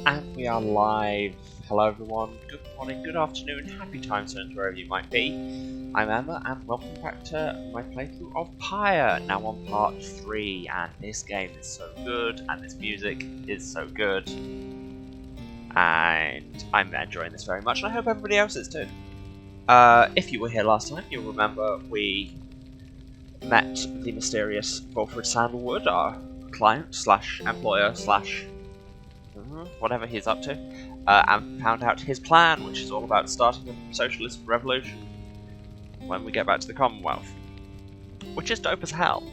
And we are live. Hello everyone, good morning, good afternoon, happy time zones wherever you might be. I'm Emma and welcome back to my playthrough of Pyre, now on part 3, and this game is so good and this music is so good. And I'm enjoying this very much and I hope everybody else is too. If you were here last time, you'll remember we met the mysterious Wilfred Sandalwood, our client slash employer slash whatever he's up to, and found out his plan, which is all about starting a socialist revolution when we get back to the Commonwealth, which is dope as hell.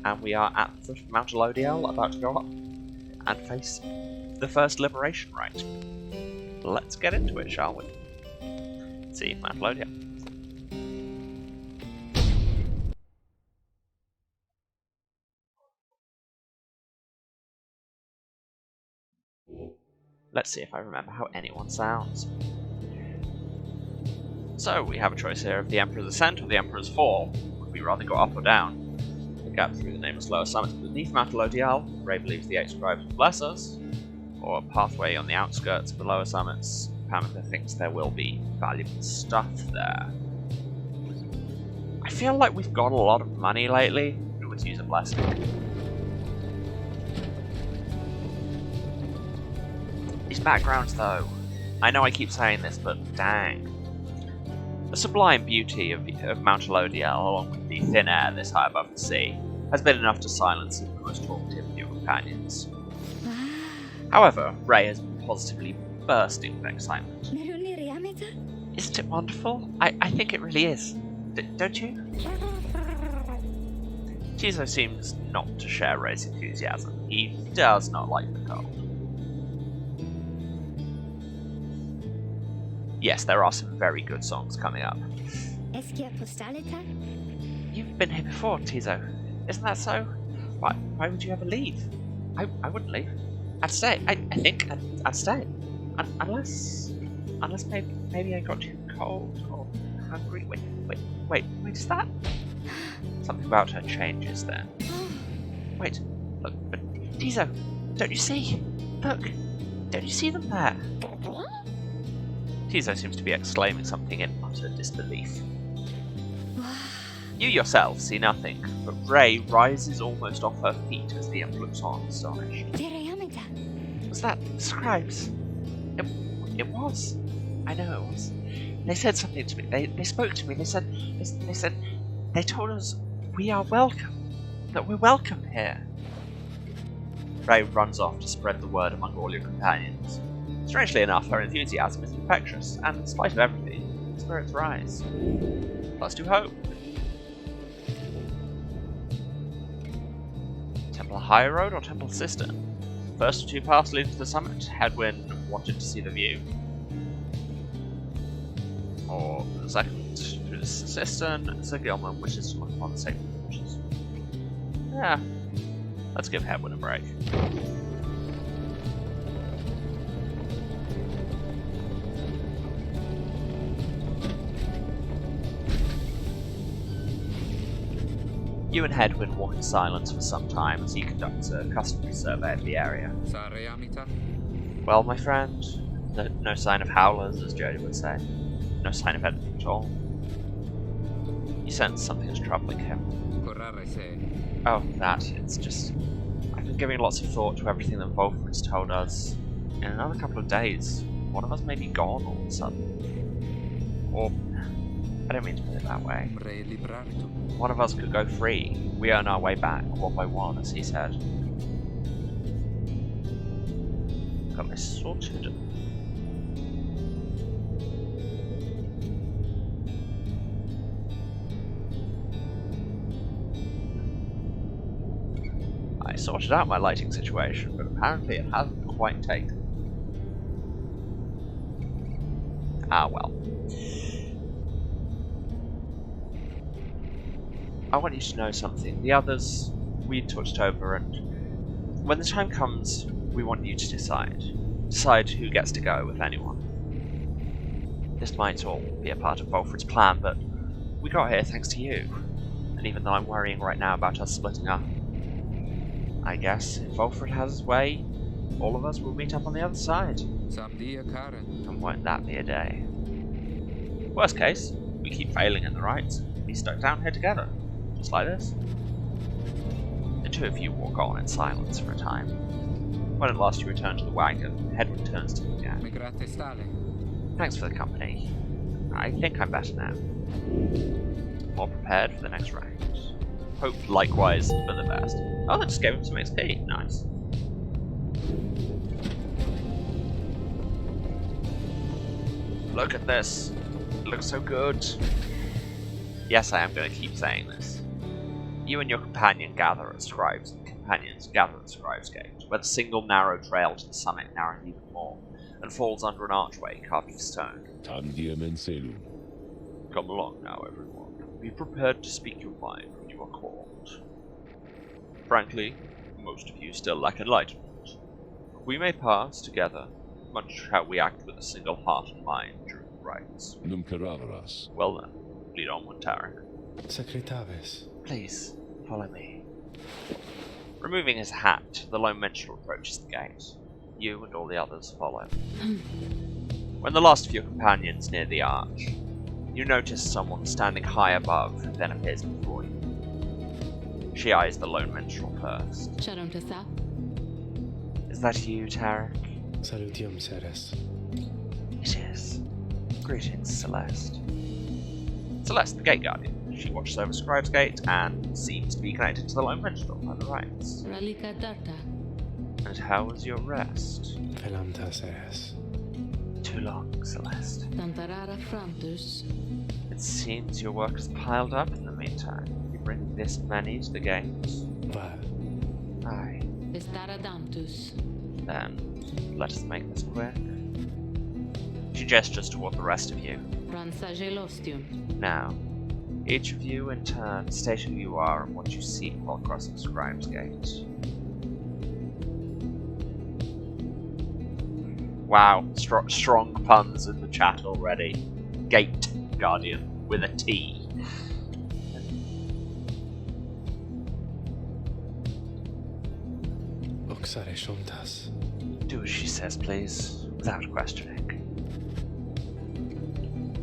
And we are at the foot of Mount Lodiel, about to go up and face the first liberation rite. Let's get into it, shall we? See Mount Lodiel. Let's see if I remember how anyone sounds. So, we have a choice here of the Emperor's Ascent or the Emperor's Fall. Would we rather go up or down? The gap through the nameless lower summits beneath Mount Lodiel, Ray believes the 8 scribes will bless us. Or a pathway on the outskirts of the lower summits. Pamela thinks there will be valuable stuff there. I feel like we've got a lot of money lately. We could always use a blessing. These backgrounds though, I know I keep saying this, but dang. The sublime beauty of Mount Lodiel, along with the thin air this high above the sea, has been enough to silence the most talkative of your companions. However, Ray has been positively bursting with excitement. Isn't it wonderful? I think it really is. Don't you? Tizo seems not to share Ray's enthusiasm. He does not like the cold. Yes, there are some very good songs coming up. You've been here before, Tizo. Isn't that so? Why would you ever leave? I wouldn't leave. I'd stay. I think I'd stay. Unless maybe I got too cold or hungry. Wait, is that? Something about her changes then. Wait, look, but Tizo, don't you see? Look, don't you see them there? Tizo seems to be exclaiming something in utter disbelief. You yourself see nothing, but Ray rises almost off her feet as the Emperor looks on, astonished. Was that the scribes? It was. I know it was. They said something to me. They spoke to me. They said they told us we are welcome. That we're welcome here. Ray runs off to spread the word among all your companions. Strangely enough, her enthusiasm is infectious, and in spite of everything, spirits rise. Let's do hope. Temple High Road or Temple Cistern? First of two paths leading to the summit, Hedwyn wanted to see the view. Or the second, through the Cistern, Sir Gilman wishes to look upon the sacred waters. Yeah, let's give Hedwyn a break. You and Hedwyn walk in silence for some time as he conducts a customary survey of the area. Well, my friend, no sign of howlers, as Jody would say. No sign of anything at all. You sense something is troubling him. Oh, that. It's just... I've been giving lots of thought to everything that Wolfred's told us. In another couple of days, one of us may be gone all of a sudden. Or... I don't mean to put it that way. One of us could go free. We earn our way back, one by one, as he said. Got this sorted. I sorted out my lighting situation, but apparently it hasn't quite taken. Ah well. I want you to know something. The others, we touched over, and when the time comes, we want you to decide. Decide who gets to go, if anyone. This might all be a part of Wolfred's plan, but we got here thanks to you. And even though I'm worrying right now about us splitting up, I guess if Wolfred has his way, all of us will meet up on the other side. And won't that be a day? Worst case, we keep failing in the rights, we'll be stuck down here together. Just like this. The two of you walk on in silence for a time. When at last you return to the wagon, Hedwyn turns to you again. Thanks for the company. I think I'm better now. More prepared for the next round. Hope likewise for the best. Oh, they just gave him some XP. Nice. Look at this. It looks so good. Yes, I am going to keep saying this. You and your companions gather at Scribes Gate, where the single narrow trail to the summit narrows even more, and falls under an archway carved of stone. Come along now, everyone. Be prepared to speak your mind when you are called. Frankly, most of you still lack enlightenment. We may pass together, much how we act with a single heart and mind during the rites. Well then, lead on with Tarek. Please, follow me. Removing his hat, the lone minstrel approaches the gate. You and all the others follow. When the last of your companions near the arch, you notice someone standing high above, then appears before you. She eyes the lone minstrel first. Is that you, Tarek? Salutium, Ceres. It is. Greetings, Celeste. Celeste, the gate guardian. She watches over Scribe's Gate and seems to be connected to the lone minstrel by the rights. And how was your rest? Velamta, Ceres. Too long, Celeste. It seems your work has piled up in the meantime. You bring this many to the gates? Val. Aye. Then, let us make this quick. She gestures toward the rest of you. Now, each of you in turn state who you are and what you seek while crossing Scribe's Gate. Wow, strong puns in the chat already. Gate Guardian with a T. Do as she says, please, without questioning.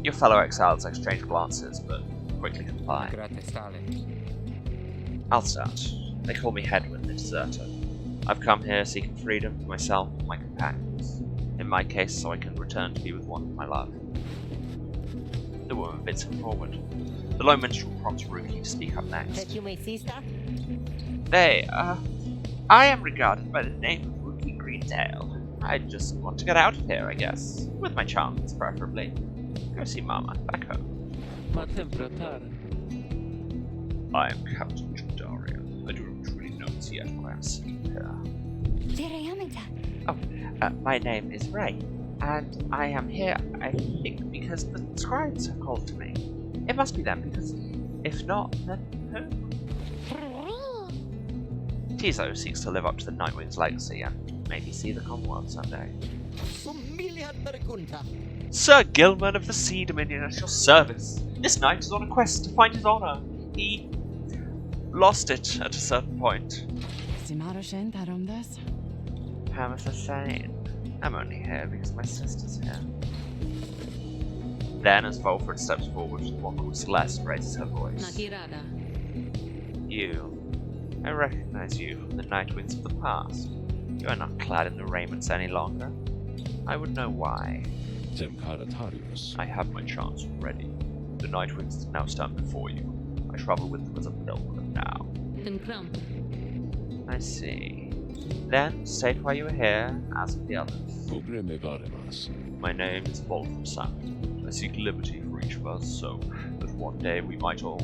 Your fellow exiles exchange glances, but quickly comply. I'll start. They call me Hedwyn, the deserter. I've come here seeking freedom for myself and my companions. In my case, so I can return to be with one whom I love. The woman bids him forward. The lone minstrel prompts Ruki to speak up next. I am regarded by the name of Ruki Greendale. I just want to get out of here, I guess. With my charms, preferably. Go see Mama, back home. I am Captain Jandarian. I do not really know as yet why I'm sitting here. My name is Ray, and I am here, I think, because the scribes have called to me. It must be them, because if not, then who? Tiso seeks to live up to the Nightwing's legacy and maybe see the Commonwealth someday. Sir Gilman of the Sea Dominion at your service. This knight is on a quest to find his honor. He lost it at a certain point. How much a shame. I'm only here because my sister's here. Then, as Volfred steps forward, the one called Celeste raises her voice. You. I recognize you from the Nightwings of the past. You are not clad in the raiments any longer. I would know why. I have my chance already. The Nightwings now stand before you. I travel with them as a pilgrim now. I see. Then, state why you are here, as with the others. My name is Volfred Sam. I seek liberty for each of us, so that one day we might all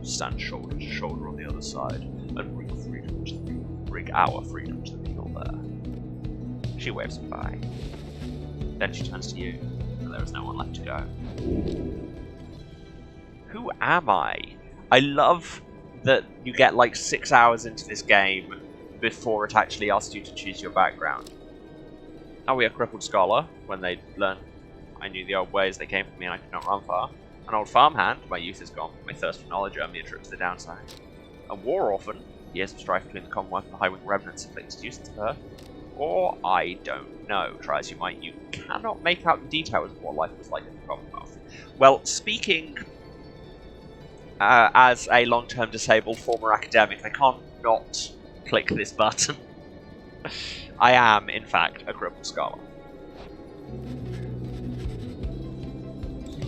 stand shoulder to shoulder on the other side and bring freedom to the people. Bring our freedom to the people there. She waves goodbye. Then she turns to you, and there is no one left to go. Who am I? I love that you get like 6 hours into this game before it actually asks you to choose your background. Are we a crippled scholar? When they learn I knew the old ways, they came for me and I could not run far. An old farmhand, my youth is gone. My thirst for knowledge earned me a trip to the downside. A war orphan, years of strife between the Commonwealth and the High Wing remnants inflicted useless of her. Or I don't know. Try as you might, you cannot make out the details of what life was like in the Commonwealth. Well, speaking as a long-term disabled former academic, I can't not click this button. I am, in fact, a crippled scholar.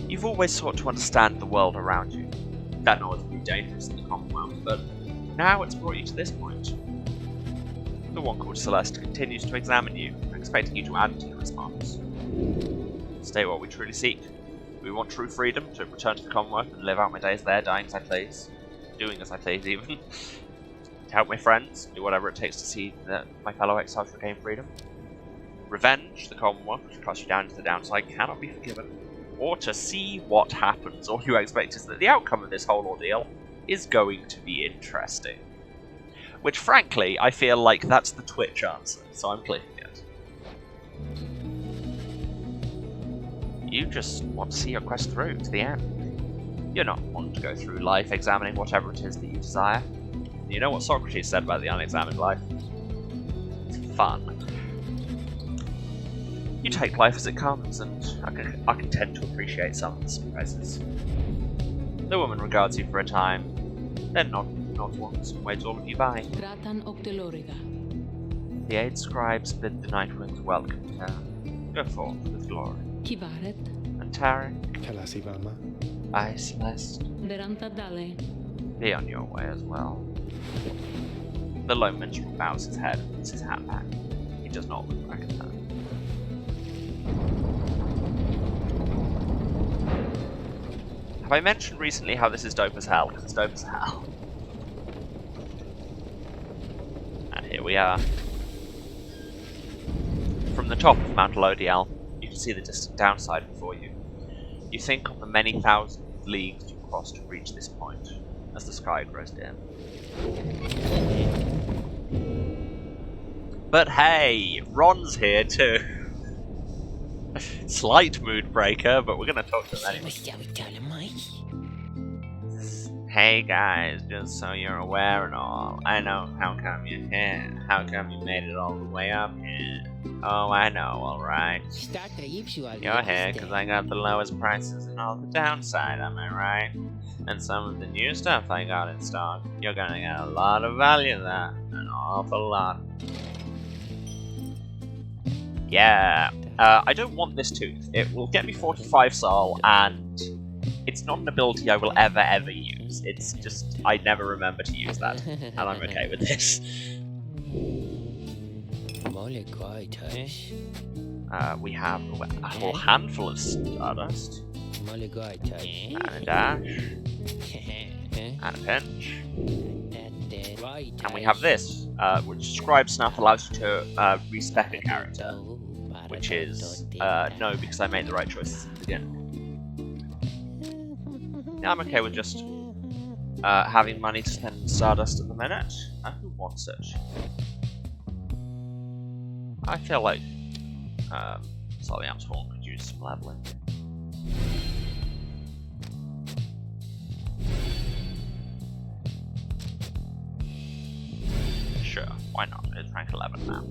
You've always sought to understand the world around you. That knowledge would be dangerous in the Commonwealth, but now it's brought you to this point. The one called Celeste continues to examine you, expecting you to add to your response. State what we truly seek. We want true freedom to return to the Commonwealth and live out my days there, dying as I please. Doing as I please, even. To help my friends, do whatever it takes to see that my fellow exiles regain freedom. Revenge, the Commonwealth, which cuts you down to the downside, cannot be forgiven. Or to see what happens. All you expect is that the outcome of this whole ordeal is going to be interesting. Which, frankly, I feel like that's the Twitch answer, so I'm clicking it. You just want to see your quest through to the end. You're not wanting to go through life examining whatever it is that you desire. You know what Socrates said about the unexamined life? It's fun. You take life as it comes, and I can tend to appreciate some of the surprises. The woman regards you for a time, then nods once and waves all of you by. The 8 scribes bid the night winds welcome her. Go forth with glory. And Tarek, I, Celeste, be on your way as well. The lone minstrel bows his head and puts his hat back. He does not look back at her. Have I mentioned recently how this is dope as hell? Because it's dope as hell. And here we are. From the top of Mount Lodiel, you can see the distant downside before you. You think of the many thousand leagues you crossed to reach this point, as the sky grows dim. But hey, Ron's here too. Slight mood breaker, but we're gonna talk to him anyway. Hey guys, just so you're aware and all, I know how come you're here. How come you made it all the way up here? Oh, I know, alright. You're here because I got the lowest prices and all the downside, am I right? And some of the new stuff I got in stock, you're gonna get a lot of value there. An awful lot. Yeah. I don't want this tooth. It will get me 45 soul, and it's not an ability I will ever use. It's just, I never remember to use that, and I'm okay with this. We have a whole handful of Stardust, and a dash, and a pinch, and we have this, which Scribe Snuff allows you to respec a character, which is no, because I made the right choices at the beginning. Now I'm okay with just having money to spend in Stardust at the minute. Who wants it? I feel like Soliam's Horn could use some leveling. Sure, why not? It's rank 11 now.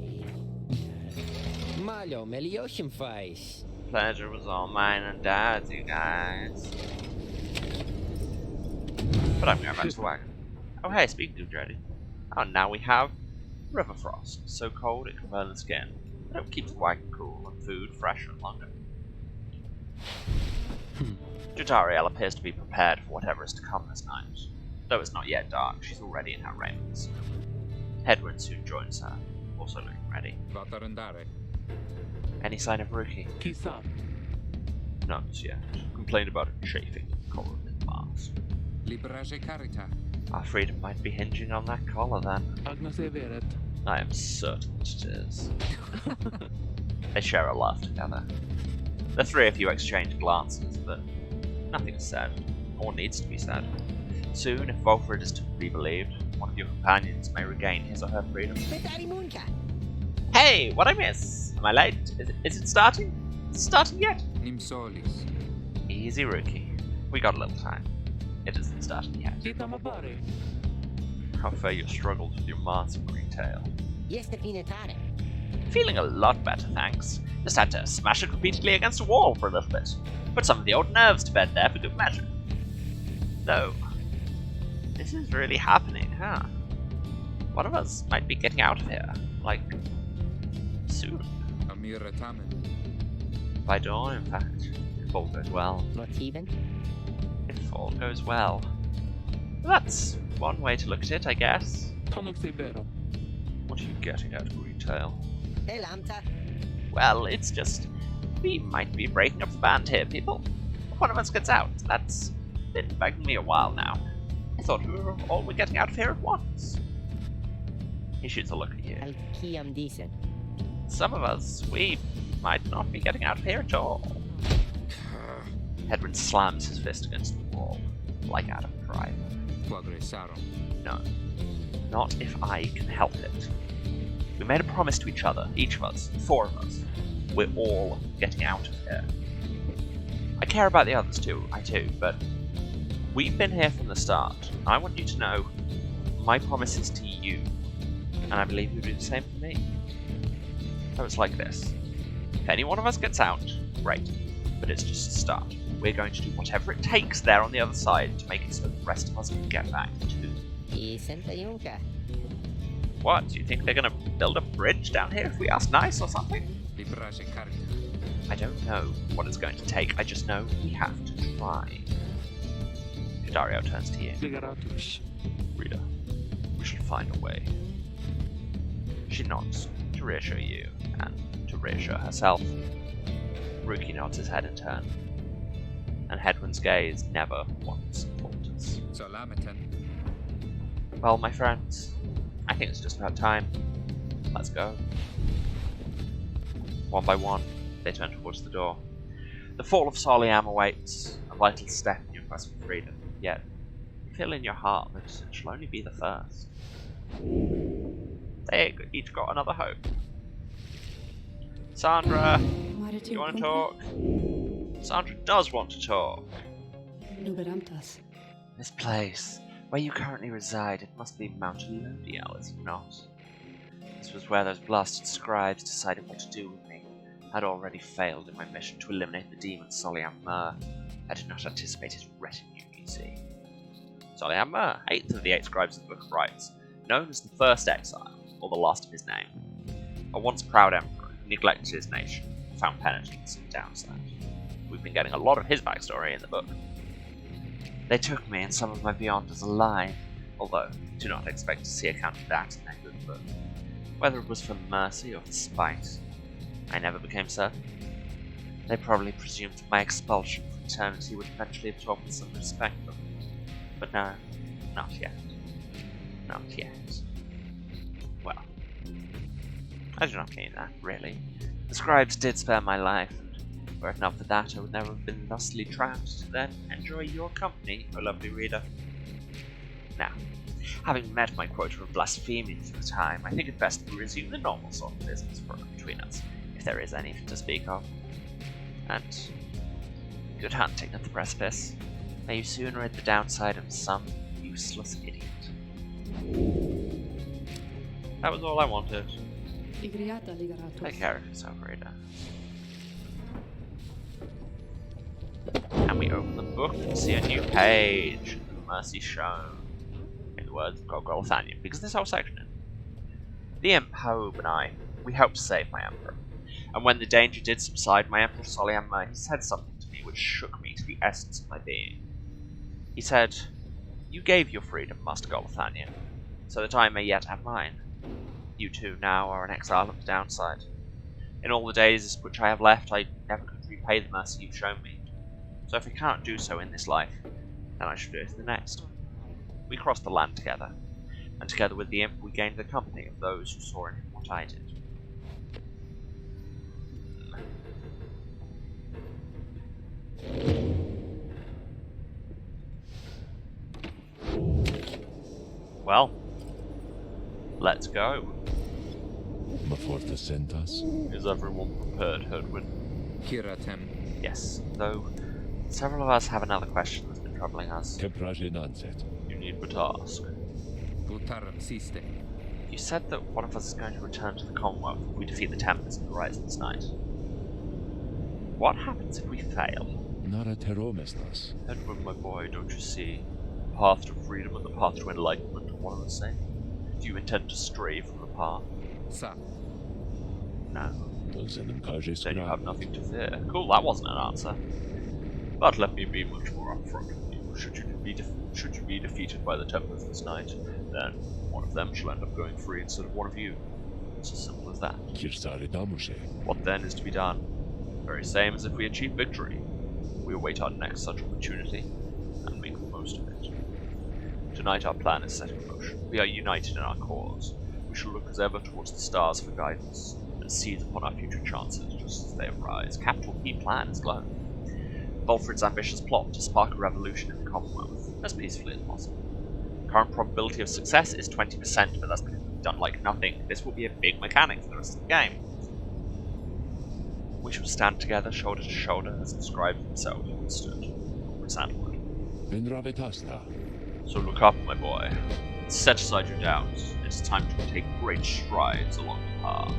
Pleasure was all mine and Dad's, you guys. But I'm going back to the wagon. Oh hey, speaking of dreading. Oh, now we have River Frost. So cold it can burn the skin. But it keeps the wagon cool and food fresher and longer. Jadariel appears to be prepared for whatever is to come this night. Though it's not yet dark, she's already in her raiments. Hedwyn soon joins her, also looking ready. Any sign of Rookie? Not yet. Complained about it chafing in the collar of his mask. Our freedom might be hinging on that collar then. I am certain that it is. They share a laugh together. The three of you exchange glances, but nothing is said, or needs to be said. Soon, if Volfred is to be believed, one of your companions may regain his or her freedom. Hey, what I miss? Am I late? Is it starting? Is it starting yet? Easy, Rookie. We got a little time. It isn't starting yet. How fair your struggles with your mask, Green Tail. Feeling a lot better, thanks. Just had to smash it repeatedly against a wall for a little bit. Put some of the old nerves to bed there for good measure. Though, this is really happening, huh? One of us might be getting out of here, like, soon. By dawn, in fact, if all goes well. Not even? If all goes well. That's one way to look at it, I guess. What are you getting at, Greentail? Hey, Lambda. Well, it's just, we might be breaking up the band here, people. If one of us gets out, that's been bugging me a while now. I thought we were all getting out of here at once. He shoots a look at you. I'm decent. Some of us, we might not be getting out of here at all. Hedwyn slams his fist against the wall, like out of pride. No, not if I can help it. We made a promise to each other, each of us, 4 of us. We're all getting out of here. I care about the others too, but we've been here from the start. I want you to know my promise is to you, and I believe you'll do the same for me. So it's like this. If any one of us gets out, great, but it's just a start. We're going to do whatever it takes there on the other side to make it so the rest of us can get back too. What, do you think they're gonna build a bridge down here if we ask nice or something? I don't know what it's going to take, I just know we have to try. Dario turns to you. Rita, we should find a way. She nods to reassure you, and to reassure herself. Ruki nods his head in turn, and Hedwyn's gaze never once falters. Well, my friends, I think it's just about time. Let's go. One by one, they turn towards the door. The fall of Soliam awaits, a vital step in your quest for freedom, yet you feel in your heart that it shall only be the first. They each got another hope. Sandra, do you want to talk? Sandra does want to talk. This place, where you currently reside, it must be Mount Elodiel, is it not? This was where those blasted scribes decided what to do with me. I'd already failed in my mission to eliminate the demon Soliam Mur. I did not anticipate his retinue, you see. Soliam Mur, 8th of the 8 scribes of the Book of Rites, known as the First Exile, or the last of his name. A once proud emperor who neglected his nation, found penitence in downside. We've been getting a lot of his backstory in the book. They took me and some of my Beyonders alive, although do not expect to see account of that in their good book. Whether it was for mercy or for spite, I never became certain. They probably presumed that my expulsion from eternity would eventually have taught me some respect for them. But no, not yet. Not yet. Well, I do not mean that, really. The scribes did spare my life, and were it not for that, I would never have been thusly trapped to then enjoy your company, O lovely reader. Now, having met my quota of blasphemy for the time, I think it best that we resume the normal sort of business between us, if there is any to speak of. And good hunting at the precipice. May you soon rid the downside of some useless idiot. That was all I wanted. Take care of yourself, reader. And we open the book and see a new page. Mercy shown. In the words of Gogolthanian, because this whole section. The imp, Haoub, and I, we helped save my emperor. And when the danger did subside, my emperor Soliam Mur, he said something to me which shook me to the essence of my being. He said, "You gave your freedom, Master Golothanian, so that I may yet have mine. You too now are an exile of the downside. In all the days which I have left, I never could repay the mercy you've shown me. So if I cannot do so in this life, then I shall do it in the next." We crossed the land together, and together with the imp we gained the company of those who saw in him what I did. Well, let's go. Is everyone prepared, Hedwyn? Yes, though several of us have another question that's been troubling us. You need but ask. You said that one of us is going to return to the Commonwealth if we defeat the Tempest in the Rise this night. What happens if we fail? Edwin, my boy, don't you see? The path to freedom and the path to enlightenment are one and the same. Do you intend to stray from the path? No. Then you have nothing to fear. Cool, that wasn't an answer. But let me be much more upfront with you. Should you be defeated by the Tempest this night, then one of them shall end up going free instead of one of you. It's as simple as that. What then is to be done? Very same as if we achieve victory. We await our next such opportunity and make the most of it. Tonight our plan is set in motion. We are united in our cause. We shall look as ever towards the stars for guidance and seize upon our future chances just as they arise. Capital P plan is glowing. Volfred's ambitious plot to spark a revolution in the Commonwealth as peacefully as possible. Current probability of success is 20%, but that's because we've done like nothing. This will be a big mechanic for the rest of the game. We shall stand together, shoulder to shoulder, as the scribe himself once stood. Sandwood. So look up, my boy. Set aside your doubts. It's time to take great strides along the path.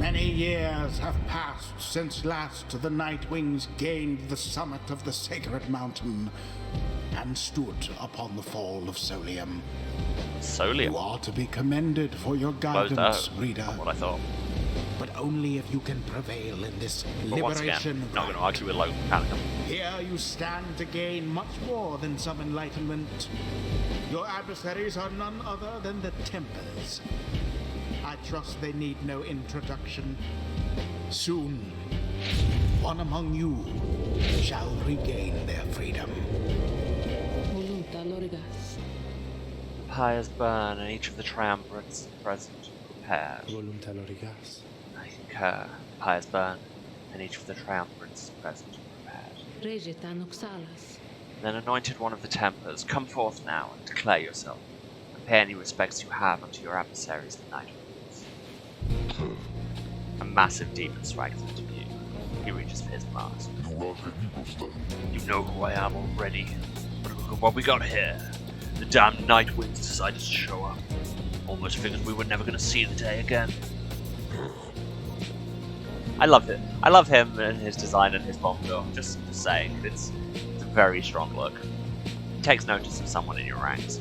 Many years have passed since last the Nightwings gained the summit of the sacred mountain and stood upon the fall of Solium. Solium? You are to be commended for your guidance, reader. Not what I thought. But only if you can prevail in this But once liberation again, not going to argue with local mechanical. Here you stand to gain much more than some enlightenment. Your adversaries are none other than the Tempers. I trust they need no introduction. Soon, one among you shall regain their freedom. Pyres burn, and each of the triumvirates present prepared. I concur. Pyres burn, and each of the triumvirates present prepared. Then anointed one of the Tempers, come forth now and declare yourself, and pay any respects you have unto your adversaries the Nightwings. A massive demon swags into view. He reaches for his mask. You know who I am already, but look at what we got here. The damn Nightwings decided to show up. Almost figured we were never going to see the day again. I love it. I love him and his design and his bomb build. Just saying, it's a very strong look. He takes notice of someone in your ranks.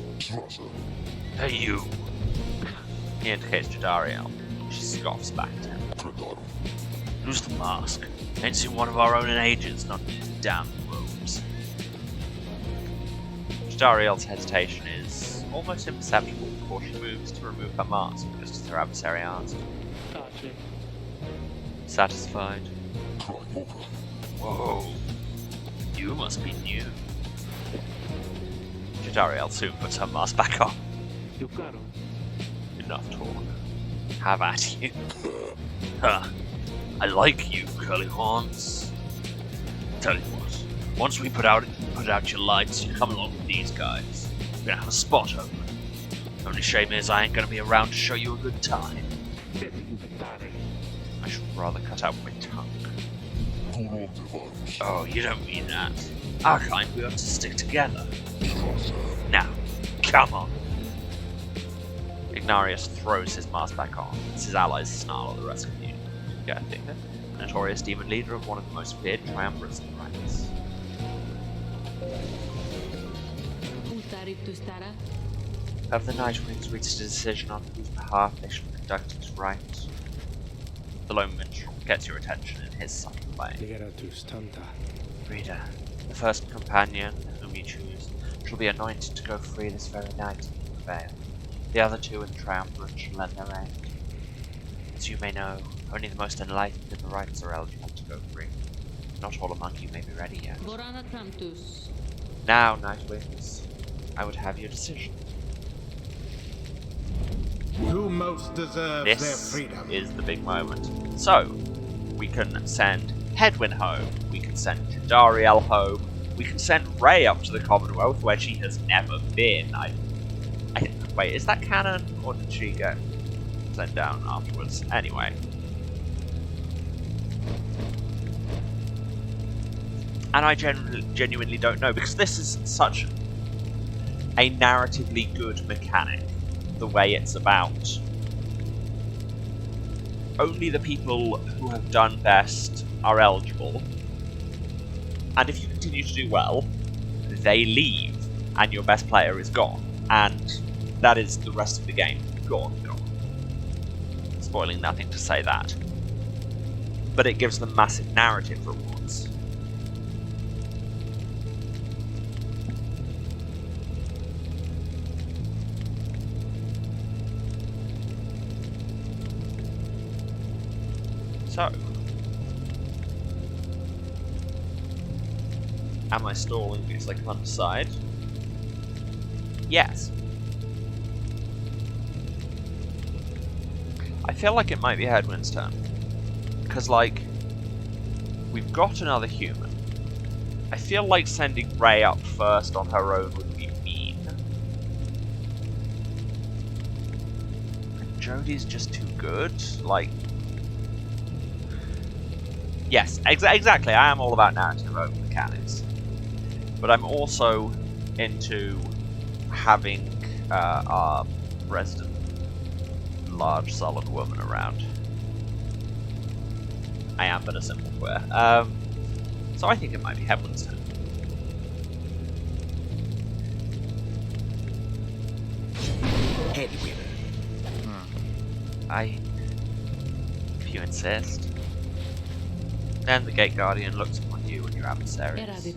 Hey you! He indicates Jadariel. She scoffs back at him. Lose the mask. Ain't seen one of our own in ages, not damn robes. Jadariel's hesitation is almost imperceptible before she moves to remove her mask, just as her adversary asks. Satisfied? Whoa. You must be new. Jadariel soon puts her mask back on. Enough talk. Have at you. Huh. I like you, curly horns. Tell you what, once we put out your lights, you come along with these guys. We're gonna have a spot open. Only shame is I ain't gonna be around to show you a good time. I should rather cut out my tongue. Oh, you don't mean that. Our kind, we ought to stick together. Now, come on. Ignarius throws his mask back on, as his allies snarl at the rest of you. Yeah, I think that. A notorious demon leader of one of the most feared triumvirates in the ranks. Have the Nightwings reached a decision on whose behalf they should conduct its rite? The lone minstrel gets your attention in his subtle way. Reader, the first companion whom you choose shall be anointed to go free this very night if you prevail. The other two in the triumvirate shall lend their aid. As you may know, only the most enlightened in the rites are eligible to go free. Not all among you may be ready yet. Now, Nightwings, I would have your decision. Who most deserves This their freedom? is the big moment. So, we can send Hedwyn home, we can send Jadariel home, We can send Rey up to the Commonwealth, where she has never been. Wait, is that canon, or did she get sent down afterwards? Anyway. And I genuinely don't know, because this is such a narratively good mechanic, the way it's about. Only the people who have done best are eligible. And if you continue to do well, they leave, and your best player is gone. And that is the rest of the game. Gone. Spoiling nothing to say that. But it gives them massive narrative rewards. So, am I stalling because I can't decide? Yes. I feel like it might be Headwind's turn. Because, like, we've got another human. I feel like sending Rey up first on her own would be mean. Jodie's just too good. Like, yes, exactly. I am all about narrative over mechanics. But I'm also into having our resident large solid woman around. I am but a simple queer. So I think it might be Headwind's turn. Headwind. If you insist. Then the Gate Guardian looks upon you and your adversaries.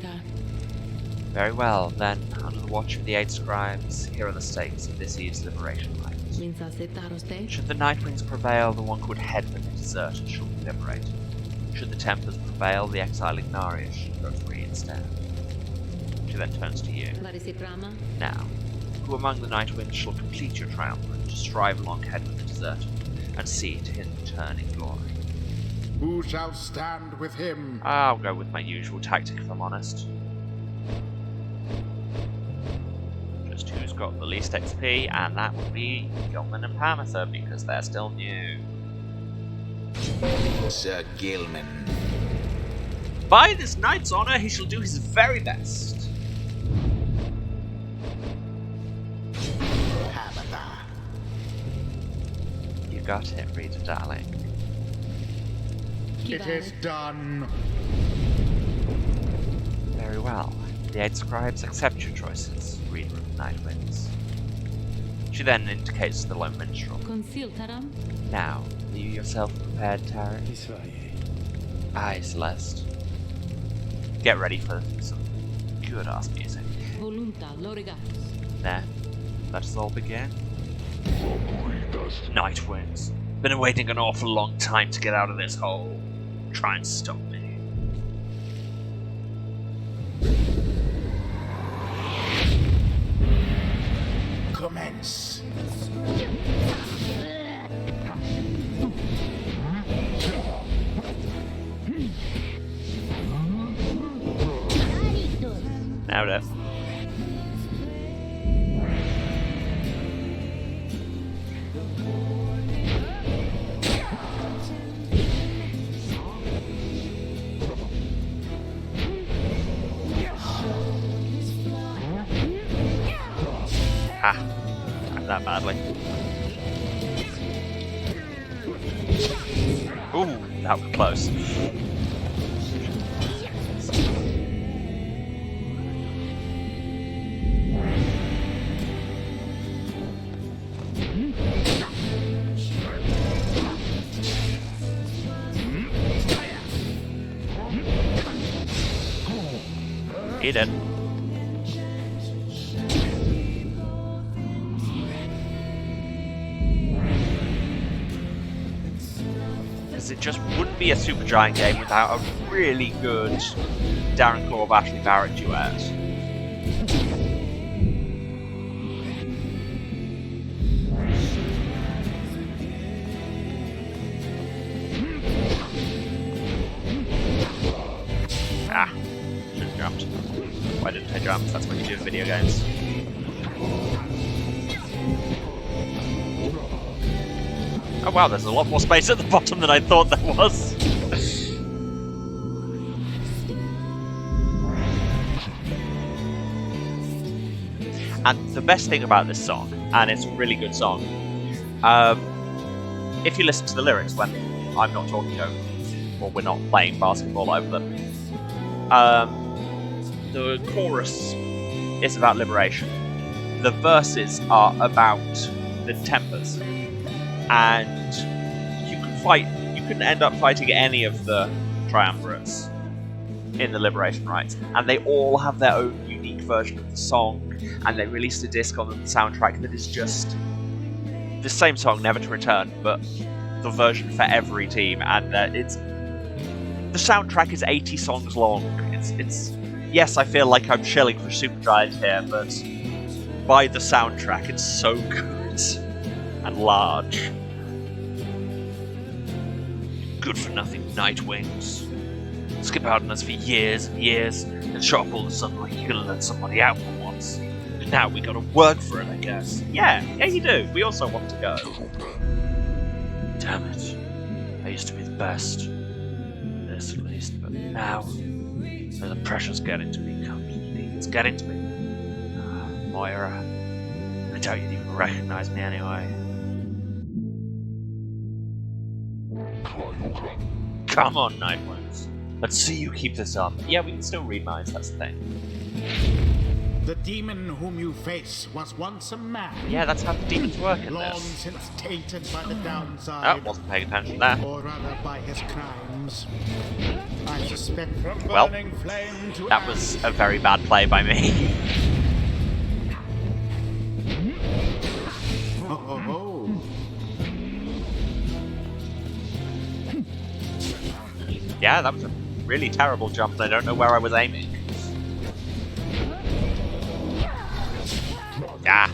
Very well, then, under the watch of the 8 scribes, here are the stakes of this year's liberation rite. Should the Nightwings prevail, the one called Headwind the deserter shall be liberated. Should the Tempers prevail, the exiled Ignarius shall go free instead. She then turns to you. Now, who among the Nightwings shall complete your triumvirate to strive along Headwind the deserter, and see to his return in glory? Who shall stand with him? I'll go with my usual tactic if I'm honest. Just who's got the least XP, and that would be Gilman and Pamather, because they're still new. Sir Gilman. By this knight's honor, he shall do his very best. Pamather. You got it, Reader darling. It is done. Very well. The 8 scribes accept your choices, Reader of the Nightwings. She then indicates the lone minstrel. Now, are you yourself prepared, Tarek? Aye, Celeste. Get ready for some good-ass music. There. Let us all begin. Nightwings. Been waiting an awful long time to get out of this hole. Try and stop me. Commence. Now it is. Ha! Not that badly. Ooh, that was close. He did. It just wouldn't be a Supergiant game without a really good Darren Corb, Ashley Barrett duet. Ah, should have jumped. video games. Oh wow, there's a lot more space at the bottom than I thought there was. And the best thing about this song, and it's a really good song, if you listen to the lyrics when I'm not talking over them, or we're not playing basketball over them, the chorus is about liberation. The verses are about the tempers. And you can end up fighting any of the triumvirates in the Liberation Rites, and they all have their own unique version of the song, and they released a disc on the soundtrack that is just the same song, Never to Return, but the version for every team, and the soundtrack is 80 songs long. It's yes, I feel like I'm shilling for Supergiant here, but by the soundtrack, it's so good and large. Good for nothing Nightwings. Skip out on us for years and years, and show up all of a sudden like you're gonna let somebody out for once. But now we gotta work for it, I guess. Yeah, you do. We also want to go. Damn it. I used to be the best. This at least, but now the pressure's getting to me completely. It's getting to me. Moira, I doubt you'd even recognize me anyway. Come on, Nightwings. Let's see you keep this up. Yeah, we can still read minds, that's the thing. The demon whom you face was once a man. Yeah, that's how the demons work in long this. since tainted by the downside. Oh, wasn't paying attention there. Or rather by his crimes. I suspect from Well, burning flame to that was a very bad play by me. Yeah, that was a really terrible jump, and I don't know where I was aiming. Ah.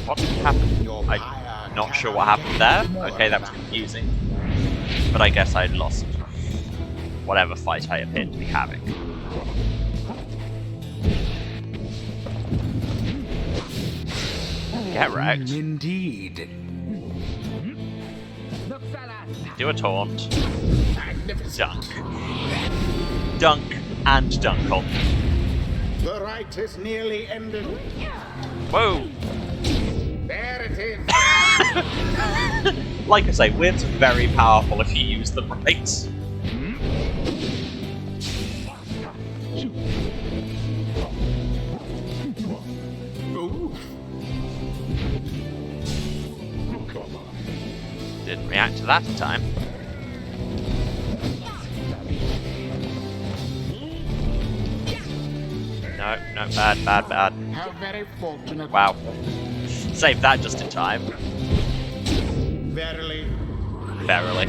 What happened? I'm not sure what happened there. Okay, that was confusing. But I guess I lost whatever fight I appeared to be having. Get wrecked. Indeed. Do a taunt. Dunk. Dunk and dunkle. The rite is nearly ended. Whoa! There it is. Like I say, whips are very powerful if you use them right. Didn't react to that in time. No, bad. How very fortunate. Wow. Saved that just in time. Verily. Verily.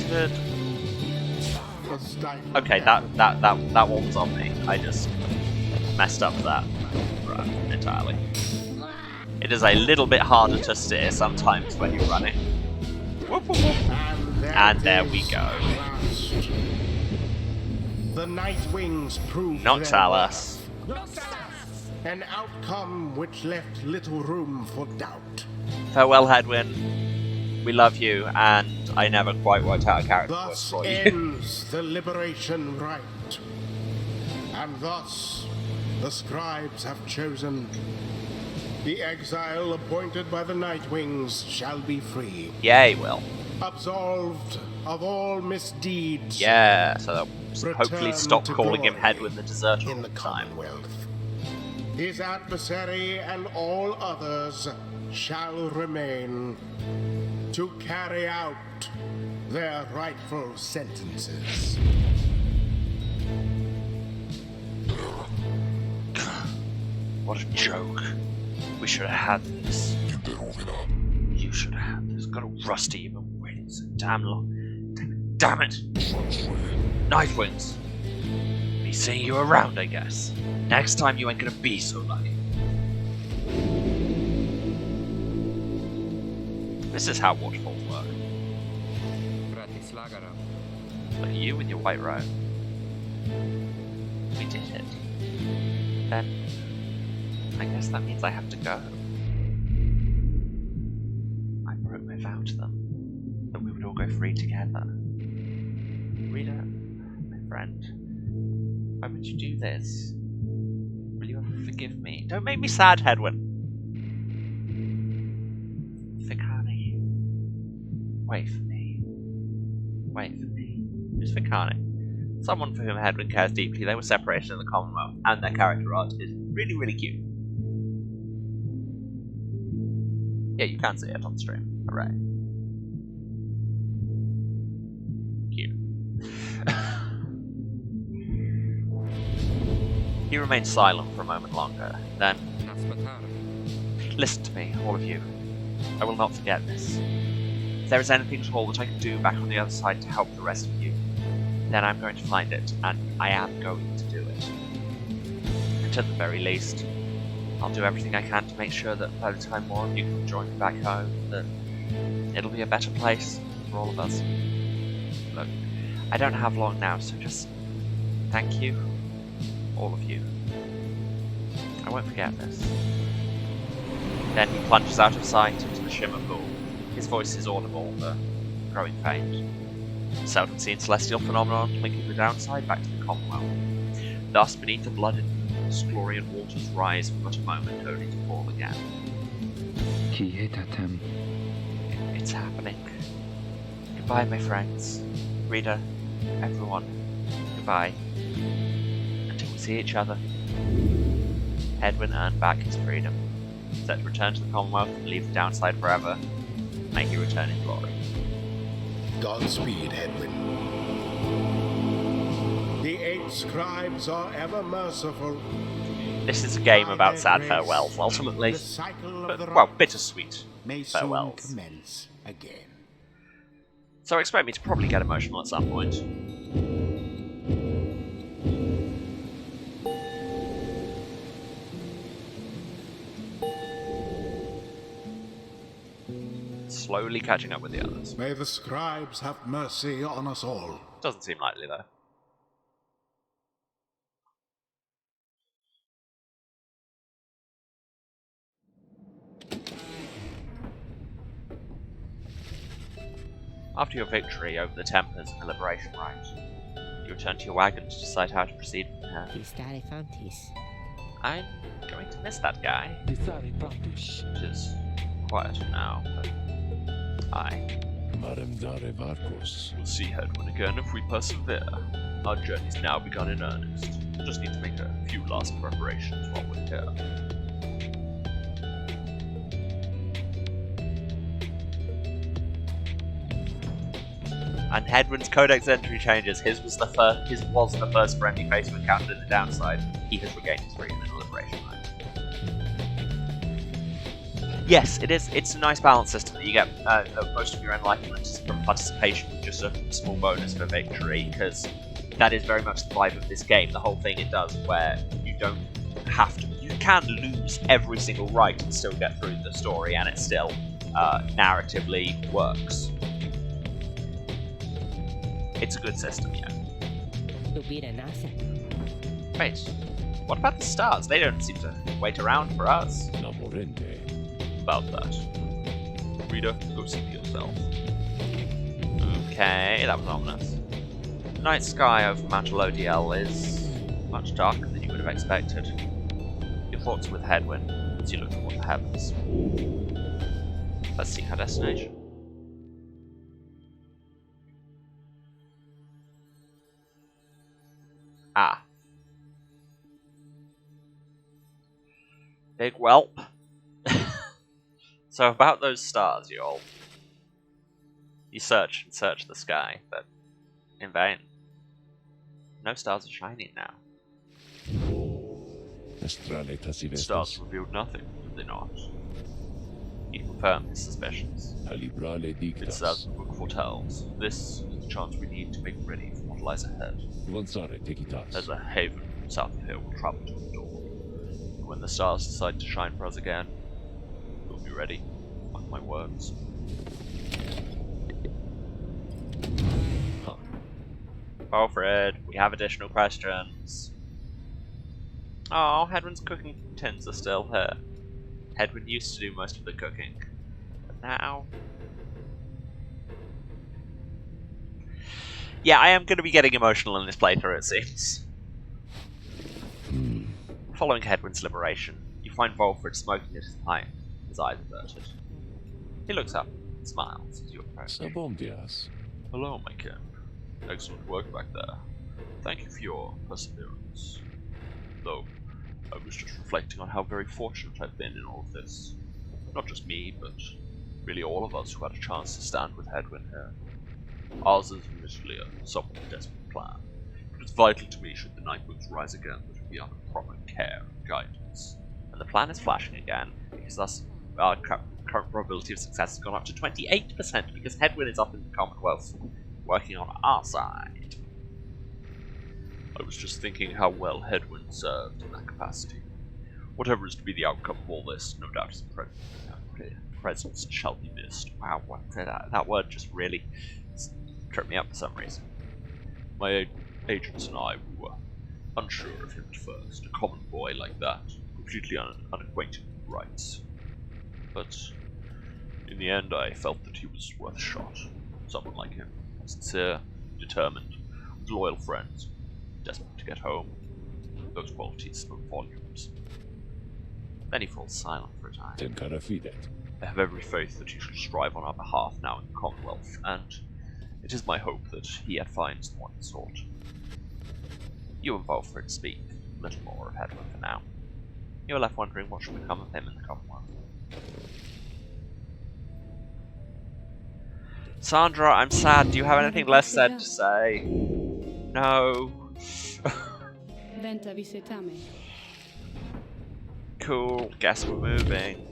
Good. Okay, that one was on me. I just messed up that run entirely. It is a little bit harder to steer sometimes when you're running. Whoop, whoop, whoop. And there we go. The Nightwings proved Not Salas. An outcome which left little room for doubt. Farewell, Hedwyn. We love you, and I never quite worked out a character voice Thus for you. ends the liberation rite. And thus the scribes have chosen. The exile appointed by the Nightwings shall be free. Yay, Will. Absolved of all misdeeds. Yeah, so they'll hopefully Return stop to calling him glory Hedwyn the Deserter in all the the time. Commonwealth. His adversary and all others shall remain to carry out their rightful sentences. What a joke. We should have had this. You should have had this. Got a Rusty, you've been waiting so damn long. Damn it! Nightwings. Be seeing you around, I guess. Next time you ain't gonna be so lucky. This is how waterfalls work. Look at you with your white robe. We did it. Then, I guess that means I have to go. I broke my vow to them, that we would all go free together. Rita, my friend, why would you do this? Will you ever forgive me? Don't make me sad, Hedwyn. Fikani. Wait for me. Wait for me. Who's Fikani? Someone for whom Hedwyn cares deeply. They were separated in the Commonwealth, and their character art is really, really cute. Yeah, you can see it on stream. Hooray. Cute. He remained silent for a moment longer, then... Listen to me, all of you. I will not forget this. If there is anything at all that I can do back on the other side to help the rest of you, then I'm going to find it, and I am going to do it. And at the very least, I'll do everything I can to make sure that by the time more of you can join me back home, that it'll be a better place for all of us. Look, I don't have long now, so just thank you, all of you. I won't forget this. Then he plunges out of sight into the shimmer pool. His voice is audible, but growing faint. A seldom seen celestial phenomenon linking the downside back to the Commonwealth. Thus, beneath the blooded Sklorian waters rise for but a moment, only to fall again. It's happening. Goodbye, my friends. Rita, everyone. Goodbye. Until we see each other. Hedwyn earned back his freedom. Set to return to the Commonwealth and leave the downside forever. May he return in glory. Godspeed, Hedwyn. The 8 scribes are ever merciful. This is a game about sad farewells, ultimately. But, well, bittersweet farewells. Commence again. So expect me to probably get emotional at some point. Slowly catching up with the others. May the scribes have mercy on us all. Doesn't seem likely, though. After your victory over the Tempers and the Liberation Rite, you return to your wagon to decide how to proceed from here. I'm going to miss that guy. Which is quieter now, but we'll see Hedwyn again if we persevere. Our journey's now begun in earnest. We'll just need to make a few last preparations while we're here. And Hedwyn's codex entry changes. His was the first friendly face we encountered in the downside. He has regained his freedom in the Liberation Rite. Yes, it is. It's a nice balance system that you get most of your enlightenment from participation, just a small bonus for victory, because that is very much the vibe of this game. The whole thing it does, where you don't have to. You can lose every single rite and still get through the story, and it still narratively works. It's a good system, yeah. Wait, what about the stars? They don't seem to wait around for us. About that. Rita, go see for yourself. Okay, that was ominous. The night sky over Mount Elodiel is much darker than you would have expected. Your thoughts are with Hedwyn as you look toward the heavens. Let's seek our destination. Ah. Big whelp. So about those stars, you all. You search and search the sky, but in vain. No stars are shining now. Stars revealed nothing, did they not? He confirmed his suspicions. It's as the book foretells. This is the chance we need to make ready for what lies ahead. There's a haven south of here we'll travel to the door. And when the stars decide to shine for us again, we'll be ready. my words. Alfred, we have additional questions. Oh, Hedwin's cooking tins are still here. Hedwin used to do most of the cooking, but now... Yeah, I am going to be getting emotional in this playthrough, it seems. Following Hedwin's liberation, you find Volfred smoking at his pipe, his eyes averted. He looks up and smiles as you approach. Hello, my kin. Excellent work back there. Thank you for your perseverance. Though, I was just reflecting on how very fortunate I've been in all of this. Not just me, but really all of us who had a chance to stand with Hedwin here. Ours is admittedly a somewhat desperate plan, but it's vital to me should the Nightwings rise again that it be under proper care and guidance. And the plan is flashing again, because thus our current probability of success has gone up to 28% because Hedwin is up in the Commonwealth, working on our side. I was just thinking how well Hedwin served in that capacity. Whatever is to be the outcome of all this, no doubt his presence shall be missed. Wow, that word just really tripped me up for some reason. My agents and I were unsure of him at first, a common boy like that, completely unacquainted with rights. But in the end I felt that he was worth a shot. Someone like him, sincere, determined, with loyal friends, desperate to get home. Those qualities spoke volumes. Then he falls silent for a time. I have every faith that you shall strive on our behalf now in the Commonwealth, and it is my hope that he yet finds the one he sought. You and Volfred speak little more of Hedwin for now. You are left wondering what should become of him in the Commonwealth. Sandra, I'm sad. Do you have anything less sad to say? No. Cool. Guess we're moving.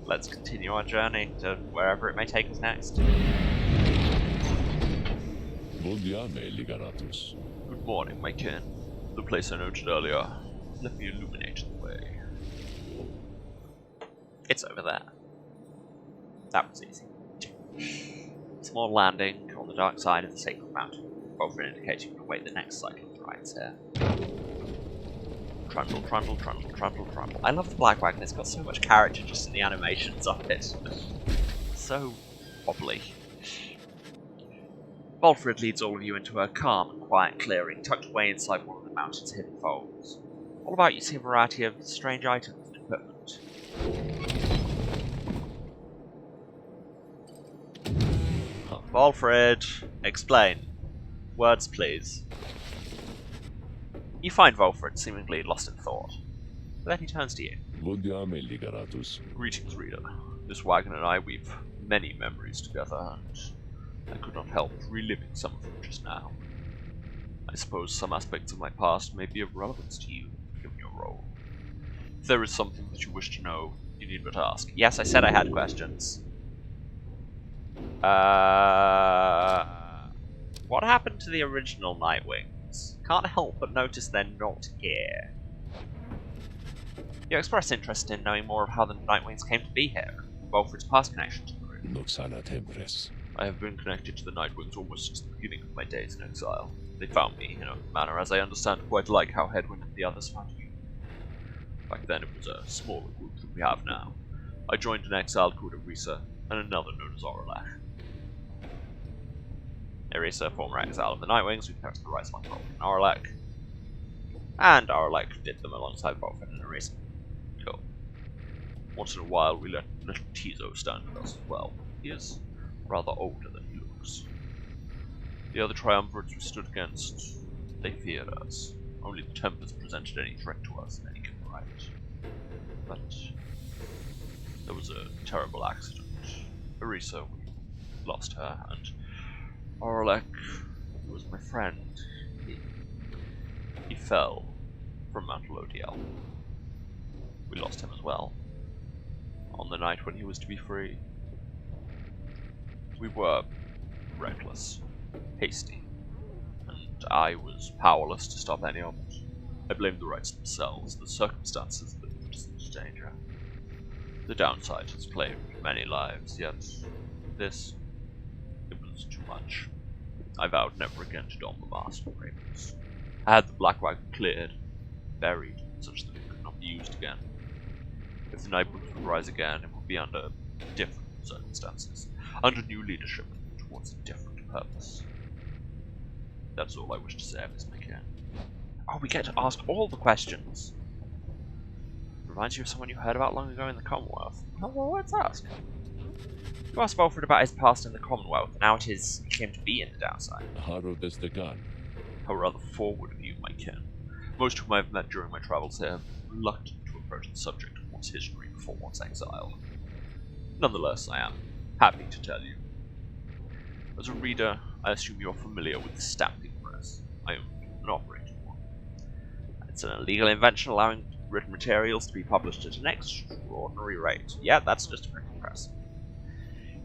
Let's continue our journey to wherever it may take us next. Good morning, my kin. The place I noted earlier. Let me illuminate the way. It's over there. That was easy. Small landing on the dark side of the Sacred Mountain. Volfred indicates you can await the next cycle of rides here. Trundle, trundle, trundle, trundle, trundle. I love the Black Wagon. It's got so much character just in the animations of it. So wobbly. Volfred leads all of you into a calm and quiet clearing tucked away inside one of the mountain's hidden folds. All about you see a variety of strange items and equipment. Volfred, explain. Words, please. You find Volfred seemingly lost in thought. But then he turns to you. Greetings, reader. This wagon and I weave many memories together, and I could not help reliving some of them just now. I suppose some aspects of my past may be of relevance to you, given your role. If there is something that you wish to know, you need but ask. Yes, I said I had questions. What happened to the original Nightwings? Can't help but notice they're not here. You express interest in knowing more of how the Nightwings came to be here, and Volfred's past connection to the group. I have been connected to the Nightwings almost since the beginning of my days in exile. They found me, in a manner as I understand quite like how Hedwin and the others found you. Back then it was a smaller group than we have now. I joined an exiled called Erisa, and another known as Aurelach. Erisa, former exile of the Nightwings, who kept the rights of Volfred and Aurelach. And Aurelach did them alongside Volfred and Erisa. Cool. Once in a while we let little Tizo stand with us as well. He is rather older than he looks. The other triumvirates we stood against, they feared us. Only the Tempers presented any threat to us in any given right. But there was a terrible accident. Erisa, we lost her, and Aurelach, who was my friend, he fell from Mount Lodiel. We lost him as well, on the night when he was to be free. We were reckless, hasty, and I was powerless to stop any of it. I blamed the rights themselves, the circumstances that put us into danger. The downside has claimed many lives, yet this, it was too much. I vowed never again to don the mask of ravens. I had the black wagon cleared, buried, such that it could not be used again. If the Nightwings would rise again, it would be under different circumstances, under new leadership, towards a different purpose. That's all I wish to say of this, McCann. Oh, we get to ask all the questions! Reminds you of someone you heard about long ago in the Commonwealth. Oh, well, let's ask. You asked Volfred about his past in the Commonwealth, and now it is he came to be in the downside. How rather forward of you, my kin. Most whom I have met during my travels here have been reluctant to approach the subject of one's history before one's exile. Nonetheless, I am happy to tell you. As a reader, I assume you are familiar with the stamping press. I own and operate one. It's an illegal invention allowing written materials to be published at an extraordinary rate. Yeah, that's just a printing press.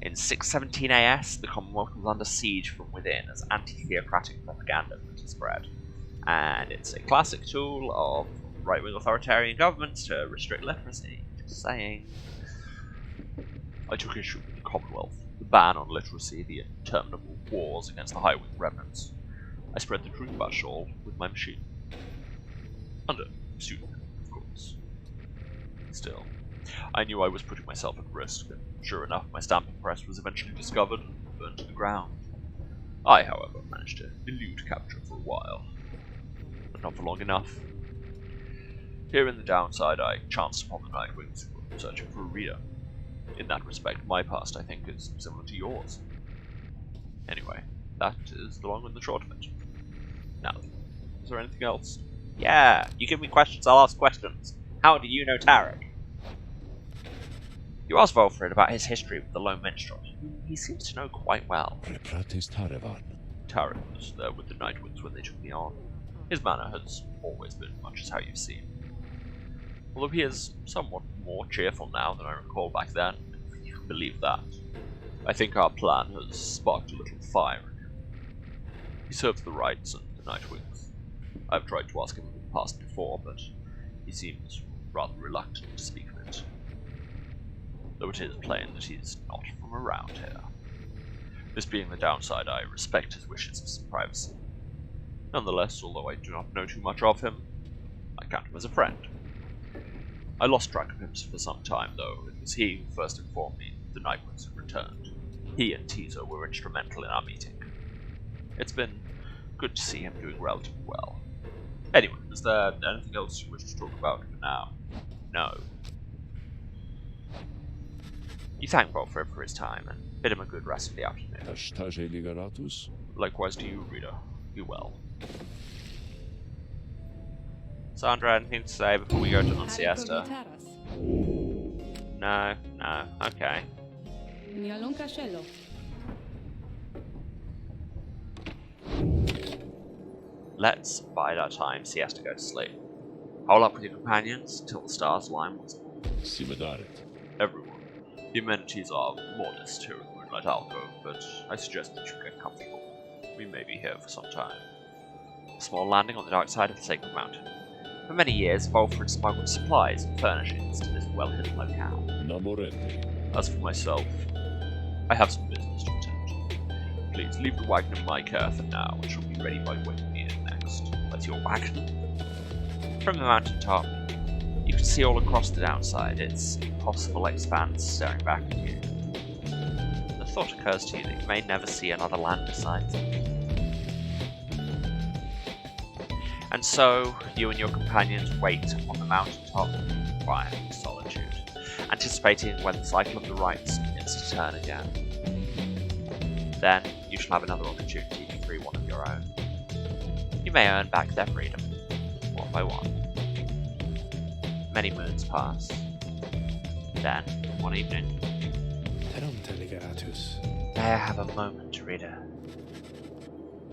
In 617 AS, the Commonwealth was under siege from within as anti-theocratic propaganda could spread. And it's a classic tool of right-wing authoritarian governments to restrict literacy. Just saying. I took issue with the Commonwealth, the ban on literacy, the interminable wars against the high-wing remnants. I spread the truth about Shawl with my machine. Under pseudonym, of course. Still, I knew I was putting myself at risk, and sure enough, my stamping press was eventually discovered and burned to the ground. I, however, managed to elude capture for a while, but not for long enough. Here in the downside, I chanced upon the Nightwings who were searching for a reader. In that respect, my past, I think, is similar to yours. Anyway, that is the long and the short of it. Now, is there anything else? Yeah, you give me questions, I'll ask questions. How do you know Tarek? You asked Volfred about his history with the Lone Minstrel, whom he seems to know quite well. Tarek was there with the Nightwings when they took me on. His manner has always been much as how you've seen. Although he is somewhat more cheerful now than I recall back then, if you can believe that. I think our plan has sparked a little fire in him. He serves the Rights and the Nightwings. I've tried to ask him in the past before, but he seems rather reluctant to speak of it. Though it is plain that he's not from around here. This being the downside, I respect his wishes for some privacy. Nonetheless, although I do not know too much of him, I count him as a friend. I lost track of him for some time, though. It was he who first informed me the Nightwings had returned. He and Tizo were instrumental in our meeting. It's been good to see him doing relatively well. Anyway, is there anything else you wish to talk about for now? No. You thank Volfred for his time, and bid him a good rest of the afternoon. Likewise to you, reader. Be well. Sandra, anything to say before we go to non-siesta? No, okay. Let's bide our time, siesta, go to sleep. Hole up with your companions until the stars align once more. Everyone. The amenities are modest here in the Moonlight Alcove, but I suggest that you get comfortable. We may be here for some time. A small landing on the dark side of the Sacred Mountain. For many years, Volfred smuggled supplies and furnishings to this well-hidden locale. As for myself, I have some business to attend to. Please leave the wagon in my care for now, and shall be ready by when we in next. That's your wagon. From the mountaintop, you can see all across the downside its impossible expanse staring back at you. The thought occurs to you that you may never see another land besides it. And so, you and your companions wait on the mountaintop in quiet solitude, anticipating when the cycle of the rites begins to turn again. Then, you shall have another opportunity to free one of your own. You may earn back their freedom, one by one. Many moons pass. Then, one evening, may I have a moment, reader?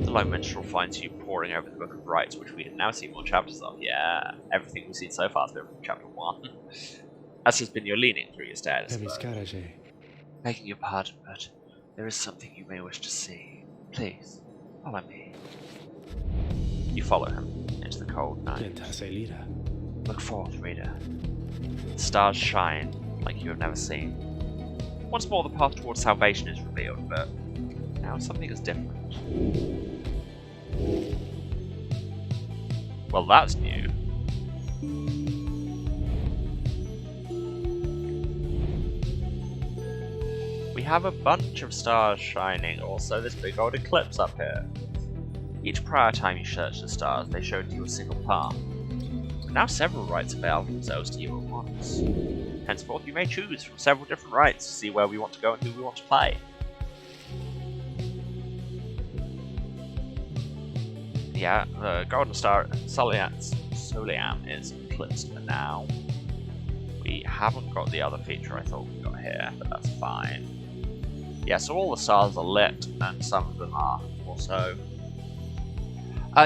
The Lone Minstrel finds you poring over the Book of Rites, which we have now seen more chapters of. Yeah, everything we've seen so far has been from chapter 1. As has been your leaning through your stay at this book. Begging your pardon, but there is something you may wish to see. Please, follow me. You follow him into the cold night. Look forth, reader. The stars shine like you have never seen. Once more, the path towards salvation is revealed, but now something is different. Well, that's new. We have a bunch of stars shining, also this big old eclipse up here. Each prior time you searched the stars, they showed you a single path. But now several rites avail themselves to you at once. Henceforth, you may choose from several different rites to see where we want to go and who we want to play. Yeah, the golden star Soliam is eclipsed for now. We haven't got the other feature I thought we got here, but that's fine. Yeah, so all the stars are lit, and some of them are also.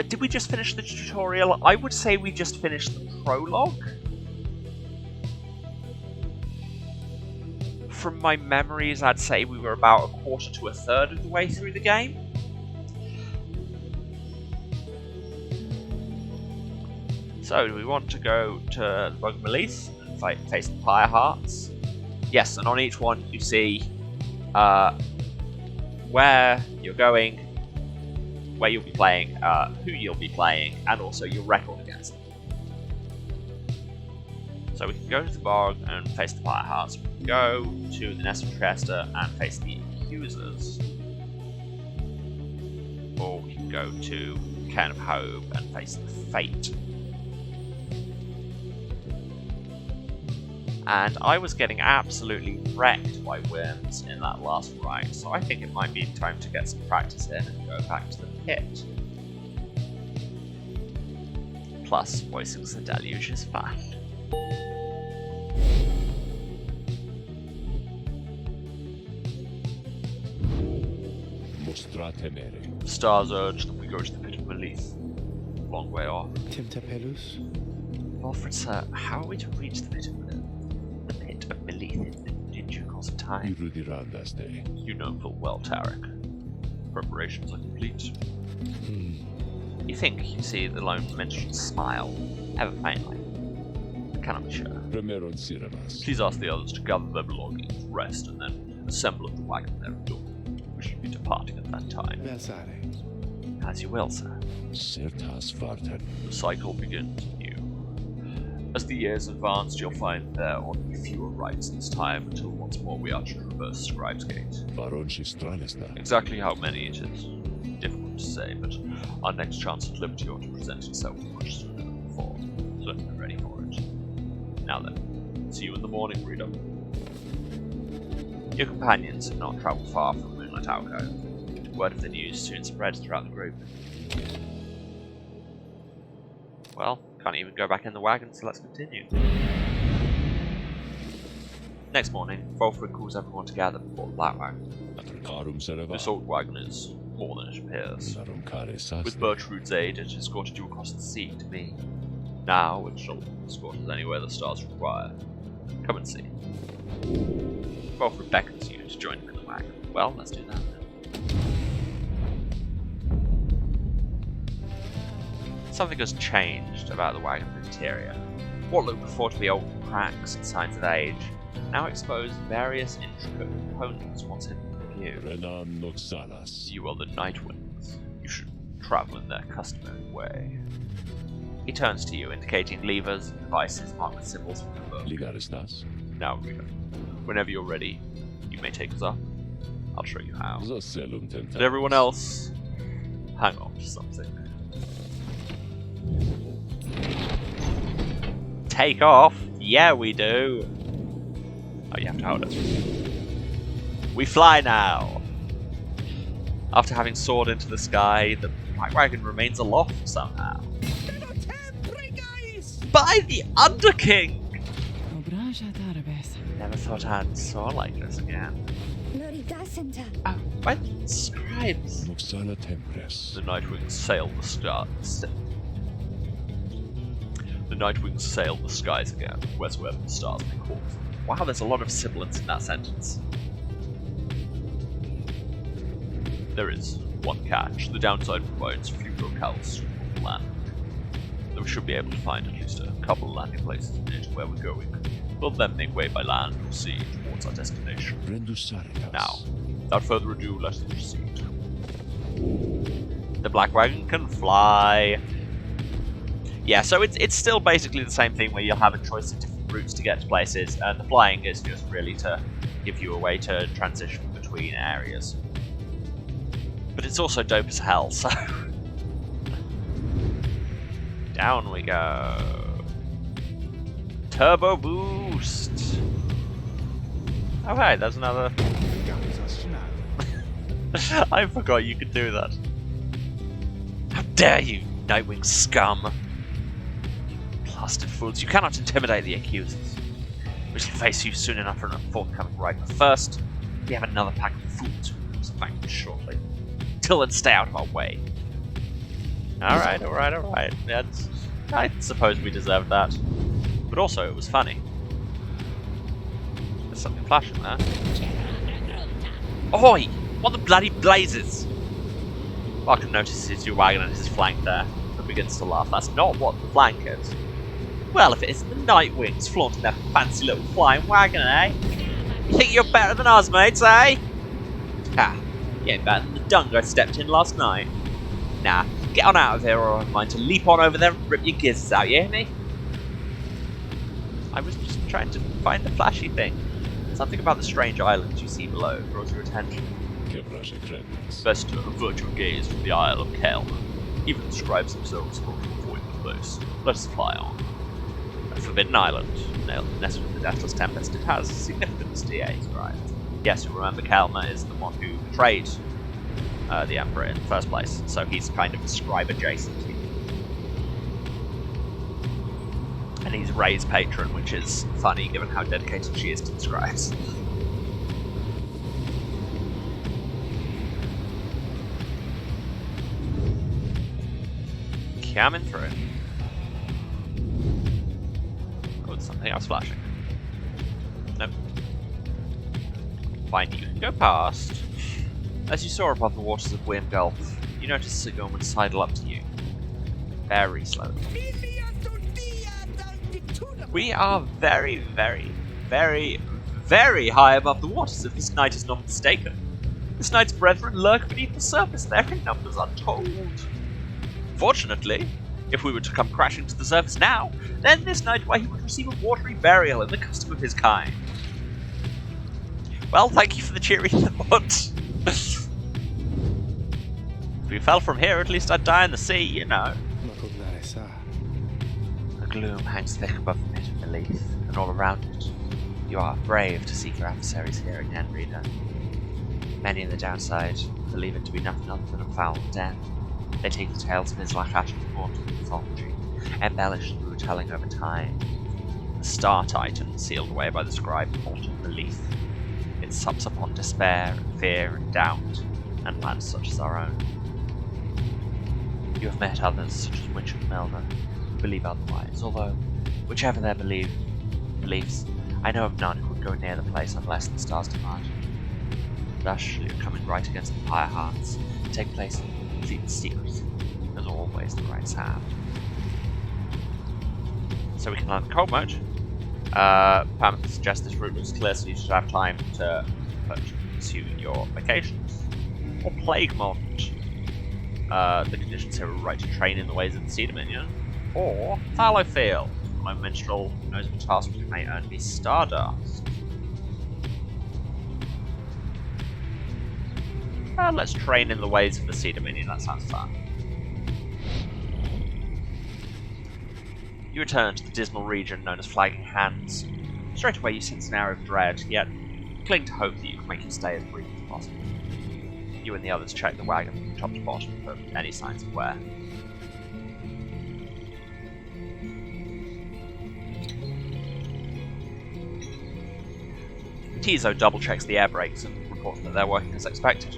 Did we just finish the tutorial? I would say we just finished the prologue. From my memories, I'd say we were about a quarter to a third of the way through the game. So, do we want to go to the Bug Release and face the Pyre Hearts? Yes, and on each one you see where you're going, where you'll be playing, who you'll be playing, and also your record against them. So we can go to the Bog and face the Pyre Hearts. We can go to the Nest of Trieste and face the Accusers. Or we can go to Cairn of Hope and face the Fate. And I was getting absolutely wrecked by worms in that last ride, so I think it might be time to get some practice in and go back to the pit. Plus, voicing the deluge is fun. Stars urge that we go to the pit of Melith. Long way off. Timtapelus? Alfred, sir, how are we to reach the pit of Melith in due course of time? You know full well, Tarek. Preparations are complete. You think you see the lone mentioned smile, ever faintly. I cannot be sure. Please ask the others to gather their belongings, rest, and then assemble at the wagon there at dawn. We should be departing at that time. As you will, sir. The cycle begins anew. As the years advanced, you'll find there ought to be fewer rites this time, until once more we are to traverse Scribe's Gate. Exactly how many it is difficult to say, but our next chance at liberty ought to present itself much sooner than before, so be ready for it. Now then, see you in the morning, reader. Your companions have not travelled far from Moonlight Alcove. Word of the news soon spreads throughout the group. Well, can't even go back in the wagon, so let's continue. Next morning, Wolfred calls everyone together before the black wagon. This old wagon is more than it appears. With Bertrude's aid, it escorted you across the sea to me. Now it shall escort us anywhere the stars require. Come and see. Wolfred beckons you to join him in the wagon. Well, let's do that then. Something has changed about the wagon's interior. What looked before to be old cracks and signs of age now expose various intricate components once hidden from view. You are the Nightwings. You should travel in their customary way. He turns to you, indicating levers and devices marked with symbols from the book. Now, reader, whenever you're ready, you may take us up. I'll show you how. But everyone else, hang on to something. Take off? Yeah, we do. Oh, you have to hold it. We fly now. After having soared into the sky, the Black Wagon remains aloft somehow. By the Underking! Never thought I'd soar like this again. Oh, by the scribes. The Nightwings sail the stars. The Nightwings sail the skies again, wheresoever the stars may call. Wow, there's a lot of sibilance in that sentence. There is one catch. The downside provides few locales on the land. Though we should be able to find at least a couple of landing places near to where we're going. We'll then make way by land and sea towards our destination. Now, without further ado, let us proceed. The black wagon can fly. Yeah, so it's still basically the same thing where you'll have a choice of different routes to get to places, and the flying is just really to give you a way to transition between areas. But it's also dope as hell, so... Down we go. Turbo boost! Oh hey, there's another... I forgot you could do that. How dare you, Nightwing scum! Blasted fools, you cannot intimidate the accusers. We shall face you soon enough in a forthcoming right, but first, we have another pack of fools who will vanquish shortly. Till then, stay out of our way. Alright. I suppose we deserved that. But also, it was funny. There's something flashing there. Ahoy! What the bloody blazes! Larkin notices your wagon and his flank there, and begins to laugh. That's not what the flank is. Well, if it isn't the Nightwings flaunting their fancy little flying wagon, eh? You think you're better than us, mates, eh? Ha! You ain't better than the dung I stepped in last night. Nah, get on out of here or I'm going to leap on over there and rip your gizzards out, you hear me? I was just trying to find the flashy thing. Something about the strange islands you see below draws your attention. Best to avert your gaze from the Isle of Kelm. Even the scribes themselves will avoid the place. Let us fly on. A forbidden island, nestled in the Deathless Tempest, it has significance to the scribes. Yes, you remember Kelmer is the one who betrayed the Emperor in the first place, so he's kind of scribe adjacent. And he's Ray's patron, which is funny given how dedicated she is to the scribes. Coming through. Oh, there's something else flashing. Nope. Fine, you can go past. As you soar above the waters of Wyrm Gulf, you notice Sigurd would sidle up to you. Very slowly. We are very, very, very, very high above the waters, if this knight is not mistaken. This knight's brethren lurk beneath the surface, there in numbers untold. Fortunately, if we were to come crashing to the surface now, then this night he would receive a watery burial in the custom of his kind. Well, thank you for the cheery thought. If we fell from here, at least I'd die in the sea, you know. The gloom hangs thick above the pit of belief, and all around it. You are brave to seek your adversaries here again, reader. Many in the downside believe it to be nothing other than a foul den. They take the tales of Islach to form of mythology, embellished through telling over time. The Star Titan, sealed away by the scribe, altered belief. It sups upon despair, and fear, and doubt, and lands such as our own. You have met others, such as Witch and Melva, who believe otherwise, although, whichever their beliefs, I know of none who would go near the place unless the stars demand. Thus you're coming right against the Pyre hearts, take place in complete secrecy, as always the rights have. So we can learn the cold mode. Pam suggests this route looks clear, so you should have time to pursue your vacations. Or plague mode. The conditions here are right to train in the ways of the Sea Dominion. Or Fallowfield. My minstrel knows the task which may earn me Stardust. Let's train in the ways of the Sea Dominion, that sounds fun. You return to the dismal region known as Flagging Hands. Straight away you sense an air of dread, yet cling to hope that you can make your stay as brief as possible. You and the others check the wagon from top to bottom for any signs of wear. Tizo double checks the air brakes and reports that they're working as expected.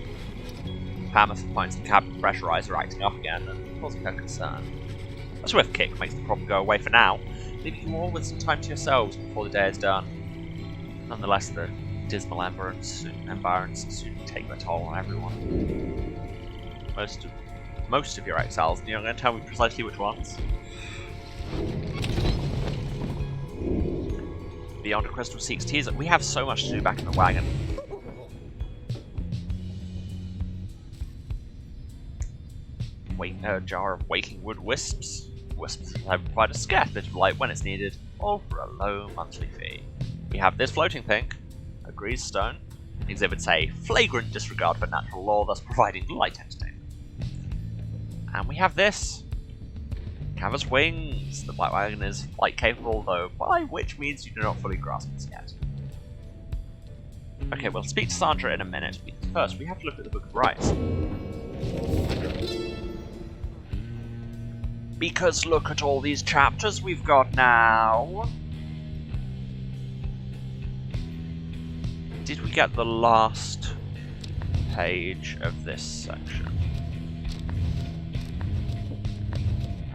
Pameth finds the cabin pressurizer acting up again and causing her concern. A swift kick makes the problem go away for now, leaving you all with some time to yourselves before the day is done. Nonetheless, the dismal environs soon take their toll on everyone. Most of your exiles, and you're going to tell me precisely which ones? Beyond a Crystal Seeks teaser. We have so much to do back in the wagon. A jar of waking wood wisps. Wisps have provide a scarce bit of light when it's needed, all for a low monthly fee. We have this floating thing, a grease stone, exhibits a flagrant disregard for natural law, thus providing light entertainment. And we have this. Canvas wings. The Black Wagon is flight capable, though, by which means you do not fully grasp this yet. Okay, we'll speak to Sandra in a minute. First, we have to look at the Book of Rites. Because look at all these chapters we've got now. Did we get the last page of this section?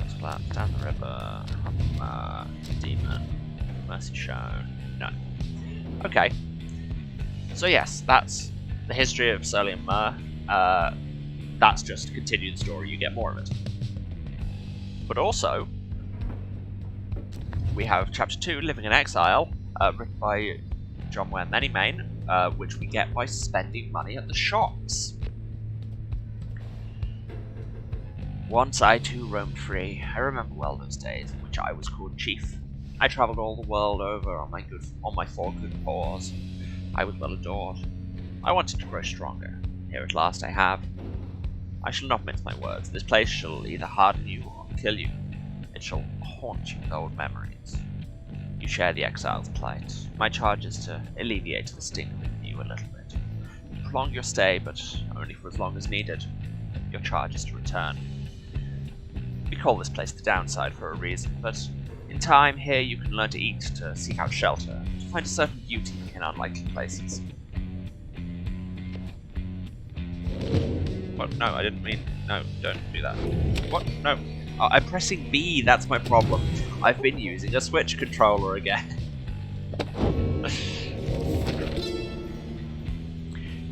First lap, down the river, demon, mercy shown. No. Okay. So yes, that's the history of Surly and Myr. That's just to continue the story, you get more of it. But also, we have Chapter 2, Living in Exile, written by John Ware Manymain, which we get by spending money at the shops. Once I too roamed free. I remember well those days in which I was called chief. I travelled all the world over on my 4 good paws. I was well adored. I wanted to grow stronger. Here at last I have. I shall not mince my words. This place shall either harden you or kill you. It shall haunt you with old memories. You share the exile's plight. My charge is to alleviate the sting of you a little bit. Prolong your stay, but only for as long as needed. Your charge is to return. We call this place the downside for a reason, but in time here you can learn to eat, to seek out shelter, to find a certain beauty in unlikely places. What? No, I didn't mean... No, don't do that. What? No. Oh, I'm pressing B, that's my problem. I've been using a Switch controller again.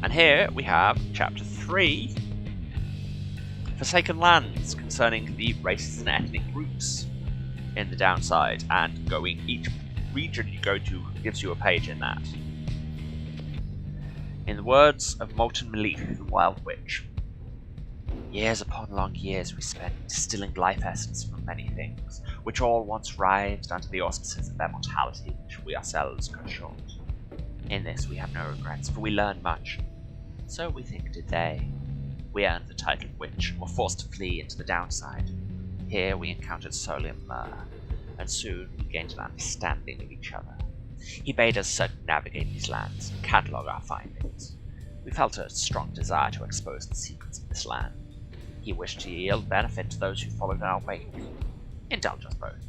And here we have Chapter 3, Forsaken Lands, concerning the races and ethnic groups in the downside, and each region you go to gives you a page in that. In the words of Molten Malik, the Wild Witch, years upon long years we spent distilling life essence from many things, which all once writhed under the auspices of their mortality, which we ourselves cut short. In this we have no regrets, for we learned much. So we think did they. We earned the title of witch, and were forced to flee into the downside. Here we encountered Surly and Myr, and soon we gained an understanding of each other. He bade us circumnavigate these lands, and catalogue our findings. We felt a strong desire to expose the secrets of this land. He wished to yield benefit to those who followed our wake. Indulge us both.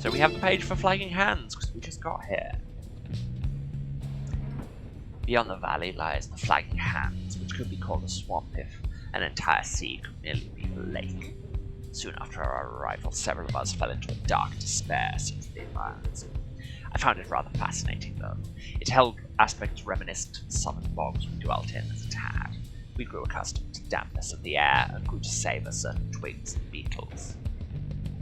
So we have the page for Flagging Hands, because we just got here. Beyond the valley lies the Flagging Hands, which could be called a swamp if an entire sea could merely be a lake. Soon after our arrival, several of us fell into a dark despair such as the environs. I found it rather fascinating, though. It held aspects reminiscent of the southern bogs we dwelt in as a tad. We grew accustomed to dampness of the air and grew to savour certain twigs and beetles.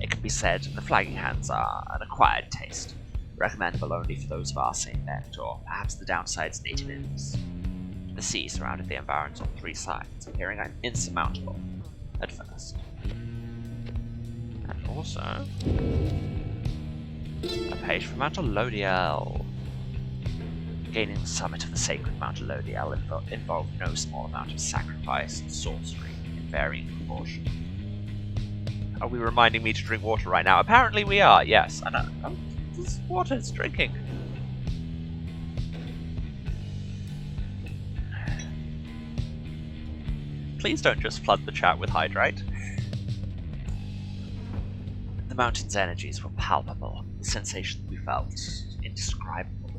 It can be said the Flagging Hands are an acquired taste, recommendable only for those of our same bent, or perhaps the downside's native inns. The sea surrounded the environs on 3 sides, appearing insurmountable at first. And also a page from Mount Elodiel. Gaining the summit of the sacred Mount Elodiel involved no small amount of sacrifice and sorcery in varying proportion. Are we reminding me to drink water right now? Apparently we are, yes. And this water is drinking. Please don't just flood the chat with hydrate. The mountain's energies were palpable. The sensations we felt indescribable.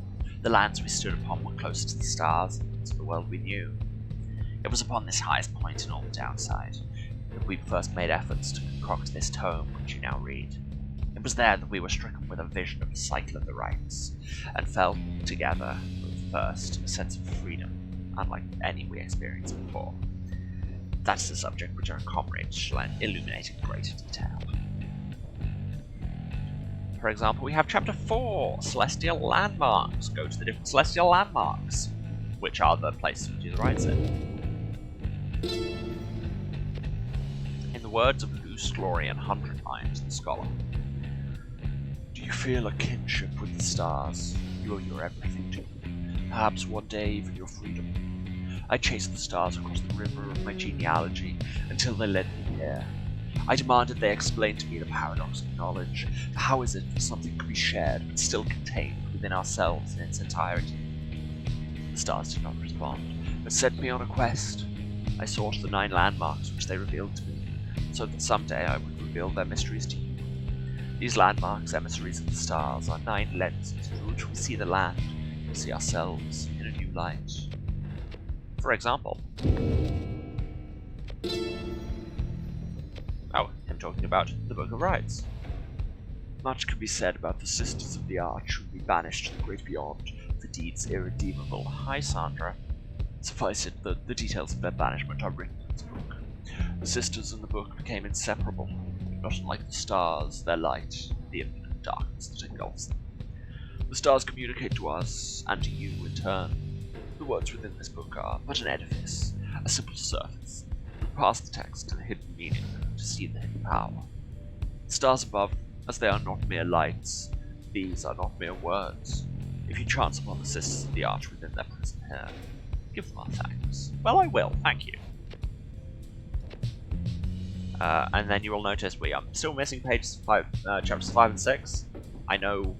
The lands we stood upon were closer to the stars than to the world we knew. It was upon this highest point in all the downside that we first made efforts to concoct this tome which you now read. It was there that we were stricken with a vision of the cycle of the rites, and felt together, for the first, a sense of freedom, unlike any we experienced before. That's the subject which our comrades shall illuminate in greater detail. for example, we have Chapter 4, Celestial Landmarks. Go to the different Celestial Landmarks, which are the places we do the rites in. In the words of Loose Glory and 100 Times, the Scholar. Do you feel a kinship with the stars? You owe your everything to them. Perhaps one day even your freedom. I chased the stars across the river of my genealogy until they led me here. I demanded they explain to me the paradox of knowledge. How is it that something could be shared but still contained within ourselves in its entirety? The stars did not respond, but sent me on a quest. I sought the 9 landmarks which they revealed to me, so that someday I would reveal their mysteries to you. These landmarks, emissaries of the stars, are 9 lenses through which we see the land, we see ourselves in a new light. For example, him talking about the Book of Rites. Much can be said about the Sisters of the Arch whom we banished to the great beyond for deeds irredeemable. Hi, Sandra. Suffice it that the details of their banishment are written in this book. The Sisters in the book became inseparable, not unlike the stars, their light, the infinite darkness that engulfs them. The stars communicate to us, and to you in turn. The words within this book are but an edifice, a simple surface. We pass the text to the hidden meaning, to see the hidden power. The stars above, as they are not mere lights, these are not mere words. If you chance upon the Sisters of the Arch within their prison here, give them our thanks. Well, I will, thank you. And then you will notice we are still missing pages 5, chapters 5 and 6. I know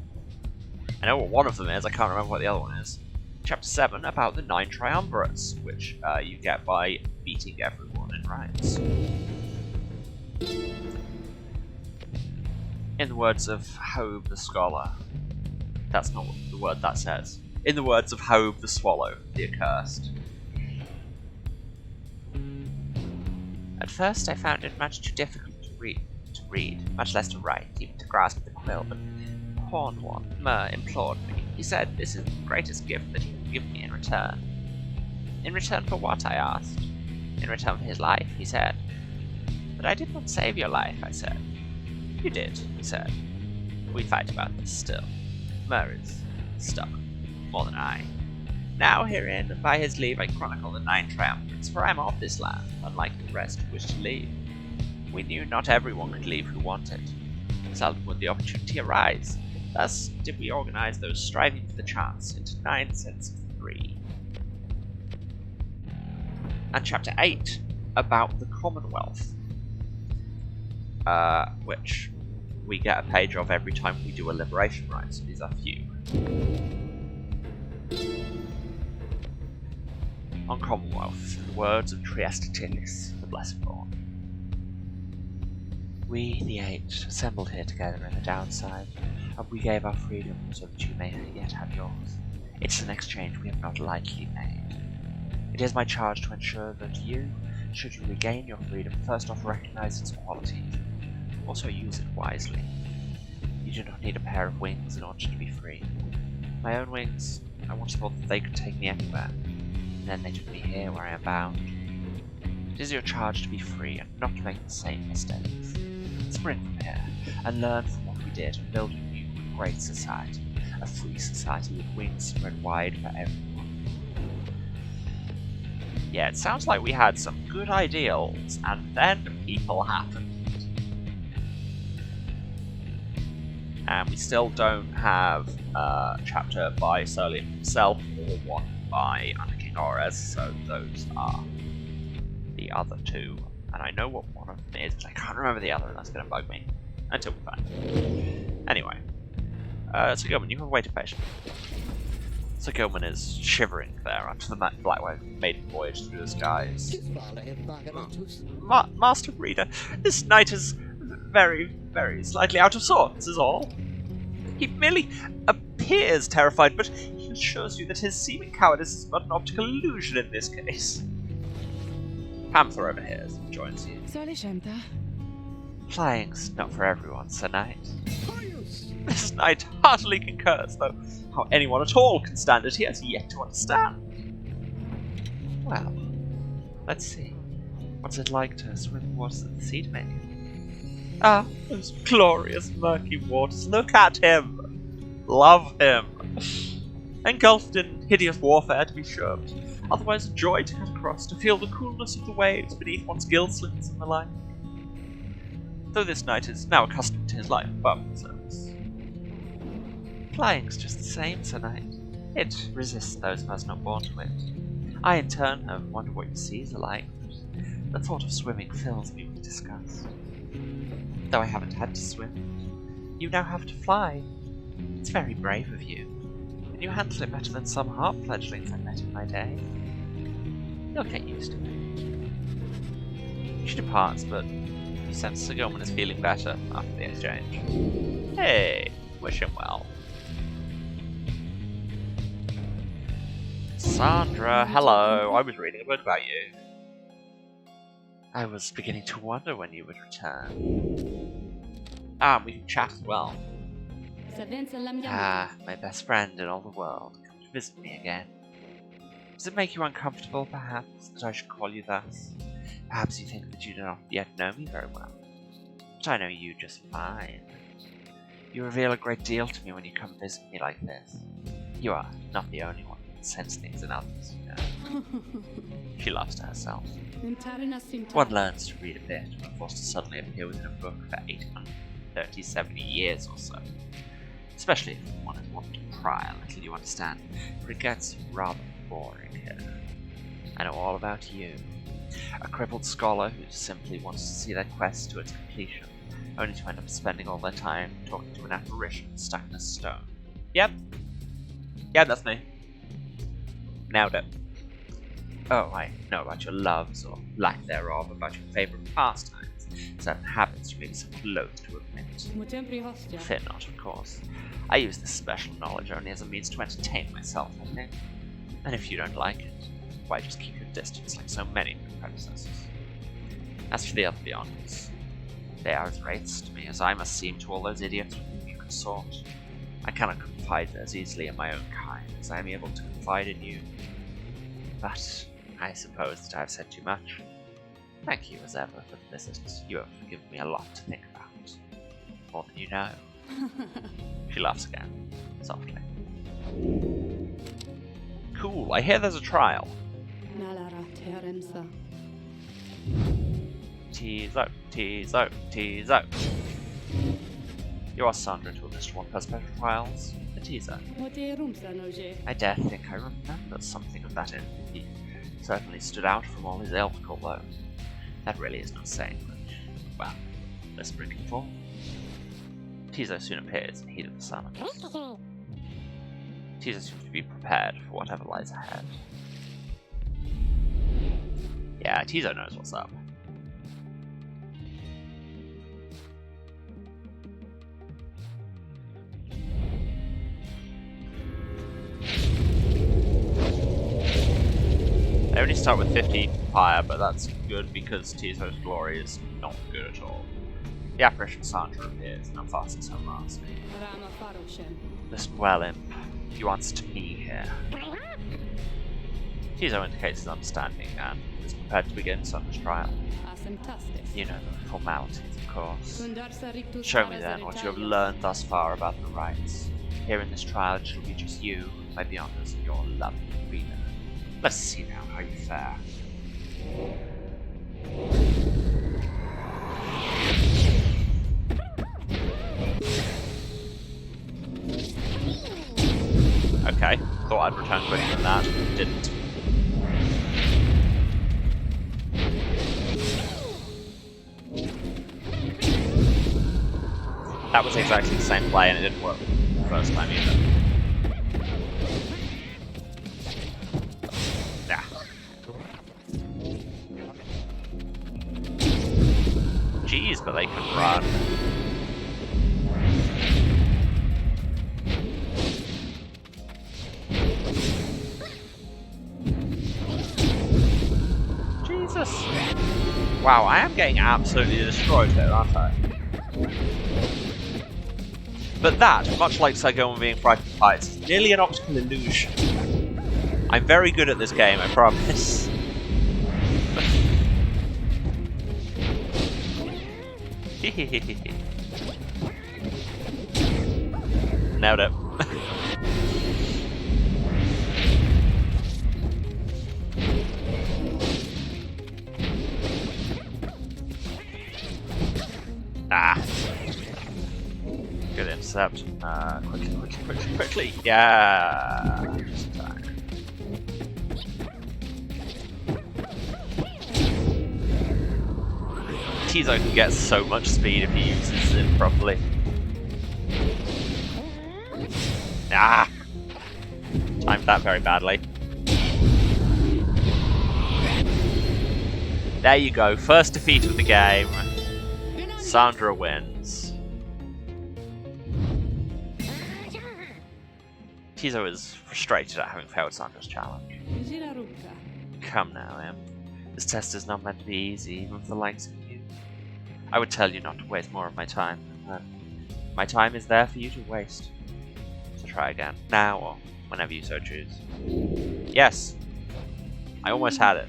what one of them is, I can't remember what the other one is. Chapter 7 about the 9 triumvirates, which you get by beating everyone in rites. In the words of Hobe the Scholar, that's not what the word that says. In the words of Hobe the Swallow, the Accursed. At first I found it much too difficult to read, much less to write, even to grasp the quill, but Hornworn Mer implored me. He said this is the greatest gift that he could give me in return. In return for what? I asked. In return for his life, he said. But I did not save your life, I said. You did, he said. We fight about this still. Mer is stuck, more than I. Now herein, by his leave, I chronicle the 9 triumphants, for I am of this land, unlike the rest who wish to leave. We knew not everyone could leave who wanted. Seldom would the opportunity arise. Thus did we organize those striving for the chance into 9 sets of 3. And chapter 8, about the Commonwealth, which we get a page of every time we do a liberation rite, so these are few. On Commonwealth, in the words of Trieste Tillis, the Blessed Born. We, the 8, assembled here together in the downside, and we gave our freedom so that you may yet have yours. It's an exchange we have not lightly made. It is my charge to ensure that you, should you regain your freedom, first off recognize its quality, also use it wisely. You do not need a pair of wings in order to be free. My own wings, I once thought that they could take me anywhere, and then they took me here where I am bound. It is your charge to be free and not to make the same mistakes. Spring from here, and learn from what we did, and build a new, great society, a free society with wings spread wide for everyone. Yeah, it sounds like we had some good ideals, and then people happened. And we still don't have a chapter by Serlian himself, or one by Under King Ores, so those are the other 2. And I know what one of them is, but I can't remember the other, and that's going to bug me. Until we find it. Anyway. So Gilman, you have waited patiently. So Gilman is shivering there after the Black maiden voyage through the skies. Master Reader, this knight is very, very slightly out of sorts, is all. He merely appears terrified, but he assures you that his seeming cowardice is but an optical illusion in this case. Panther overhears and joins you. Flying's not for everyone, Sir Knight. This knight heartily concurs, though how anyone at all can stand it he has yet to understand. Well, let's see. What's it like to swim towards the sea to make? Ah, those glorious murky waters. Look at him. Love him. Engulfed in hideous warfare, to be sure, but otherwise a joy to cut across, to feel the coolness of the waves beneath one's gill slits and the like. Though this knight is now accustomed to his life above the surface. Flying's just the same, Sir Knight. It resists those of us not born to it. I, in turn, have wondered what your seas are like, but the thought of swimming fills me with disgust. Though I haven't had to swim, you now have to fly. It's very brave of you, and you handle it better than some harp fledglings I've met in my day. You'll get used to it. She departs, but you sense Sir Gilman is feeling better after the exchange. Hey, wish him well. Sandra, hello. I was reading a book about you. I was beginning to wonder when you would return. Ah, we can chat as well. Ah, my best friend in all the world, come to visit me again. Does it make you uncomfortable, perhaps, that I should call you thus? Perhaps you think that you do not yet know me very well. But I know you just fine. You reveal a great deal to me when you come visit me like this. You are not the only one who can sense things in others, you know. She laughs to herself. One learns to read a bit when forced to suddenly appear within a book for 70 years or so. Especially if one is wanting to pry a little, you understand, for it gets rather boring here. I know all about you. A crippled scholar who simply wants to see their quest to its completion, only to end up spending all their time talking to an apparition stuck in a stone. Yep. Yeah, that's me. Nailed it. Oh, I know about your loves, or lack thereof, about your favourite pastimes, certain habits you may be so loath to admit. Fear not, of course. I use this special knowledge only as a means to entertain myself, I think. And if you don't like it, why just keep your distance like so many of your predecessors. As for the other Beyonders, they are as wraiths to me as I must seem to all those idiots with whom you consort. I cannot confide as easily in my own kind as I am able to confide in you. But I suppose that I have said too much. Thank you as ever for the visit. You have given me a lot to think about. More than you know. She laughs again, softly. Cool, I hear there's a trial. Tease out, tease out, tease out. You are Sandra to assist one per special trials. A teaser. I dare think I remember something of that in he certainly stood out from all his ilk, although that really is not saying much. Well, let's bring him forward. Tizo soon appears in the heat of the summons. Tizo seems to be prepared for whatever lies ahead. Yeah, Tizo knows what's up. They only start with 50 Pyre, but that's good because Tizo's glory is not good at all. The apparition Sandra appears and unfastens her mask. Listen well, Imp. You answer to me here. Tizo indicates his understanding and is prepared to begin Sandra's trial. You know the formalities, of course. Show me then what you have learned thus far about the rites. Here in this trial it shall be just you, my Beyonders, and your lovely reader. Let's see now how you fare. Okay, thought I'd return quicker than that. Didn't. That was exactly the same play and it didn't work the first time either. Nah. Jeez, but they can run. Jesus. Wow, I am getting absolutely destroyed here, aren't I? But that, much like Sir Gilman being frightened by, is nearly an optical illusion. I'm very good at this game, I promise. Nailed it. Ah. Good intercept. Quickly. Yeah. Just in time. Tizo can get so much speed if he uses it properly. Ah! Timed that very badly. There you go, first defeat of the game. Sandra wins. Tizo is frustrated at having failed Sandra's challenge. Come now, Em. This test is not meant to be easy, even for the likes of you. I would tell you not to waste more of my time, but my time is there for you to waste. So try again, now or whenever you so choose. Yes! I almost had it.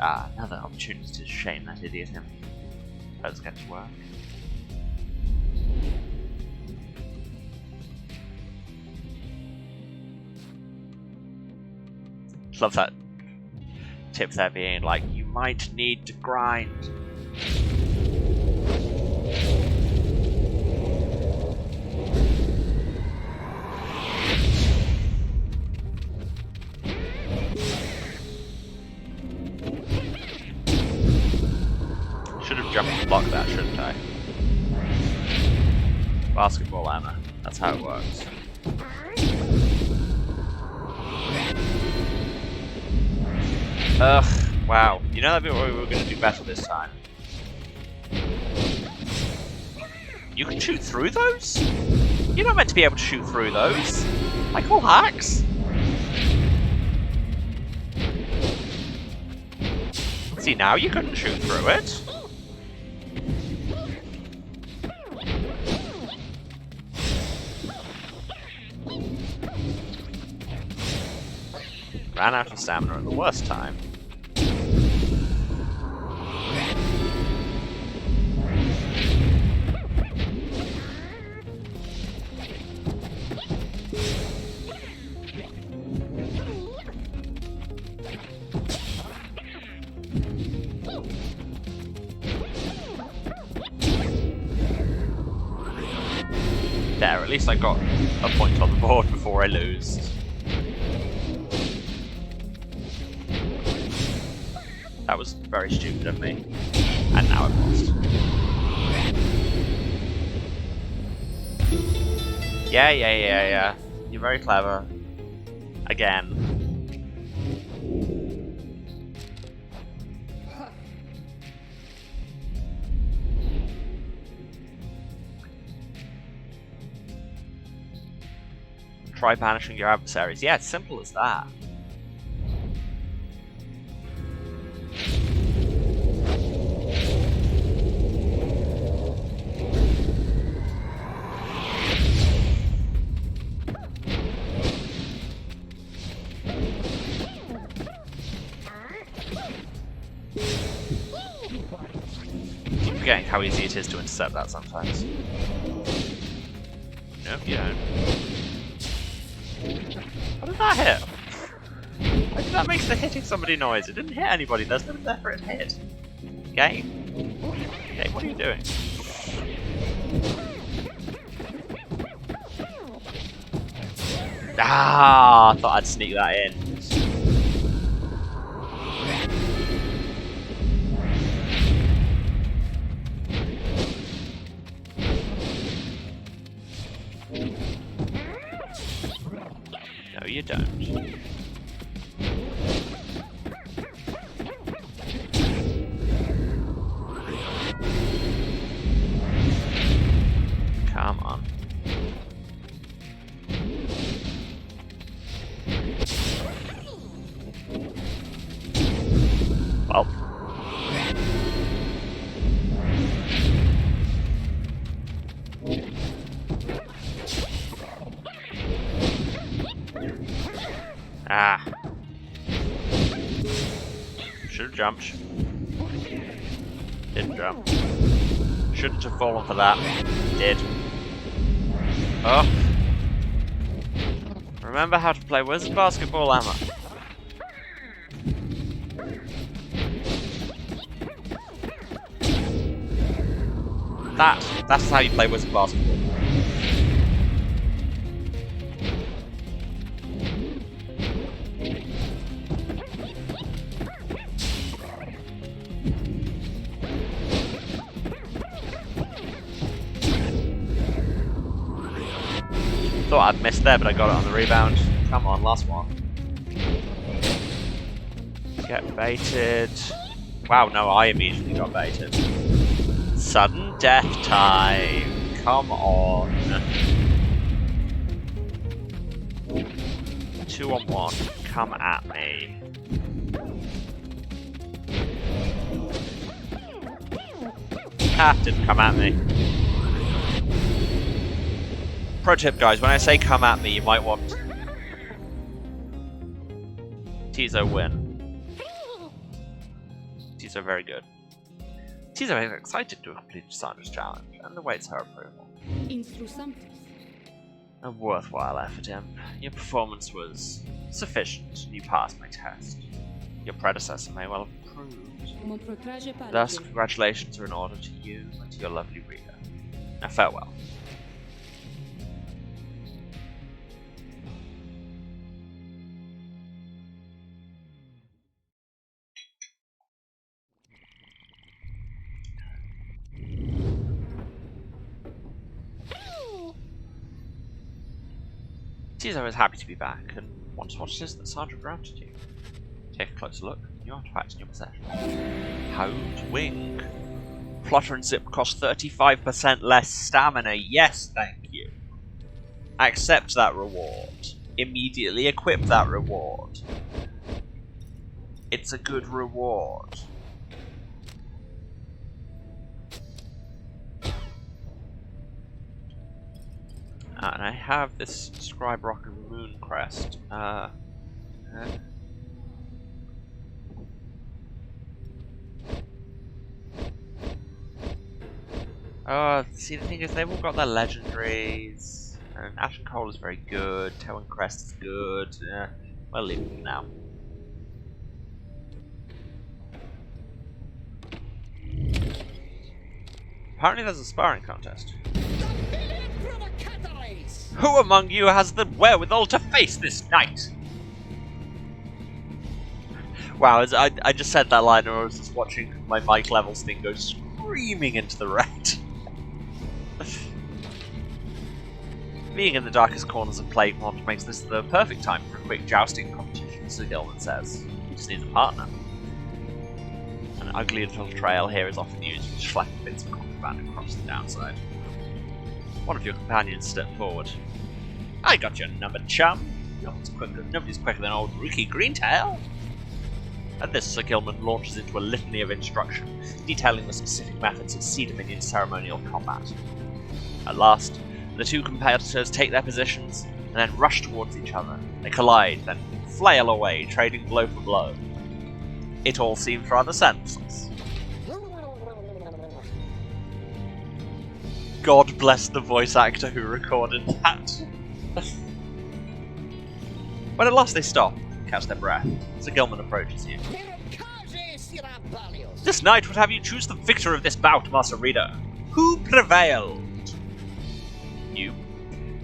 Ah, another opportunity to shame that idiot him. Let's get to work. Love that tip there being like, you might need to grind. Should have jumped and blocked that, shouldn't I? Basketball Emma. That's how it works. Ugh, wow. You know that bit where we were going to do better this time? You can shoot through those? You're not meant to be able to shoot through those. Like all hacks. See, now you couldn't shoot through it. Ran out of stamina at the worst time. There, at least I got a point on the board before I lose. That was very stupid of me. And now I've lost. Yeah. You're very clever. Again. Try banishing your adversaries. Yeah, it's simple as that. Forgetting how easy it is to intercept that sometimes. Nope, you don't. How did that hit? Why did that make the hitting somebody noise? It didn't hit anybody, there's nothing there for it to hit. Game? Okay, what are you doing? Ah, I thought I'd sneak that in. No, you don't. Come on. Well. Ah. Should have jumped. Didn't jump. Shouldn't have fallen for that. Did. Oh. Remember how to play wizard basketball, Emma. That's how you play wizard basketball. Thought I'd missed there, but I got it on the rebound. Come on, last one. Get baited. Wow, no, I immediately got baited. Sudden death time. Come on. 2-on-1. Come at me. Ah, didn't come at me. Pro tip, guys, when I say come at me, you might want Tizo win. Tizo very good. Tizo is excited to complete Sandra's challenge and awaits her approval. A worthwhile effort, Imp. Your performance was sufficient and you passed my test. Your predecessor may well have improved. Thus, congratulations are in order to you and to your lovely reader. Now farewell. Tizo is happy to be back and wants what it is that Sandra granted you. Take a closer look, new artifact in your possession. Hound Wing. Plotter and Zip cost 35% less stamina. Yes, thank you. Accept that reward. Immediately equip that reward. It's a good reward. And I have this Scribe Rock and Moon Crest. See, the thing is, they've all got their legendaries. And Ash and Coal is very good. Toe and Crest is good. We'll leave them now. Apparently there's a sparring contest. Who among you has the wherewithal to face this knight? Wow, I just said that line and I was just watching my mic levels thing go screaming into the red. Being in the darkest corners of Plaguemont makes this the perfect time for a quick jousting competition, Sir Gilman says. You just need a partner. An ugly little trail here is often used to slack bits of contraband across the downside. One of your companions stepped forward. I got your number, chum. Nobody's quicker than old Rookie Greentail. At this, Sir Gilman launches into a litany of instruction, detailing the specific methods of Sea Dominion ceremonial combat. At last, the two competitors take their positions and then rush towards each other. They collide, then flail away, trading blow for blow. It all seems rather senseless. God bless the voice actor who recorded that. When at last they stop, catch their breath, Sir Gilman approaches you. This night would have you choose the victor of this bout, Master Reader. Who prevailed? You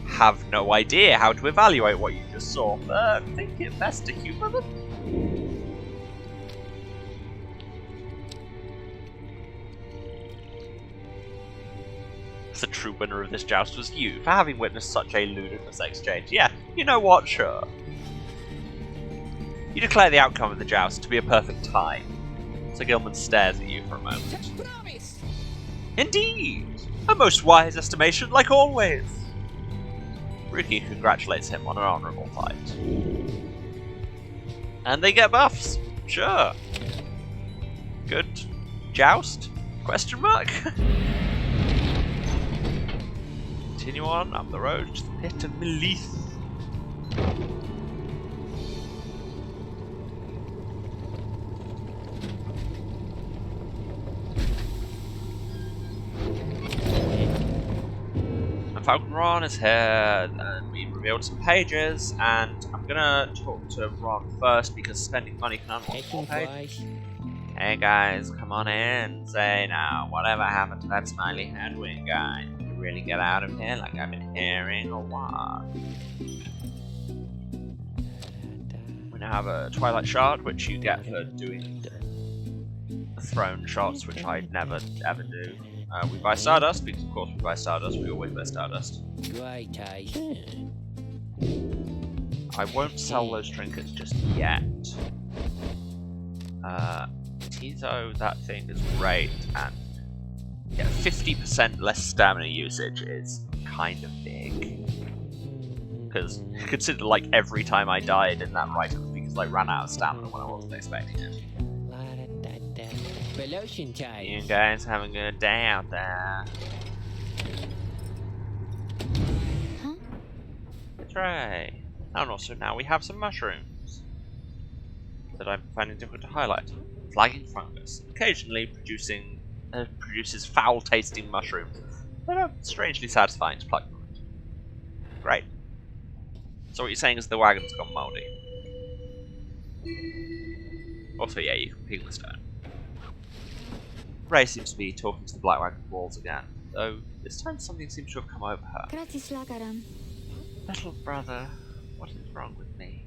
have no idea how to evaluate what you just saw, but think it best to humor them? The true winner of this joust was you, for having witnessed such a ludicrous exchange. Yeah, you know what, sure. You declare the outcome of the joust to be a perfect tie. Sir Gilman stares at you for a moment. Indeed! A most wise estimation, like always! Rookie congratulates him on an honourable fight. And they get buffs! Sure. Good joust? Question mark? Continue on up the road to the pit of Melith. Falcon Ron is here, we revealed some pages, and I'm gonna talk to Ron first because spending money can unlock more pages. Hey guys, come on in, say now, whatever happened to that smiley headwind guy? Did you really get out of here like I've been hearing, or what? We now have a Twilight Shard, which you get for doing the throne shots, which I never ever do. We buy Stardust, because of course we buy Stardust, we always buy Stardust. I won't sell those trinkets just yet. Tizo, that thing is great, and yeah, 50% less stamina usage is kind of big. Because consider, like, every time I died in that right, it was because I ran out of stamina when I wasn't expecting it. You guys have a good day out there. Huh? That's right. And also now we have some mushrooms that I'm finding difficult to highlight. Flagging fungus, occasionally produces foul-tasting mushrooms that are strangely satisfying to pluck from it. Great. So what you're saying is the wagon's gone mouldy. Also, yeah, you can ping the stone. Ray seems to be talking to the Black Wagon walls again, though this time something seems to have come over her. Little brother, what is wrong with me?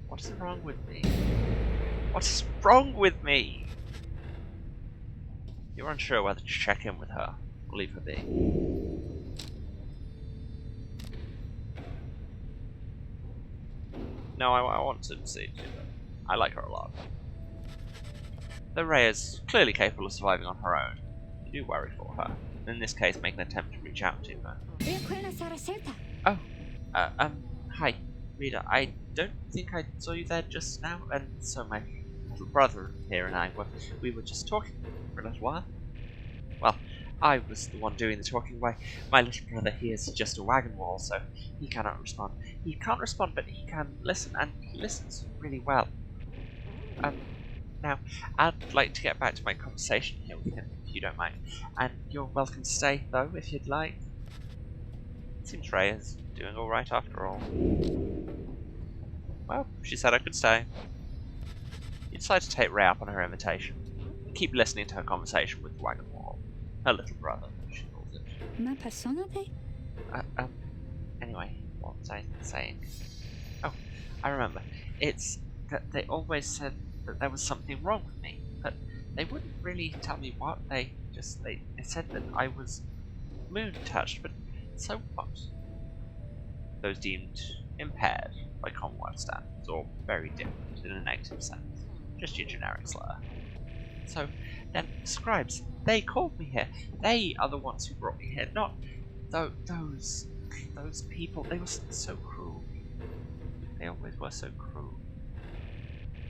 What is wrong with me? What is wrong with me? You're unsure whether to check in with her or leave her be. No, I want to see it. I like her a lot. Though Ray is clearly capable of surviving on her own, you do worry for her. In this case, make an attempt to reach out to her. Oh, hi, Rita. I don't think I saw you there just now, and so my little brother here and I we were just talking for a little while. Well, I was the one doing the talking. My little brother here is just a wagon wall, so he cannot respond. He can't respond, but he can listen, and he listens really well. Now, I'd like to get back to my conversation here with him, if you don't mind. And you're welcome to stay, though, if you'd like. Seems Ray is doing alright after all. Well, she said I could stay. You decide to take Ray up on her invitation, and keep listening to her conversation with the wagon wall. Her little brother, she calls it. Anyway, what was I saying? Oh, I remember. It's that they always said that there was something wrong with me, but they wouldn't really tell me what. They said that I was moon touched, but so what? Those deemed impaired by Commonwealth standards, or very different in a negative sense. Just your generic slur. So then scribes, they called me here. They are the ones who brought me here, not those people. They were so cruel. They always were so cruel.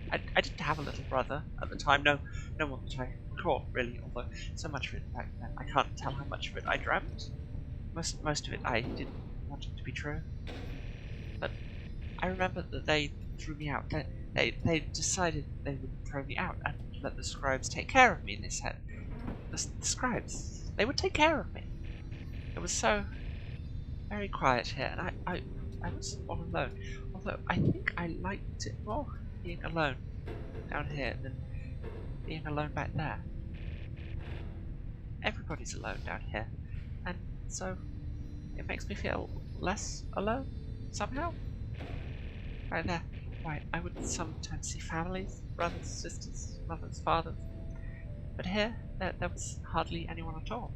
I didn't have a little brother at the time, no one that I recall, really, although so much of it back then, I can't tell how much of it I dreamt. Most of it I didn't want it to be true. But I remember that they threw me out. They decided they would throw me out and let the scribes take care of me, they said. The scribes, they would take care of me. It was so very quiet here, and I was all alone, although I think I liked it more being alone down here than being alone back there. Everybody's alone down here, and so it makes me feel less alone somehow. Right there, why, I would sometimes see families, brothers, sisters, mothers, fathers, but here there was hardly anyone at all.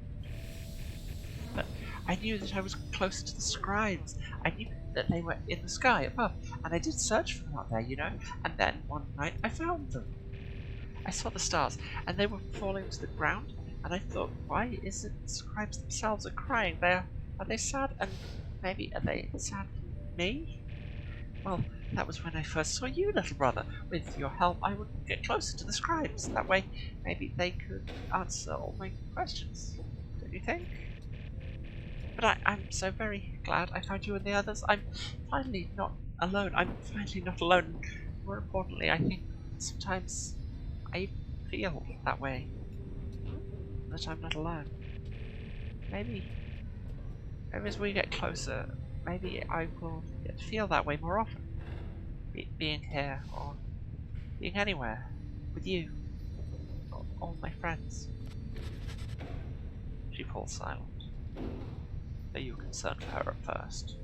But I knew that I was closer to the scribes. I knew that they were in the sky above, and I did search for them out there, you know, and then one night I found them. I saw the stars, and they were falling to the ground, and I thought, why is it the scribes themselves are crying? Are they sad? And maybe are they sad for me? Well, that was when I first saw you, little brother. With your help, I would get closer to the scribes. That way, maybe they could answer all my questions. Don't you think? But I'm so very glad I found you and the others. I'm finally not alone. More importantly, I think sometimes I feel that way. That I'm not alone. Maybe Maybe as we get closer, maybe I will get to feel that way more often. Being here, or being anywhere, with you, or all my friends. She falls silent. Though you were concerned for her at first,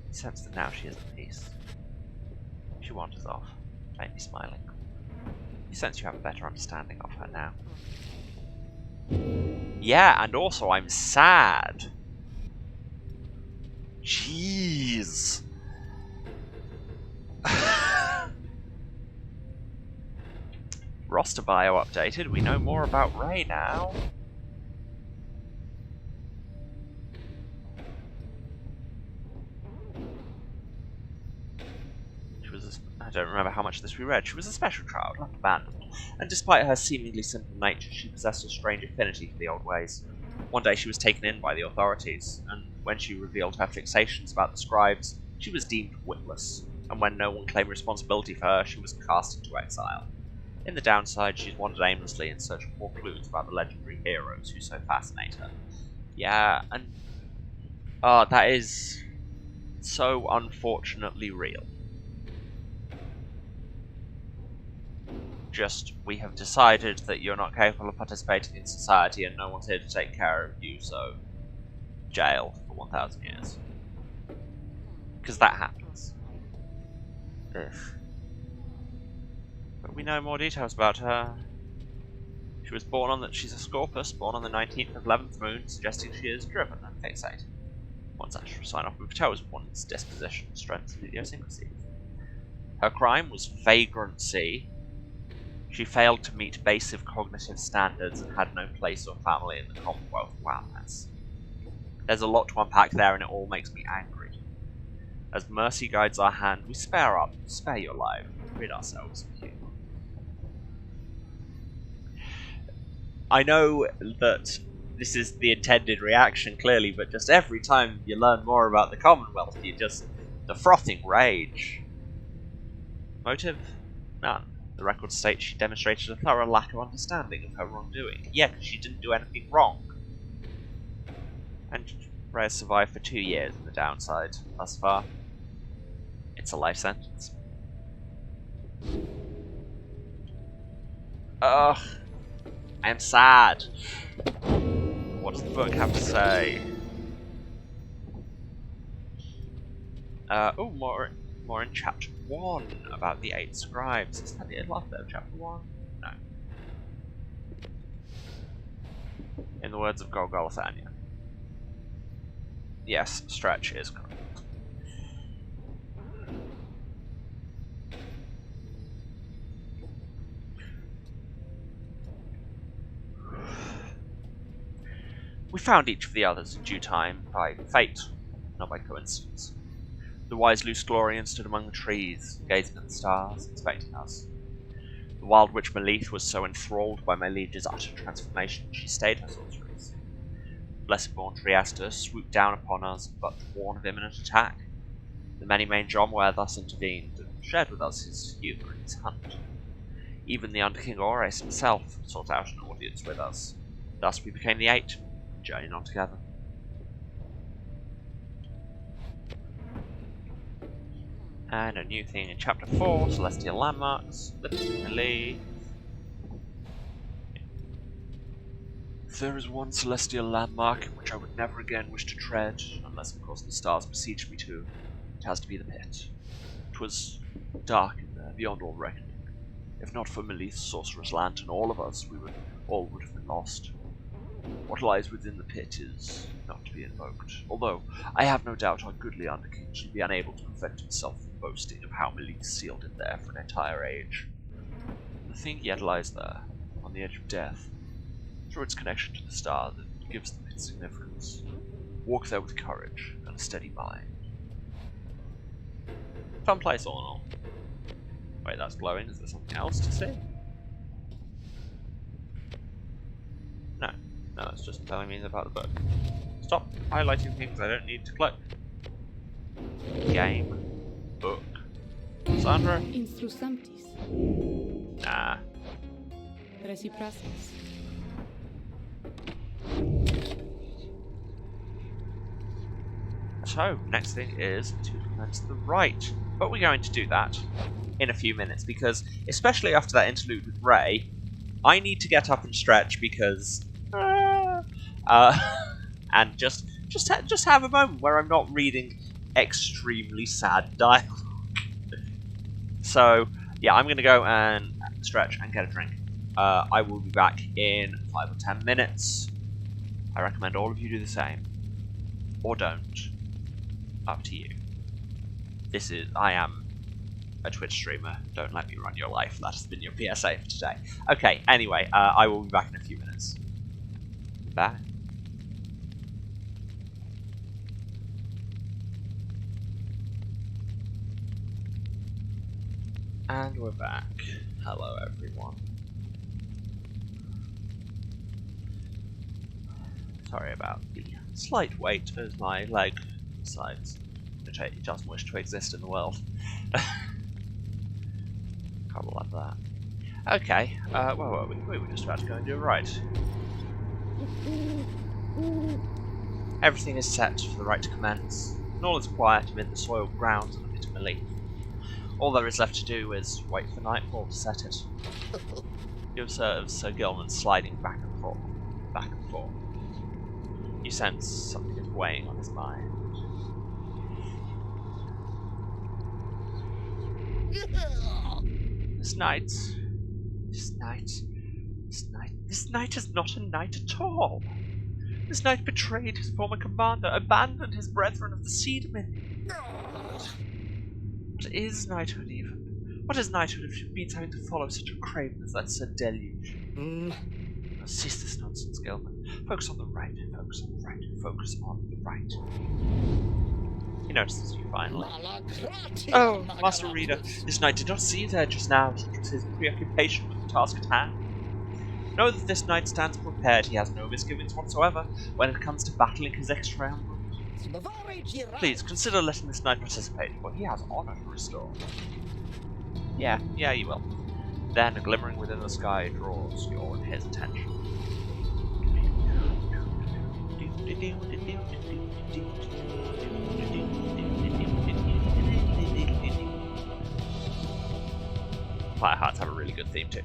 you sense that now she is at peace. She wanders off, faintly smiling. You sense you have a better understanding of her now. Yeah, and also I'm sad. Jeez. Roster bio updated. We know more about Ray now. I don't remember how much of this we read. She was a special child, left abandoned, and despite her seemingly simple nature, she possessed a strange affinity for the old ways. One day she was taken in by the authorities, and when she revealed her fixations about the scribes, she was deemed witless, and when no one claimed responsibility for her, she was cast into exile. In the downside, she's wandered aimlessly in search of more clues about the legendary heroes who so fascinate her. Yeah, and... oh, that is so unfortunately real. Just, we have decided that you're not capable of participating in society and no one's here to take care of you, so jail for 1,000 years. Because that happens. Ugh. But we know more details about her. She was born on she's a Scorpus, born on the 19th of 11th moon, suggesting she is driven and fixated. One such sign off we could tell was one's disposition, strengths, and idiosyncrasies. Her crime was vagrancy. She failed to meet basic cognitive standards and had no place or family in the Commonwealth. Wow, there's a lot to unpack there, and it all makes me angry. As mercy guides our hand, we spare your life, rid ourselves of you. I know that this is the intended reaction, clearly, but just every time you learn more about the Commonwealth, the frothing rage. Motive? None. The record states she demonstrated a thorough lack of understanding of her wrongdoing. Yeah, because she didn't do anything wrong. And Ray has survived for 2 years in the downside thus far. It's a life sentence. Ugh. I am sad. What does the book have to say? Oh, more in chapter 1 about the 8 scribes. Is that the last bit of chapter 1? No. In the words of Golgolothania. Yes, Stretch is correct. We found each of the others in due time, by fate, not by coincidence. The wise loose Glorian stood among the trees, gazing at the stars, expecting us. The wild witch Melith was so enthralled by my liege's utter transformation, she stayed her sorceries. Blessed-born Triaster swooped down upon us, but to warn of imminent attack. The many-maned Jomware thus intervened, and shared with us his humour and his hunt. Even the Underking Ores himself sought out an audience with us. Thus we became the 8, and journeyed on together. And a new thing in chapter 4, Celestial Landmarks, Lee. If there is one celestial landmark in which I would never again wish to tread, unless of course the stars beseech me to, it has to be the pit. 'Twas dark in there, beyond all reckoning. If not for Melith's sorcerer's lantern, all of us, all would have been lost. What lies within the pit is not to be invoked, although I have no doubt our goodly Underking should be unable to prevent himself from boasting of how Melith sealed it there for an entire age. The thing yet lies there, on the edge of death, through its connection to the star that gives them its significance. Walk there with courage and a steady mind. Fun place all in all. Wait, that's glowing. Is there something else to see? No, it's just telling me about the book. Stop highlighting things I don't need to click. Game. Book. Sandra? Instrusantis. Nah. Reciprocus. So, next thing is to commence the rite. But we're going to do that in a few minutes, because, especially after that interlude with Ray, I need to get up and stretch because... and just have a moment where I'm not reading extremely sad dialogue. So, yeah, I'm going to go and stretch and get a drink. I will be back in 5 or 10 minutes. I recommend all of you do the same. Or don't. Up to you. I am a Twitch streamer. Don't let me run your life. That has been your PSA for today. Okay, anyway, I will be back in a few minutes. Bye. And we're back. Hello, everyone. Sorry about the slight wait as my leg decides it doesn't wish to exist in the world. Can't love that. Okay, where were we? We were just about to go and do a rite. Everything is set for the rite to commence, and all is quiet amid the soiled grounds and a bit of a leaf. All there is left to do is wait for nightfall to set it. You observe Sir Gilman sliding back and forth, back and forth. You sense something is weighing on his mind. This night is not a night at all. This night betrayed his former commander, abandoned his brethren of the Sea Dominion. What is knighthood even? What is knighthood if it means having to follow such a craven as that Sir Deluge? Cease this nonsense, Gilman. Focus on the right, focus on the right, focus on the right. He notices you finally. Oh, Master Reader, this knight did not see you there just now. It was his preoccupation with the task at hand. Know that this knight stands prepared. He has no misgivings whatsoever when it comes to battling his ex-triumvirate. Please, consider letting this knight participate, for he has honor to restore. Yeah, you will. Then, a glimmering within the sky draws your and his attention. Firehearts have a really good theme too.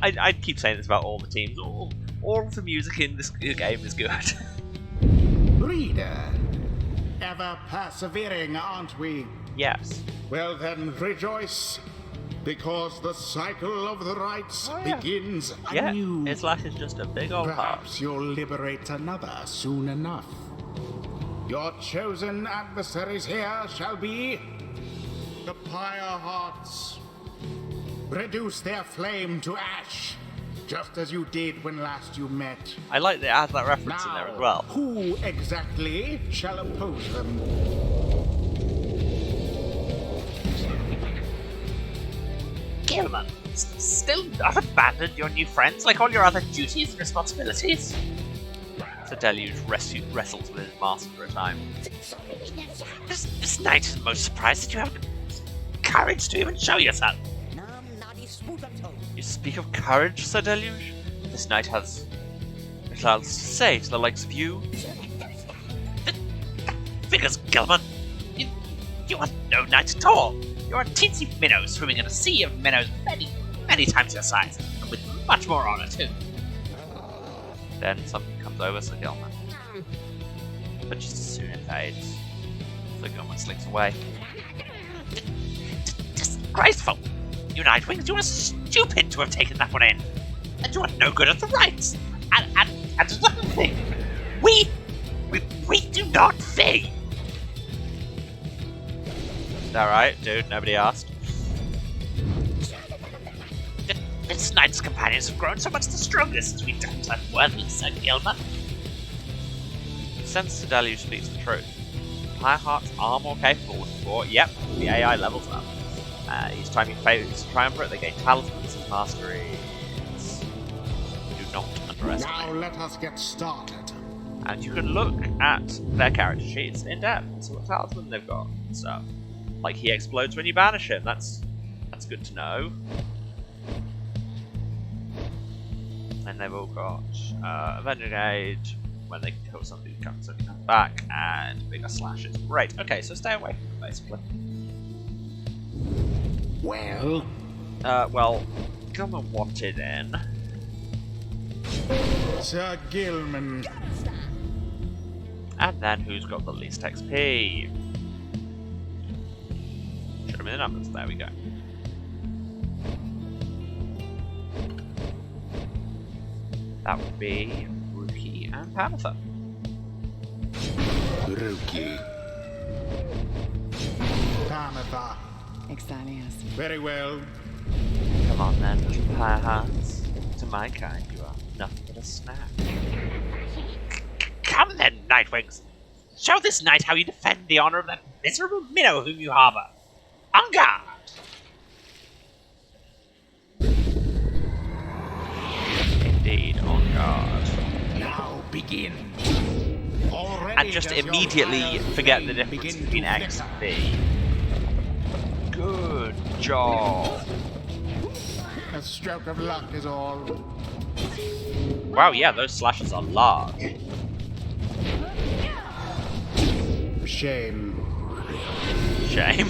I keep saying this about all the teams. All of the music in this game is good. Reader, ever persevering, aren't we? Yes. Well then, rejoice, because the cycle of the rites begins anew. Yeah, Islat is just a big old heart. Perhaps you'll liberate another soon enough. Your chosen adversaries here shall be the Pyre Hearts. Reduce their flame to ash, just as you did when last you met. I like they add that reference in there as well. Who exactly shall oppose them? Gilman, still not abandoned your new friends like all your other duties and responsibilities? The Deluge wrestles with his master for a time. This knight is most surprised that you have courage to even show yourself. You speak of courage, Sir Deluge? This knight has little else to say to the likes of you. Figures, Gilman! You are no knight at all! You are a teensy minnow swimming in a sea of minnows many times your size, and with much more honor too. Then something comes over Sir Gilman. But just as soon it fades, Sir Gilman slinks away. Disgraceful! You Nightwings, you are stupid to have taken that one in! And you are no good at the rights! And another thing, we do not fee! Is that right, dude? Nobody asked. This knight's companions have grown so much the stronger since we dumped unworthy Sir Gilman. Since Sir Deluge speaks the truth, Pyre Hearts are more capable than before. Yep, the AI levels up. Each time you face a triumvirate, they gain talismans and masteries. Do not underestimate. Now let us get started. And you can look at their character sheets in depth and see what talisman they've got. So, like he explodes when you banish him. That's good to know. And they've all got Avenger Gauge, when they kill somebody who comes back, and bigger slashes. Great. Okay, so stay away from them, basically. Well, Well, Gilman wanted in. Sir Gilman. And then who's got the least XP? Show me the numbers. There we go. That would be Rookie and Panther. Rookie. Tamatha. Exilius. Very well. Come on then, little pie hearts. To my kind, you are nothing but a snack. Come then, Nightwings! Show this knight how you defend the honor of that miserable minnow whom you harbor! On guard! Indeed, on guard. Now begin. Already And just does your immediately fire forget the flame difference begin between to X and flicker. B. Good job. A stroke of luck is all. Wow, yeah, those slashes are large. Shame. Shame.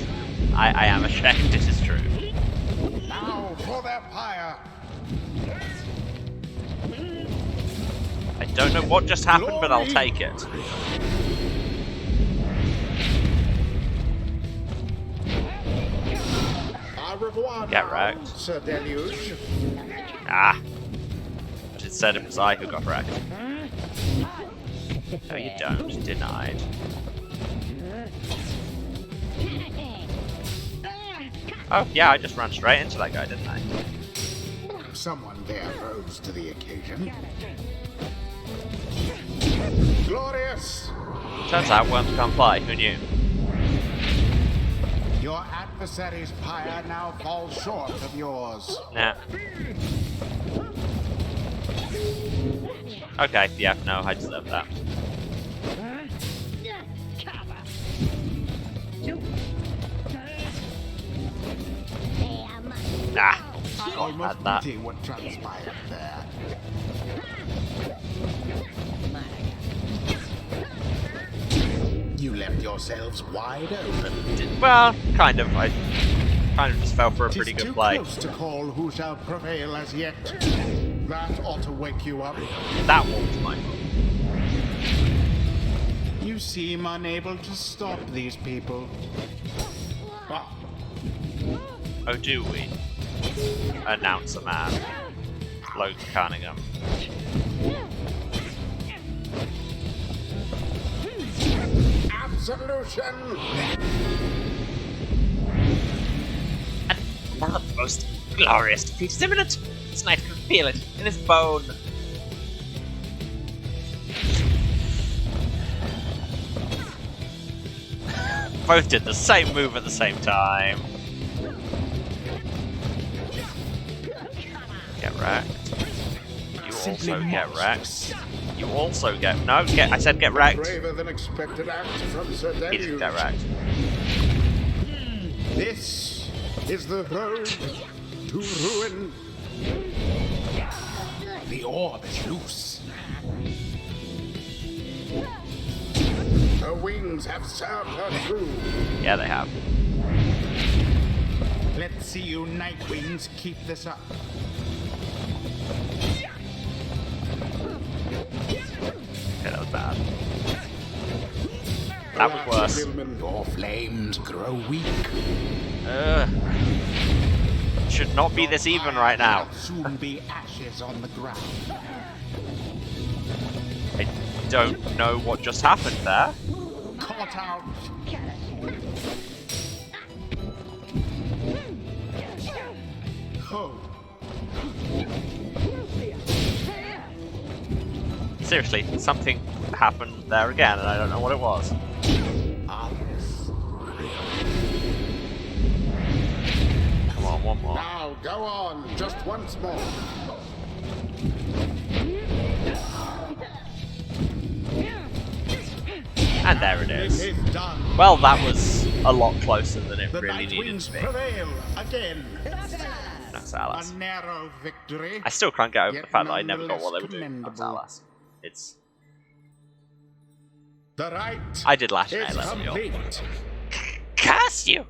I am ashamed, it is true. Now for their pyre. I don't know what just happened, but I'll take it. Au revoir, Get now, wrecked. Sir Deluge. Ah. But instead it was I who got wrecked. No, you don't. Denied. Oh, yeah, I just ran straight into that guy, didn't I? Someone there rose to the occasion. Glorious! Turns out worms can't fly, who knew? Your adversary's pyre now falls short of yours. Nah. Okay, yeah, no, I deserve that. Nah, Almost had that. pity what transpired there. You left yourselves wide open. Well, kind of. I kind of just fell for a 'Tis pretty good too play. close to call who shall prevail as yet. That ought to wake you up. That one was my fault. You seem unable to stop these people. Ah, Oh, do we? Announcer man. Logan Cunningham. absolution! And now the most glorious defeat is imminent. This knight can feel it in his bone. Both did the same move at the same time. Get wrecked. You also get wrecked. You also get... No, get... I said get wrecked. Braver than expected act from Sir He didn't Deluge. get wrecked. This is the road to ruin. The orb is loose. Her wings have served her true. Yeah, they have. Let's see you Nightwings keep this up. Okay, that was bad. That was worse. Your flames grow weak. Should not be this even right now. Will soon be ashes on the ground. I don't know what just happened there. Caught out. Oh, Seriously, something happened there again, and I don't know what it was. yes. Come on, one more. Now go on, just once more. And there it It is. is done. Well, that was a lot closer than it The really needed Nightwings to be. prevail again. Noxalis. A narrow victory. I still can't get over Yet the fact that I never got nonetheless what they were doing. commendable. Noxalis. It's The right I did Latin is A-level, y'all. complete. Curse you!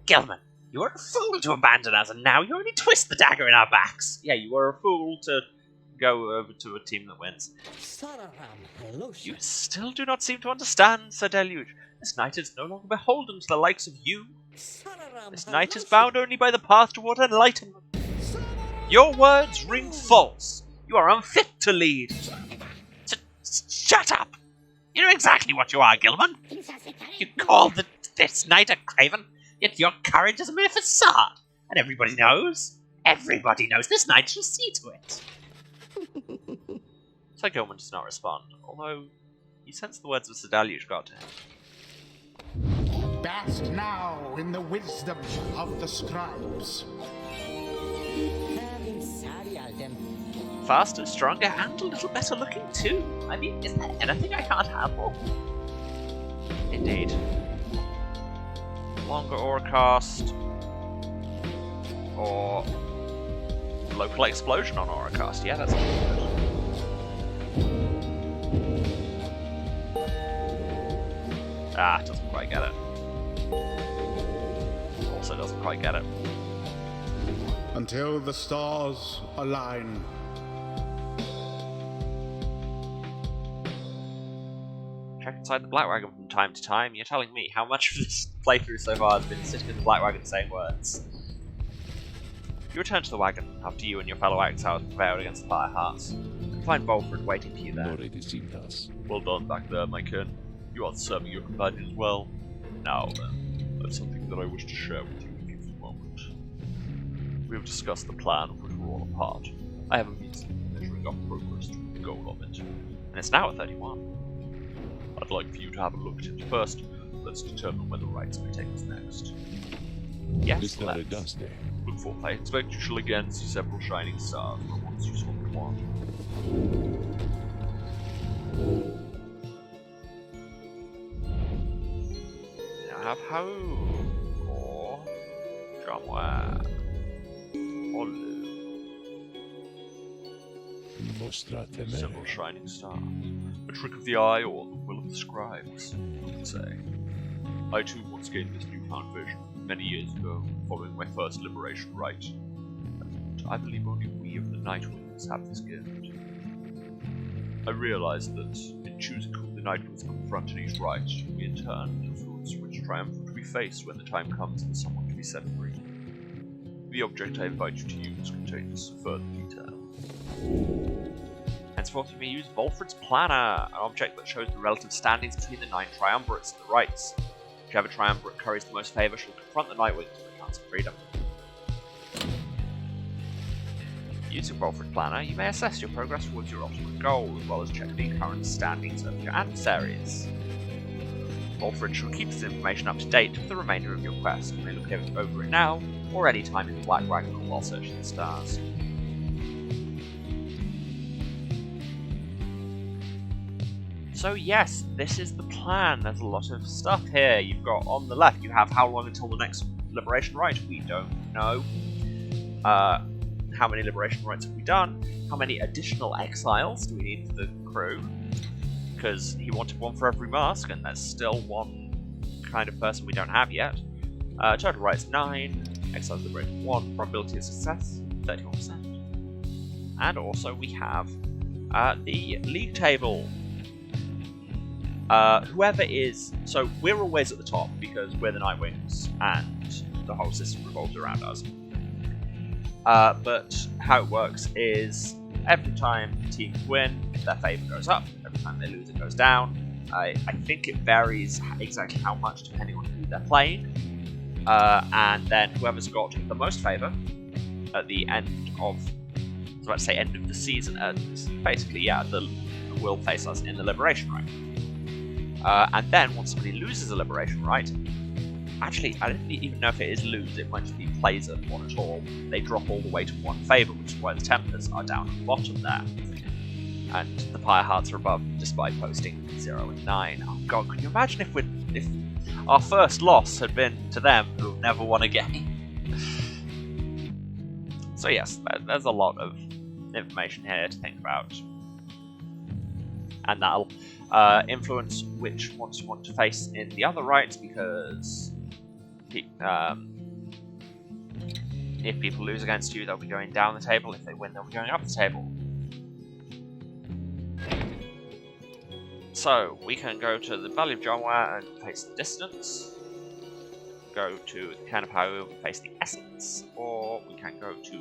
Gilman, you were a fool to abandon us, and now you only twist the dagger in our backs. Yeah, you were a fool to go over to a team that wins. You still do not seem to understand, Sir Deluge. This knight is no longer beholden to the likes of you. This knight is bound only by the path toward enlightenment. Your words ring false. You are unfit to lead. Shut up! You know exactly what you are, Gilman. You call this knight a craven, yet your courage is a mere facade. And everybody knows this knight shall see to it. Sir Gilman does not respond, although you sense the words of Sir Deluge got to him. Bask now in the wisdom of the scribes. Faster, stronger, and a little better looking too. I mean, is there anything I can't handle? Indeed. Longer aura cast. Or local explosion on aura cast. Yeah, that's good. Ah, doesn't quite get it. Also doesn't quite get it. Until the stars align. Check inside the Black Wagon from time to time. You're telling me how much of this playthrough so far has been sitting in the Black Wagon saying words. You return to the wagon after you and your fellow exiles prevailed against the Pyre Hearts. You find Bolfred waiting for you there. Well done back there, my kin. You are serving your companions well. Now then, I have something that I wish to share with you in a moment. We have discussed the plan of which we're all a part. I have a means of measuring our progress to the goal of it. And it's now at 31. I'd like for you to have a look at it first. Let's determine where the rights may take us next. Yes, let's. Look forth. I expect you shall again see several shining stars, but once you saw one. Now have home, or somewhere, or several shining stars. A trick of the eye or the will of the scribes, I would say. I too once gained this newfound vision many years ago, following my first liberation rite. And I believe only we of the Nightwings have this gift. I realized that in choosing whom the Nightwings confront in each rite, we in turn influence which triumphant we face when the time comes for someone to be set free. The object I invite you to use contains further detail. Henceforth you may use Bolfred's Planner, an object that shows the relative standings between the 9 triumvirates and the rites. Whichever triumvirate carries the most favour shall confront the Nightwings with a chance of freedom. Using Bolfred's Planner, you may assess your progress towards your ultimate goal, as well as check the current standings of your adversaries. Bolfred shall keep this information up to date for the remainder of your quest. You may look over it now, or any time in the Black Wagon or while searching the stars. So yes, this is the plan. There's a lot of stuff here. You've got on the left, you have how long until the next liberation rite? We don't know. How many liberation rites have we done? How many additional exiles do we need for the crew? Because he wanted one for every mask, and there's still one kind of person we don't have yet. Total rights 9, exiles liberated 1, probability of success 31%. And also we have the league table. Whoever is... So we're always at the top because we're the Nightwings and the whole system revolves around us. But how it works is every time teams win, their favour goes up. Every time they lose, it goes down. I think it varies exactly how much depending on who they're playing. And then whoever's got the most favour at the end of... I was about to say end of the season. Basically, yeah, will face us in the Liberation Rite. And then, once somebody loses a liberation rite, actually, I don't even know if it is lose, it might just be plays at one at all. They drop all the way to 1 favour, which is why the Templars are down at the bottom there. And the Pyre Hearts are above, despite posting 0 and 9. Oh god, can you imagine if our first loss had been to them, who have never won a game? So yes, there's a lot of information here to think about. And Influence which ones you want to face in the other right, because if people lose against you, they'll be going down the table. If they win, they'll be going up the table. So, we can go to the Valley of Jonware and face the Distance. Go to the Cairn of Hau and face the Essence. Or we can go to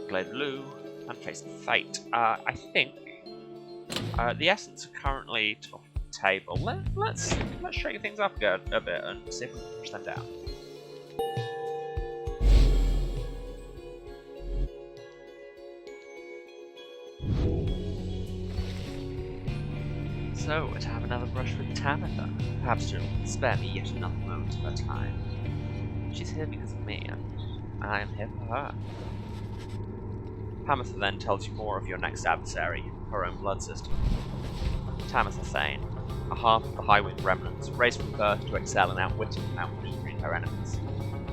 Glade Lou and face the Fate. I think the Essence are currently top of the table. Let's shake things up a bit and see if we can push them down. So, to have another brush with Tamitha. Perhaps she'll spare me yet another moment of her time. She's here because of me, and I am here for her. Tamitha then tells you more of your next adversary, her own blood sister. Tamitha Thane, a half of the Highwind remnants, raised from birth to excel in outwitting and outwitting her enemies.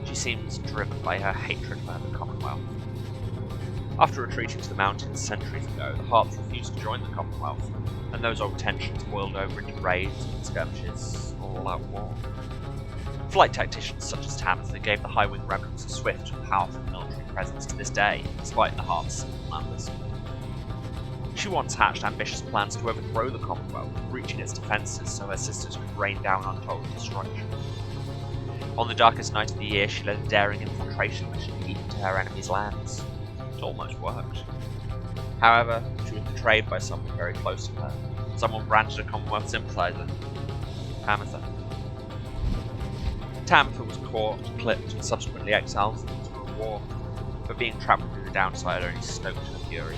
She seems driven by her hatred for the Commonwealth. After retreating to the mountains centuries ago, the Harps refused to join the Commonwealth, and those old tensions boiled over into raids and skirmishes, all-out war. Flight tacticians such as Tamitha gave the Highwind remnants a swift and powerful military presence to this day, despite the Harps' simple numbers. She once hatched ambitious plans to overthrow the Commonwealth, breaching its defences so her sisters could rain down untold destruction. On the darkest night of the year, she led a daring infiltration mission deep into her enemies' lands. It almost worked. However, she was betrayed by someone very close to her, someone branded a Commonwealth sympathiser, Tamitha. Tamitha was caught, clipped, and subsequently exiled into a war, but being trapped through the downside only stoked her fury.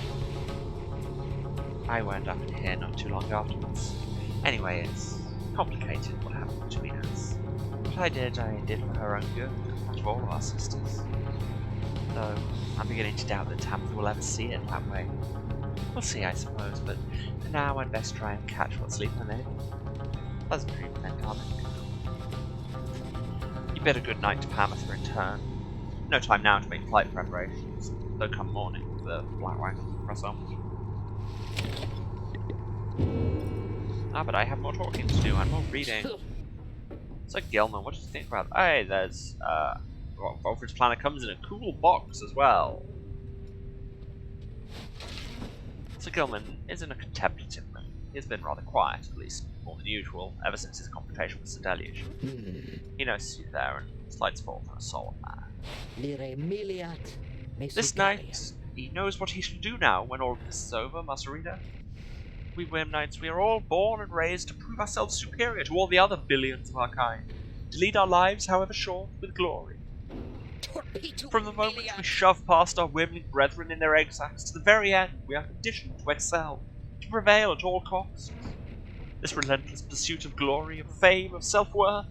I wound up in here not too long afterwards. Anyway, it's complicated what happened between us. What I did for her own good, and that of all of our sisters. Though, I'm beginning to doubt that Tamitha will ever see it that way. We'll see, I suppose, but for now I'd best try and catch what sleep I may. Pleasant dreams then, darling. You bid a good night to Tamitha in turn. No time now to make flight preparations, though come morning the Black Wagon will press on. But I have more talking to do and more reading. So Gilman, what do you think about that? Hey, there's Volfrid's Planner comes in a cool box as well. Sir Gilman isn't a contemplative man. He has been rather quiet, at least more than usual, ever since his confrontation with Sir Deluge. He notices you there and slides forth on a solemn man. This night, he knows what he should do now when all of this is over, Master Reader. We Worm Knights, we are all born and raised to prove ourselves superior to all the other billions of our kind, to lead our lives, however short, with glory. From the moment we shove past our wormling brethren in their egg sacs to the very end, we are conditioned to excel, to prevail at all costs. This relentless pursuit of glory, of fame, of self-worth,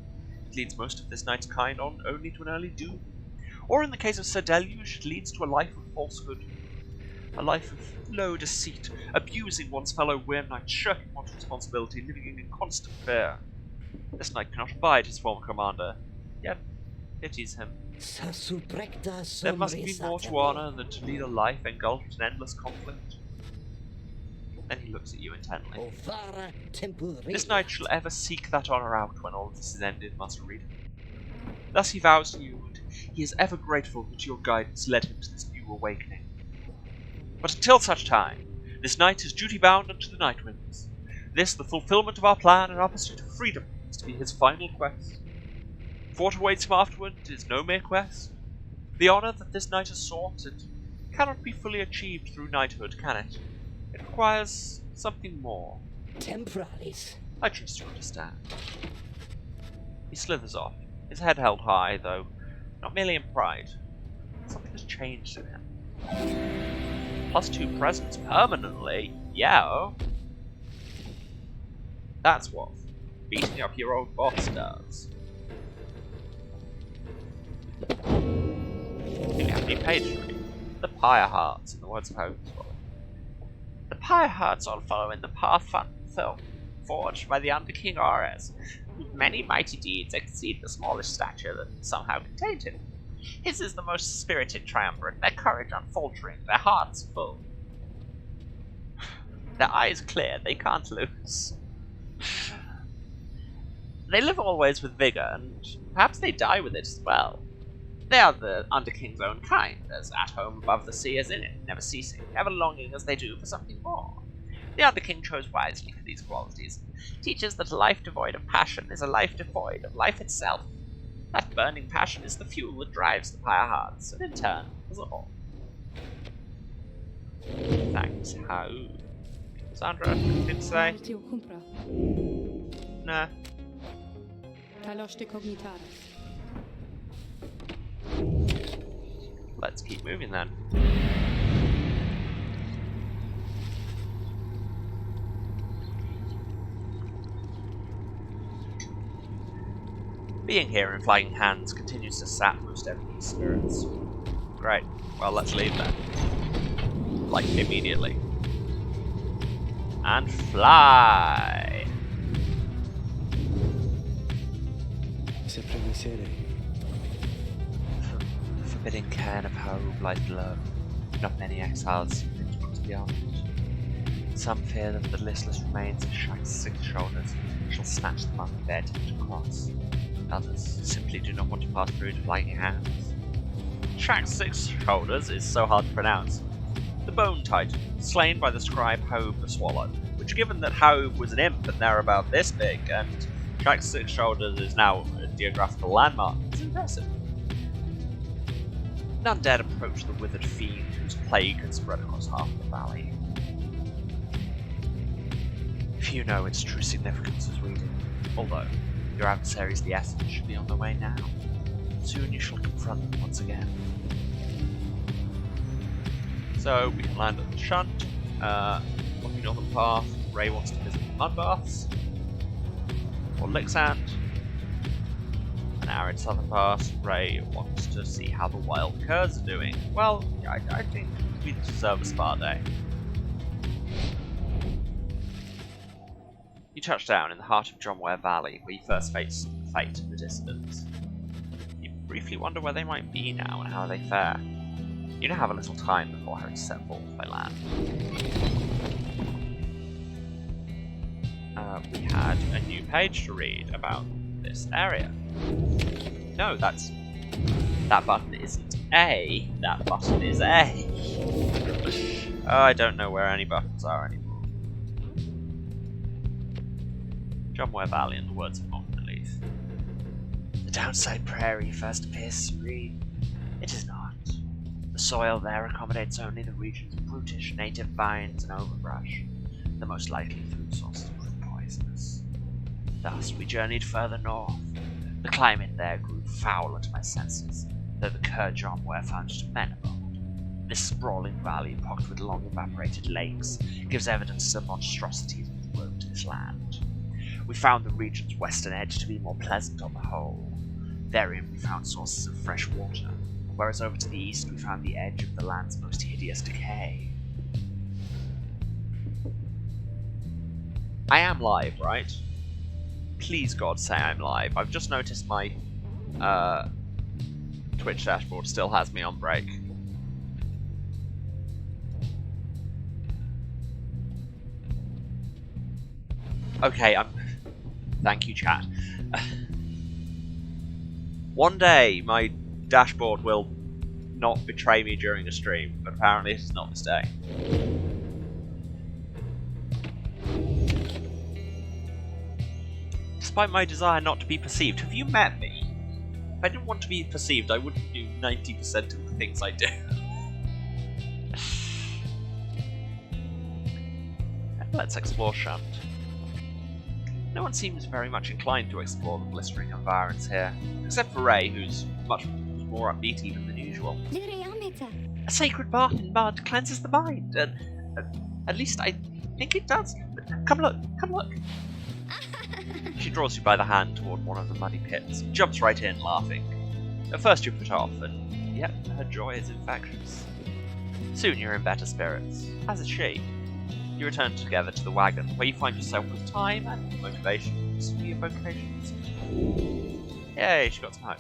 leads most of this knight's kind on only to an early doom. Or in the case of Sir Deluge, it leads to a life of falsehood. A life of low deceit, abusing one's fellow worm knight, shirking one's responsibility, living in constant fear. This knight cannot abide his former commander, yet pities him. There must be more to honor than to lead a life engulfed in endless conflict. Then he looks at you intently. This knight shall ever seek that honor out when all of this is ended, Master Reader. Thus he vows to you, and he is ever grateful that your guidance led him to this new awakening. But until such time, this knight is duty-bound unto the Night Winds. This, the fulfillment of our plan and our pursuit of freedom, is to be his final quest. For what awaits him afterward is no mere quest. The honor that this knight has sought, it cannot be fully achieved through knighthood, can it? It requires something more. Temporalis. I trust you understand. He slithers off, his head held high, though not merely in pride. Something has changed in him. +2 presence permanently, yeah. That's what beating up your old boss does. Do you have any pageantry? The Pyre Hearts, in the words of Hogan's Boy. The Pyre Hearts all follow in the path forged by the Under King Ares. Many mighty deeds exceed the smallest stature that somehow contained him. His is the most spirited triumvirate, their courage unfaltering, their hearts full. Their eyes clear, they can't lose. They live always with vigor, and perhaps they die with it as well. They are the Underking's own kind, as at home above the sea as in it, never ceasing, ever longing as they do for something more. The Underking chose wisely for these qualities, teaches that a life devoid of passion is a life devoid of life itself. That burning passion is the fuel that drives the Pyre hearts, and in turn, us all. Thanks, how? Sandra, anything to say? Nah. Let's keep moving then. Being here in Flying Hands continues to sap most everybody's spirits. Great. Well, let's leave then. Like, immediately. And fly! Sempre misery. Forbidding cairn of hope lies below. Not many exiles seem to look beyond. Some fear that the listless remains of Shaq's 6 shoulders shall snatch them up with their attempted cross. Others simply do not want to pass through to Flying Hands. Shaq's 6 shoulders is so hard to pronounce. The Bone Titan, slain by the scribe Hobe the Swallow, which, given that Hobe was an imp and they're about this big, and Shaq's 6 shoulders is now a geographical landmark, is impressive. None dared approach the withered fiend whose plague had spread across half the valley. Few know its true significance as we do, although your adversaries, the Essence, should be on their way now. Soon you shall confront them once again. So we can land at the Shunt. Looking on the path, Ray wants to visit the Mudbaths. Or Lixand. An arid southern pass, Ray wants to see how the wild curs are doing. Well, I think we deserve a spa day. You touch down in the heart of Drumware Valley, where you first faced fate in the distance. You briefly wonder where they might be now and how they fare. You now have a little time before having to set forth by land. We had a new page to read about this area. No, that button isn't A, that button is A. Oh, I don't know where any buttons are anymore. Drumware Valley, in the words of Monk Relief. The downside prairie first appears serene. It is not. The soil there accommodates only the region's brutish native vines and overbrush. The most likely food sources prove poisonous. Thus, we journeyed further north. The climate there grew foul to my senses, though the cur Drumware found it amenable. This sprawling valley, pocked with long evaporated lakes, gives evidence of the monstrosities of the road to this land. We found the region's western edge to be more pleasant on the whole. Therein we found sources of fresh water, whereas over to the east we found the edge of the land's most hideous decay. I am live, right? Please God say I'm live. I've just noticed my Twitch dashboard still has me on break. Okay, thank you, chat. One day, my dashboard will not betray me during a stream, but apparently it's not this day. Despite my desire not to be perceived, have you met me? If I didn't want to be perceived, I wouldn't do 90% of the things I do. Let's explore Shunt. No one seems very much inclined to explore the blistering environs here, except for Ray, who's much more upbeat even than usual. A sacred bath in mud cleanses the mind, and at least I think it does. But come look, come look. She draws you by the hand toward one of the muddy pits, jumps right in, laughing. At first you're put off, and yet her joy is infectious. Soon you're in better spirits, as is she. You return together to the wagon, where you find yourself with time and motivation to pursue your vocations. Yay, she got some hope.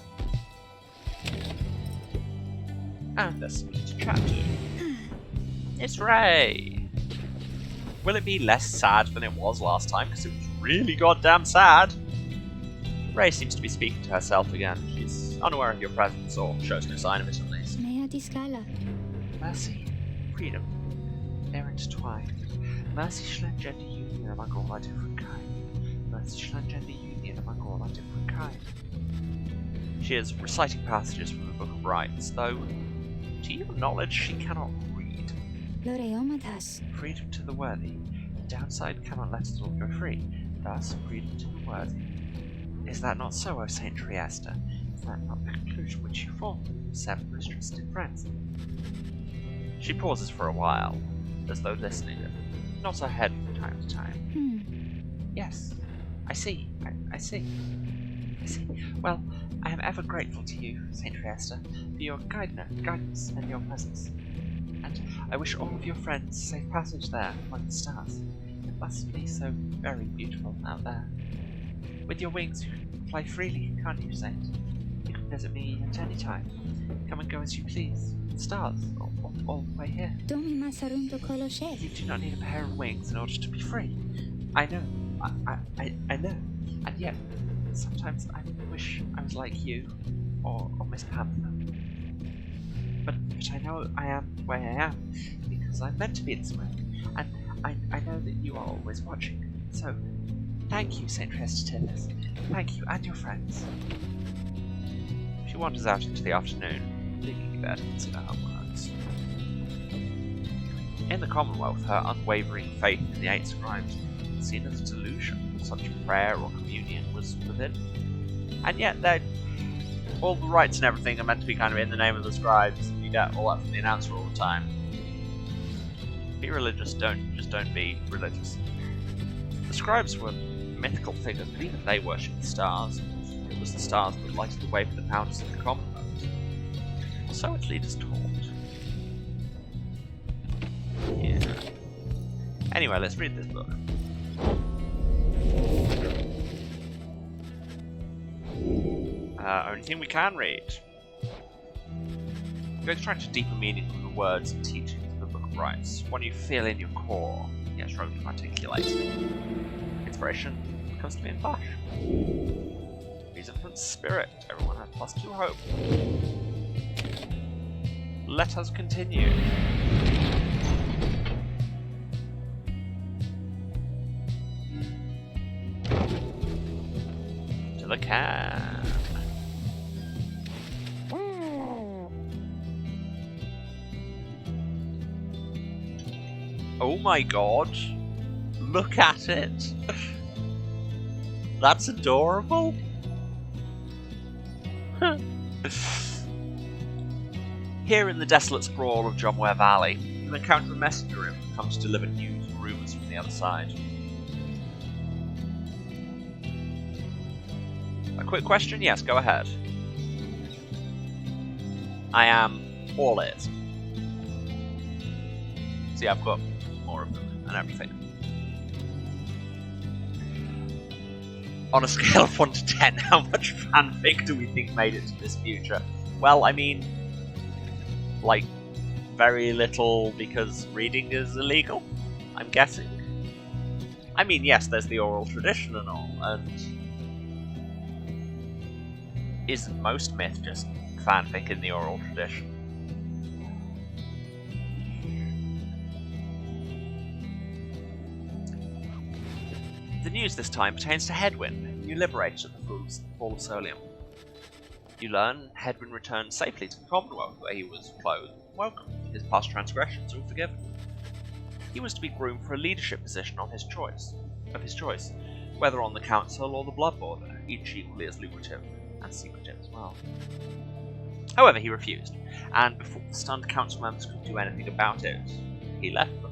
And there's somebody to chat to. It's Ray! Will it be less sad than it was last time? Because it was really goddamn sad. Ray seems to be speaking to herself again. She's unaware of your presence, or shows no sign of it at least. Mea discala. Mercy, freedom, they're intertwined. Mercy Schlengender union among all our different kind. Mercy Schlengender union among all our different kind. She is reciting passages from the Book of Rites, though, to your knowledge, she cannot read. Loreomatas. Freedom to the worthy. The downside cannot let us all go free. Thus, freedom to the worthy. Is that not so, O Saint Trieste? Is that not the conclusion which you formed with your 7 most trusted friends? She pauses for a while, as though listening, and nods her head from time to time. Yes, I see, I see. I see. Well, I am ever grateful to you, Saint Trieste, for your guidance and your presence. And I wish all of your friends safe passage there among the stars. It must be so very beautiful out there. With your wings, you can fly freely, can't you, Saint? You can visit me at any time. Come and go as you please. Stars, all the way here. Domi masarunto koloshe. You do not need a pair of wings in order to be free. I know. I know. And yet, sometimes I wish I was like you, or Miss Panther. But I know I am the way I am, because I'm meant to be this way. And I know that you are always watching. So, thank you, St. Trieste. Thank you, and your friends. She wanders out into the afternoon, leaving you there to consider her words. In the Commonwealth, her unwavering faith in the 8 scribes was seen as a delusion. Such prayer or communion was forbidden. And yet, all the rites and everything are meant to be kind of in the name of the scribes. You get all that from the announcer all the time. Be religious, just don't be religious. The scribes were mythical figures, but even they worshipped the stars. It was the stars that lighted the way for the founders of the Commonwealth. Or so its leaders taught. Yeah. Anyway, let's read this book. Only thing we can read. Go extract a deeper meaning from the words and teachings of the Book of Rites. One you feel in your core, yet struggle to articulate. Inspiration comes to me in flash. Reason from spirit. Everyone has +2 hope. Let us continue. To the can. Oh my god. Look at it. That's adorable. Here in the desolate sprawl of Jomware Valley, you encounter a messenger who comes to deliver news and rumours from the other side. A quick question? Yes, go ahead. I am all ears. See, I've got more of them and everything. On a scale of 1 to 10, how much fanfic do we think made it to this future? Well, I mean, like, very little because reading is illegal, I'm guessing. I mean, yes, there's the oral tradition and all, and isn't most myth just fanfic in the oral tradition? The news this time pertains to Hedwyn, new liberated at the fall of Solium. You learn Hedwyn returned safely to the Commonwealth, where he was clothed and welcomed. His past transgressions all forgiven. He was to be groomed for a leadership position of his choice, whether on the Council or the Blood Border, each equally as lucrative and secretive as well. However, he refused, and before the stunned council members could do anything about it, he left them.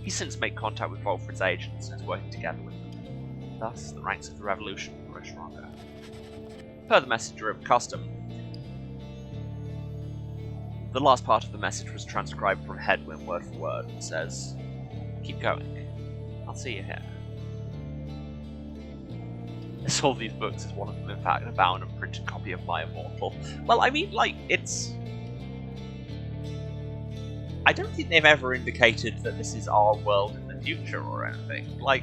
He since made contact with Volfred's agents and is working together with them. Thus, the ranks of the revolution grow stronger. Per the messenger of custom, the last part of the message was transcribed from Hedwyn word for word and says, "Keep going. I'll see you here." As all these books is one of them, in fact, a bound and printed copy of My Immortal. Well, I mean, like, it's... I don't think they've ever indicated that this is our world in the future or anything. Like,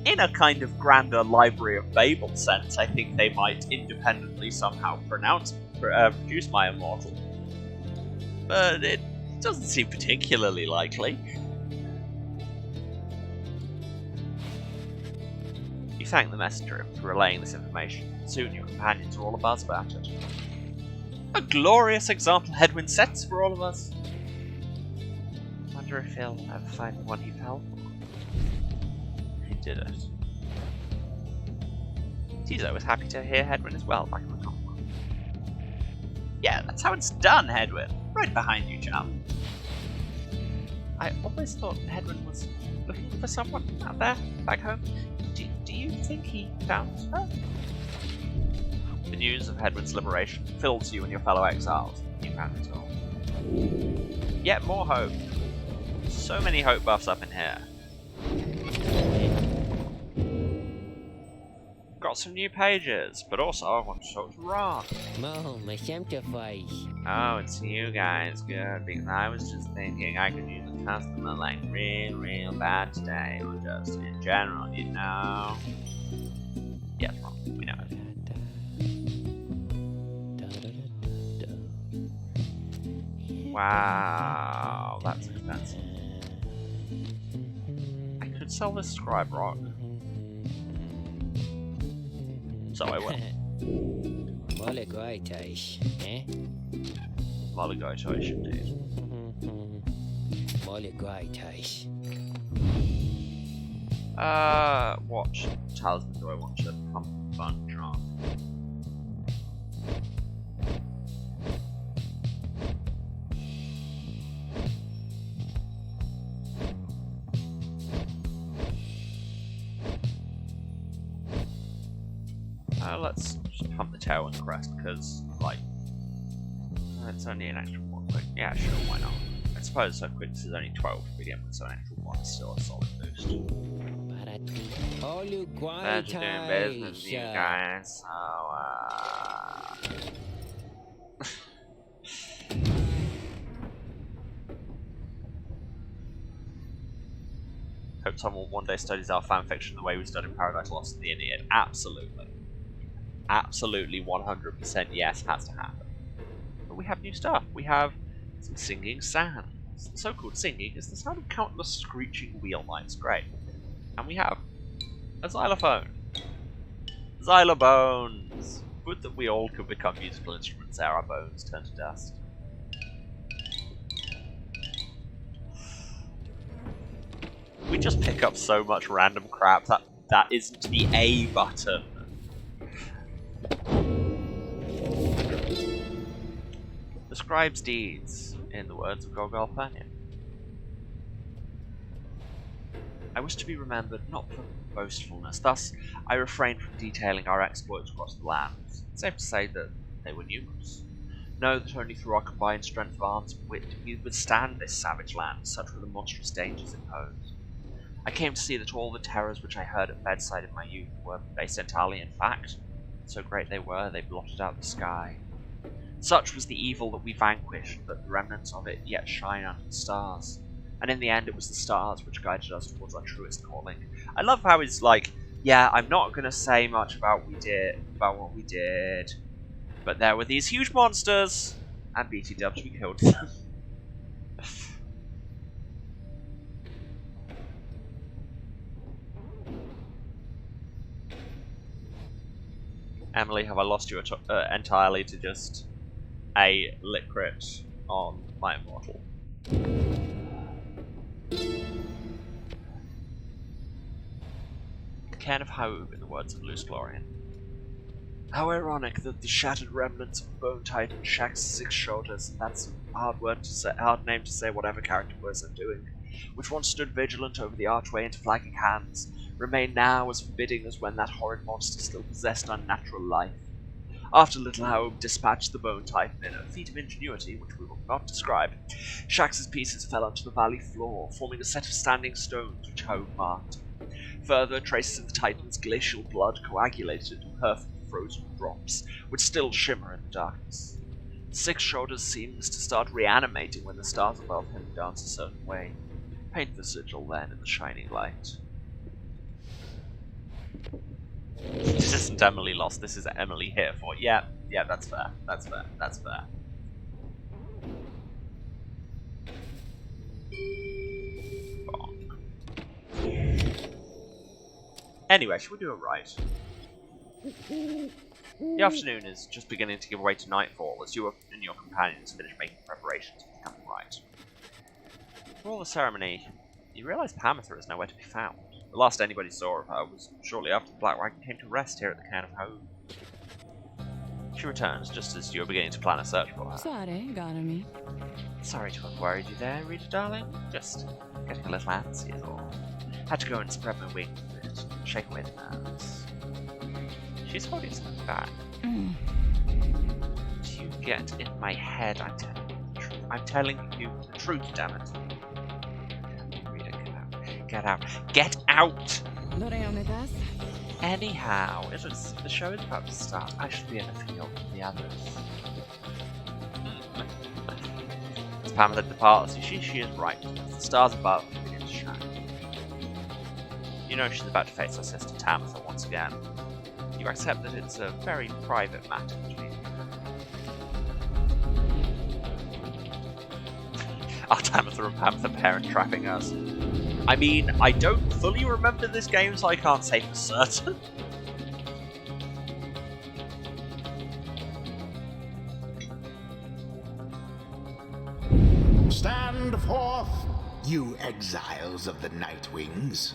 in a kind of grander Library of Babel sense, I think they might independently somehow produce my immortal. But it doesn't seem particularly likely. You thank the messenger for relaying this information. Soon your companions are all abuzz about it. A glorious example Hedwyn sets for all of us. Wonder if he'll ever find the one he fell for. He did it. Tizo was happy to hear Hedwyn as well, back in the compound. Yeah, that's how it's done, Hedwyn. Right behind you, chum. I always thought Hedwyn was looking for someone out there, back home. Do you think he found her? The news of Hedwyn's liberation fills you and your fellow exiles. You found it all. Yet more hope. So many hope buffs up in here. Got some new pages, but also I want to talk to Ron. Oh, it's you guys. Good, because I was just thinking I could use a customer like real bad today, or just in general, you know? Yes, Ron, we know it. Wow, that's expensive. I could sell this scribe rock. So I will. Moligoitish, eh? Moligoitish indeed. Moligoitish. What talisman do I want to pump a bunch on? Let's just pump the tail and the crest, because, like, it's only an extra 1 quick. Yeah, sure, why not? I suppose so quick, this is only 12 to begin with, so an extra 1 is still a solid boost. Glad you're doing business, you guys, so, Hope someone one day studies our fanfiction the way we studied Paradise Lost and the Idiot. Absolutely. Absolutely 100% yes, has to happen. But we have new stuff. We have some singing sounds. The so-called singing is the sound of countless screeching wheel lights. Great. And we have a xylophone. Xylobones. Good that we all could become musical instruments ere our bones turn to dust. We just pick up so much random crap that isn't the A button. The scribe's deeds, in the words of Gogol Fania. I wish to be remembered not for boastfulness, thus I refrained from detailing our exploits across the land. It's safe to say that they were numerous. Know that only through our combined strength of arms and wit did we withstand this savage land, such were the monstrous dangers imposed. I came to see that all the terrors which I heard at bedside in my youth were based entirely in fact. So great they were, they blotted out the sky. Such was the evil that we vanquished, that the remnants of it yet shine under the stars. And in the end, it was the stars which guided us towards our truest calling. I love how he's like, yeah, I'm not gonna say much about what we did, but there were these huge monsters, and BT dubs, we killed them. Emily, have I lost you entirely to just a lit crit on my immortal? Cairn of Haub, in the words of Luce Glorian. How ironic that the shattered remnants of Bone Titan Shax's 6 shoulders, and that's a hard name to say whatever character was undoing, which once stood vigilant over the archway into flagging hands, remain now as forbidding as when that horrid monster still possessed unnatural life. After little Haub dispatched the Bone Titan in a feat of ingenuity, which we will not describe, Shax's pieces fell onto the valley floor, forming a set of standing stones which Haub marked. Further, traces of the Titan's glacial blood coagulated into perfect frozen drops, which still shimmer in the darkness. Six Shoulders seems to start reanimating when the stars above him dance a certain way. Paint the sigil then in the shining light. This isn't Emily lost, this is Emily here for. Yeah, that's fair. That's fair. That's fair. Anyway, should we do it right? The afternoon is just beginning to give way to nightfall as you and your companions finish making preparations for the coming rite. For all the ceremony, you realise Pamitha is nowhere to be found. The last anybody saw of her was shortly after the Black Wagon came to rest here at the Cairn of Home. She returns just as you are beginning to plan a search for her. Sorry to have worried you there, Rita darling. Just getting a little antsy is all. Had to go and spread my wings a bit, shake away the nerves. She's holding something back. You get in my head, I'm telling you the truth, damn it. Rita, get out. Get out! Anyhow, the show is about to start. I should be in the field with the others. As Pamela departs, she is right. The stars above begin to shine. You know she's about to face her sister Tamitha once again. You accept that it's a very private matter between you. Are Tamitha and Pamela parent trapping us? I mean, I don't fully remember this game, so I can't say for certain. Stand forth, you exiles of the Night Wings.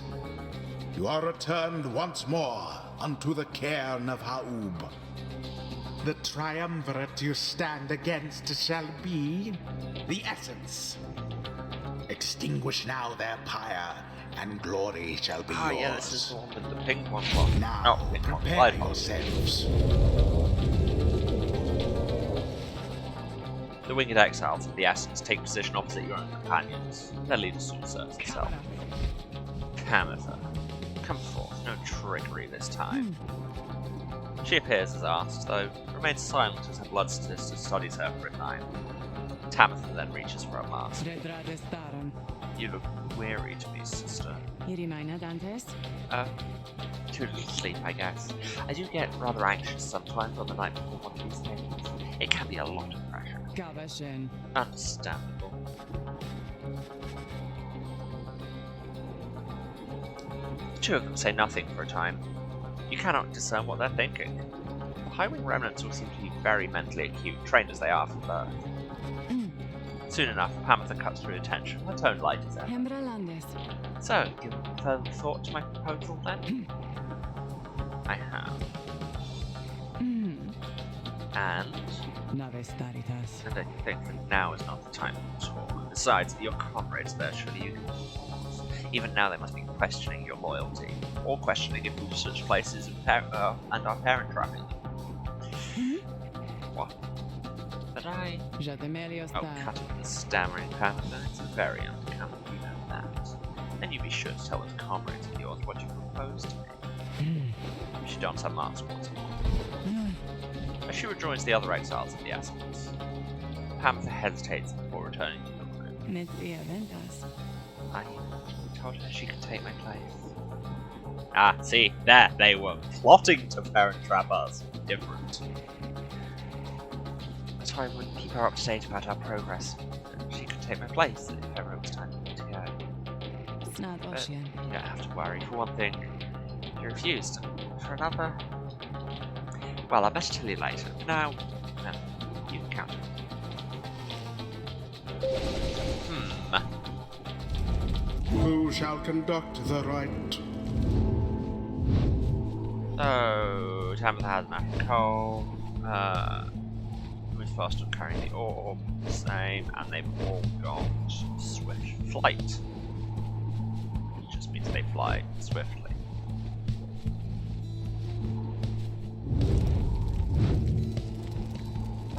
You are returned once more unto the cairn of Haub. The triumvirate you stand against shall be The essence. Extinguish now their pyre, and glory shall be yours. Yeah, this is the one with the pink one. Now, pink one, prepare yourselves. The winged exiles of the Essence take position opposite your own companions. Their leader soon asserts himself. Pamitha, come forth, no trickery this time. She appears as asked, though remains silent as her blood sister studies her for a time. Tamitha then reaches for a mask. You look weary to me, sister. Too little sleep, I guess. I do get rather anxious sometimes on the night before one of these things. It can be a lot of pressure. Understandable. The two of them say nothing for a time. You cannot discern what they're thinking. The High-Wing remnants will seem to be very mentally acute, trained as they are from birth. Soon enough, Pamitha cuts through the tension. Her tone lightens out. So, give further thought to my proposal then? I have. And I think that now is not the time to talk. Besides, your comrades there, surely you can. Even now they must be questioning your loyalty, or questioning if we do such places and our parent trapping. What? But I... Oh, cut it, the stammering Pamitha, it's very unbecoming, you know that. Then you be sure to tell those comrades of yours what you propose to me. She dons her mask once more. As she rejoins the other exiles of the Essence, Pamitha hesitates before returning to the room. I told her she could take my place. Ah, see, there, they were plotting to parent trap us. Different. That's why I wouldn't keep her up to date about our progress. She could take my place if ever it was time for me to go. But you don't have to worry. For one thing, you refused. For another... Well, I better tell you later. Now, you can count it. Who shall conduct the rite? So, Tamitha has Matt Cole, who's fast on carrying the orb, same, and they've all got swift flight. Which just means they fly swiftly.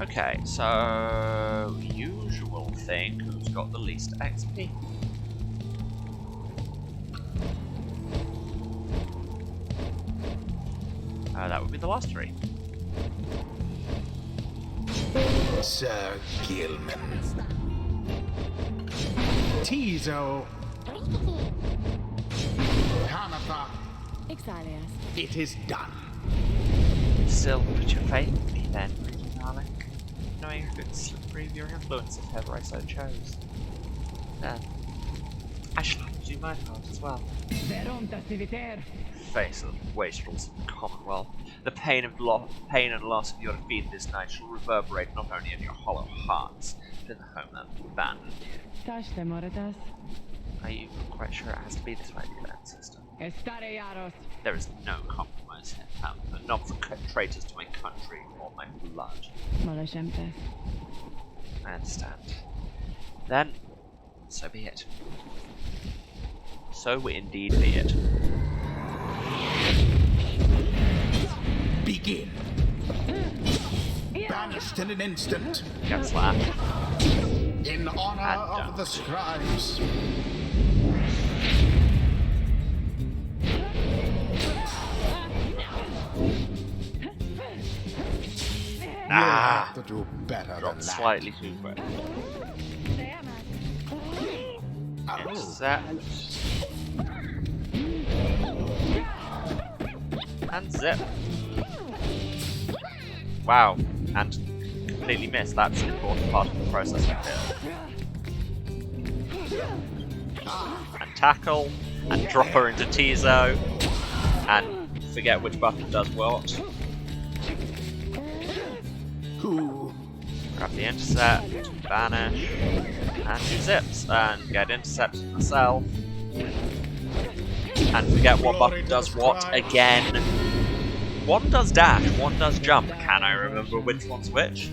Okay, so usual thing, who's got the least XP? That would be the last three. Sir Gilman. Tizo. Hanatha. Exilius. It is done. Still put your faith in me then, pretty darling. Knowing you could slip free of your influence if ever I so chose. Then, I shall have to do my part as well. Face of the wastrels of the Commonwealth. The pain and loss of your defeat this night shall reverberate not only in your hollow hearts, but in the homeland that abandoned you. Are you quite sure it has to be this way, then, sister? There is no compromise here, Panther, not for traitors to my country or my blood. I understand. Then, so be it. So indeed be it. Begin. Banished in an instant. Get slapped. In honor of the scribes. You have to do better than that. Slightly too quick. Intercept. And zip. Wow. And completely missed. That's an important part of the process right there. And tackle. And drop her into Tizo. And forget which button does what. Who? Grab the intercept, banish, and do zips, and get intercepted myself. And forget what button does what again. One does dash, one does jump. Can I remember which one's which?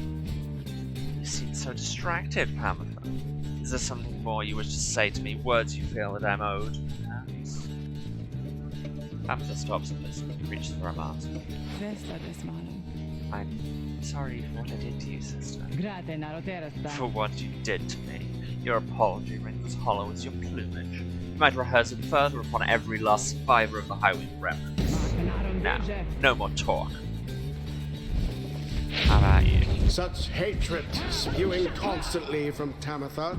You seem so distracted, Panther. Is there something more you wish to say to me? Words you feel that I'm owed? Perhaps? Panther stops and reaches for a mask. I'm sorry for what I did to you, sister. For what you did to me. Your apology rings as hollow as your plumage. You might rehearse it further upon every last fibre of the highwing remnants. Now, no more talk. How about you? Such hatred spewing constantly from Tamatha.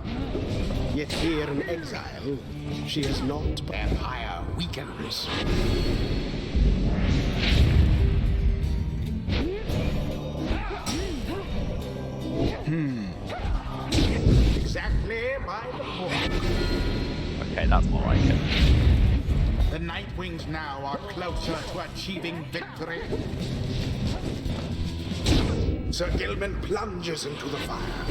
Yet here in exile, she is not. Empire weakens. Exactly by the book. Okay, that's more like it. The Nightwings now are closer to achieving victory. Sir Gilman plunges into the fire.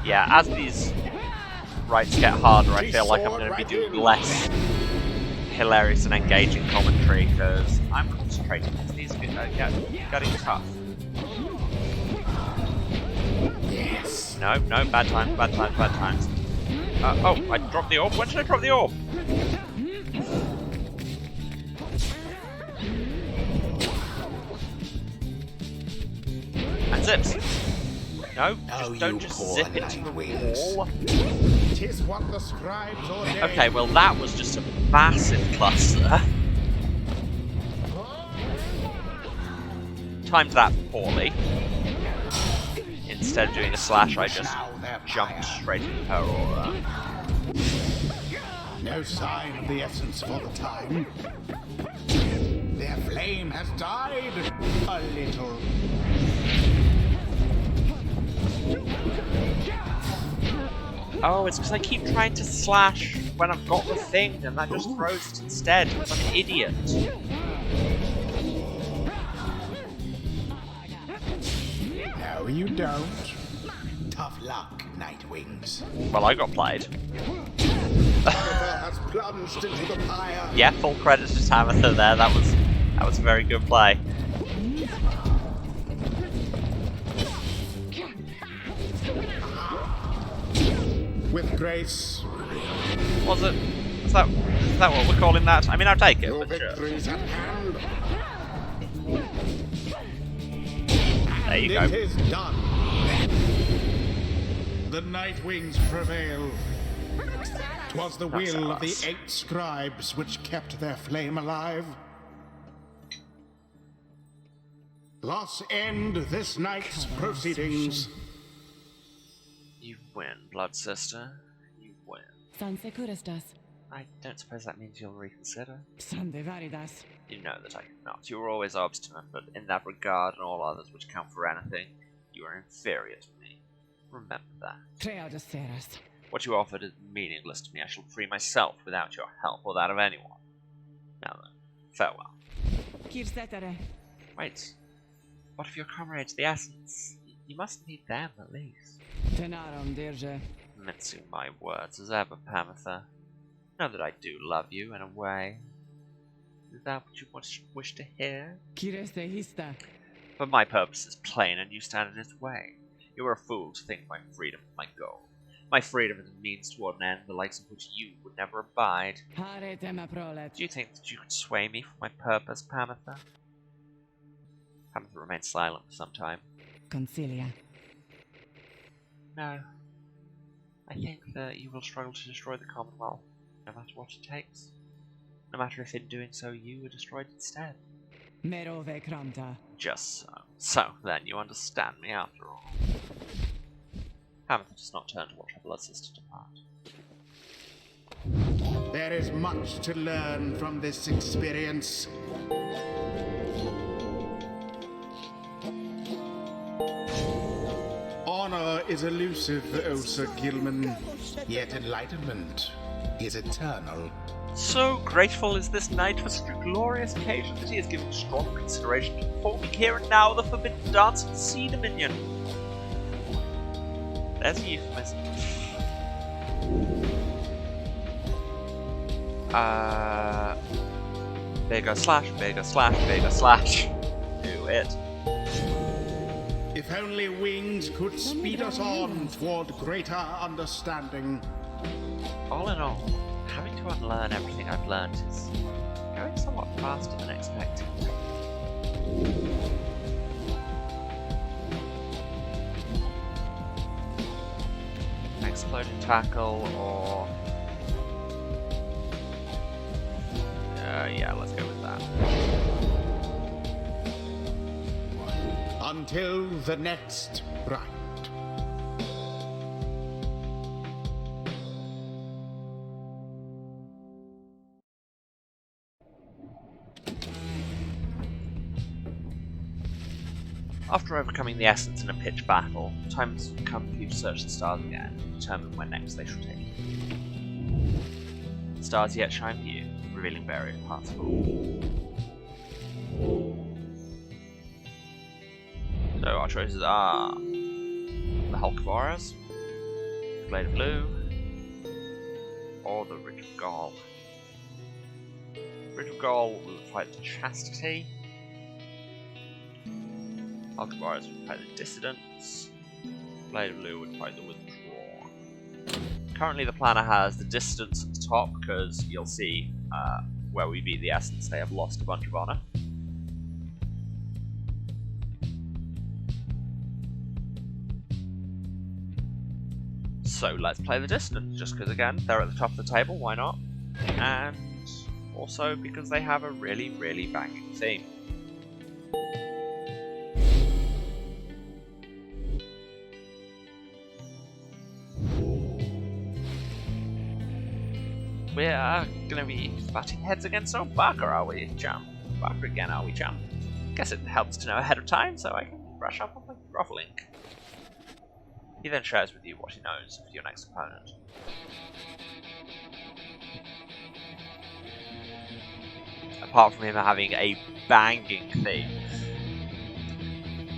Yeah, as these rights get harder, I feel like I'm going to be doing less hilarious and engaging commentary, because I'm concentrating on these getting tough. Yes. No, bad times. Oh, I dropped the orb. When did I drop the orb? And zips. No, don't just zip into the wall. Tis what the scribes ordain. Okay, well that was just a massive cluster. Timed that poorly. Instead of doing a slash, I just jumped straight into her aura. No sign of the essence for the time. Their flame has died a little. Oh, it's because I keep trying to slash when I've got the thing, and that just throws it instead. I'm an idiot. No, you don't. Tough luck, Nightwings. Well, I got played. Has plunged into the pyre. Yeah, full credit to Tamatha there. That was a very good play. With grace. Was it? Is that what we're calling that? I mean, I'll take it. Your But sure. victory's at hand. There you go. It is done. The Nightwings prevail. 'Twas the will of the 8 scribes which kept their flame alive. Thus end this night's proceedings. You win, blood sister. You win. I don't suppose that means you'll reconsider. You know that I cannot. You were always obstinate, but in that regard and all others which count for anything, you are inferior to me. Remember that. What you offered is meaningless to me. I shall free myself without your help or that of anyone. Now then, farewell. Wait. What of your comrades, the Essence? You must need them, at least. Mincing my words as ever, Pamitha. Know that I do love you, in a way. Is that what you wish to hear? But my purpose is plain, and you stand in its way. You are a fool to think my freedom is my goal. My freedom is a means toward an end, the likes of which you would never abide. Do you think that you could sway me from my purpose, Pamitha? Pamitha remained silent for some time. No. I think that you will struggle to destroy the Commonwealth, no matter what it takes. No matter if in doing so you were destroyed instead. Just so. So, then you understand me after all. Pamitha does not turn to watch her blood sister depart. There is much to learn from this experience. Honor is elusive, O Sir Gilman, yet enlightenment is eternal. So grateful is this knight for such a glorious occasion that he has given strong consideration to performing here and now the forbidden dance of the Sea Dominion. There's a euphemism. Bigger slash, bigger slash, bigger slash. Do it. If only wings could speed us on toward greater understanding. All in all, having to unlearn everything I've learned is going somewhat faster than expected. Exploding tackle or... yeah, let's go with that. Until the next rite. After overcoming the Essence in a pitched battle, time has come for you to search the stars again and determine where next they shall take you. The stars yet shine for you, revealing various parts of all. So our choices are the Hulk of Auras, the Blade of Blue, or the Ridge of Gaul. Ridge of Gaul will fight the Chastity. Hulk of Auras would fight the Dissidents. Blade of Blue would fight the Withdrawn. Currently the planner has the Dissidents at the top because you'll see where we beat the Essence they have lost a bunch of honor. So let's play the Dissidents, just because again, they're at the top of the table, why not? And also because they have a really, really banging theme. We're gonna be butting heads against no Barker, are we, champ? Barker again, are we, champ? Guess it helps to know ahead of time so I can brush up on my groveling. He then shares with you what he knows of your next opponent. Apart from him having a banging theme,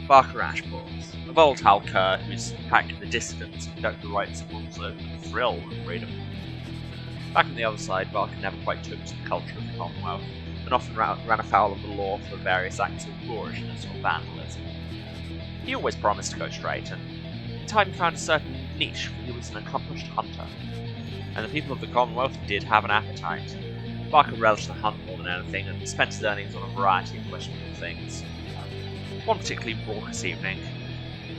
Barker Ashballs, a volatile cur who's packed with the Dissidents and conducted the right symbols of thrill and freedom. Back on the other side, Barker never quite took to the culture of the Commonwealth, and often ran afoul of the law for various acts of boorishness or vandalism. He always promised to go straight, and in time he found a certain niche, for he was an accomplished hunter. And the people of the Commonwealth did have an appetite. Barker relished the hunt more than anything, and spent his earnings on a variety of questionable things. One particularly raucous evening,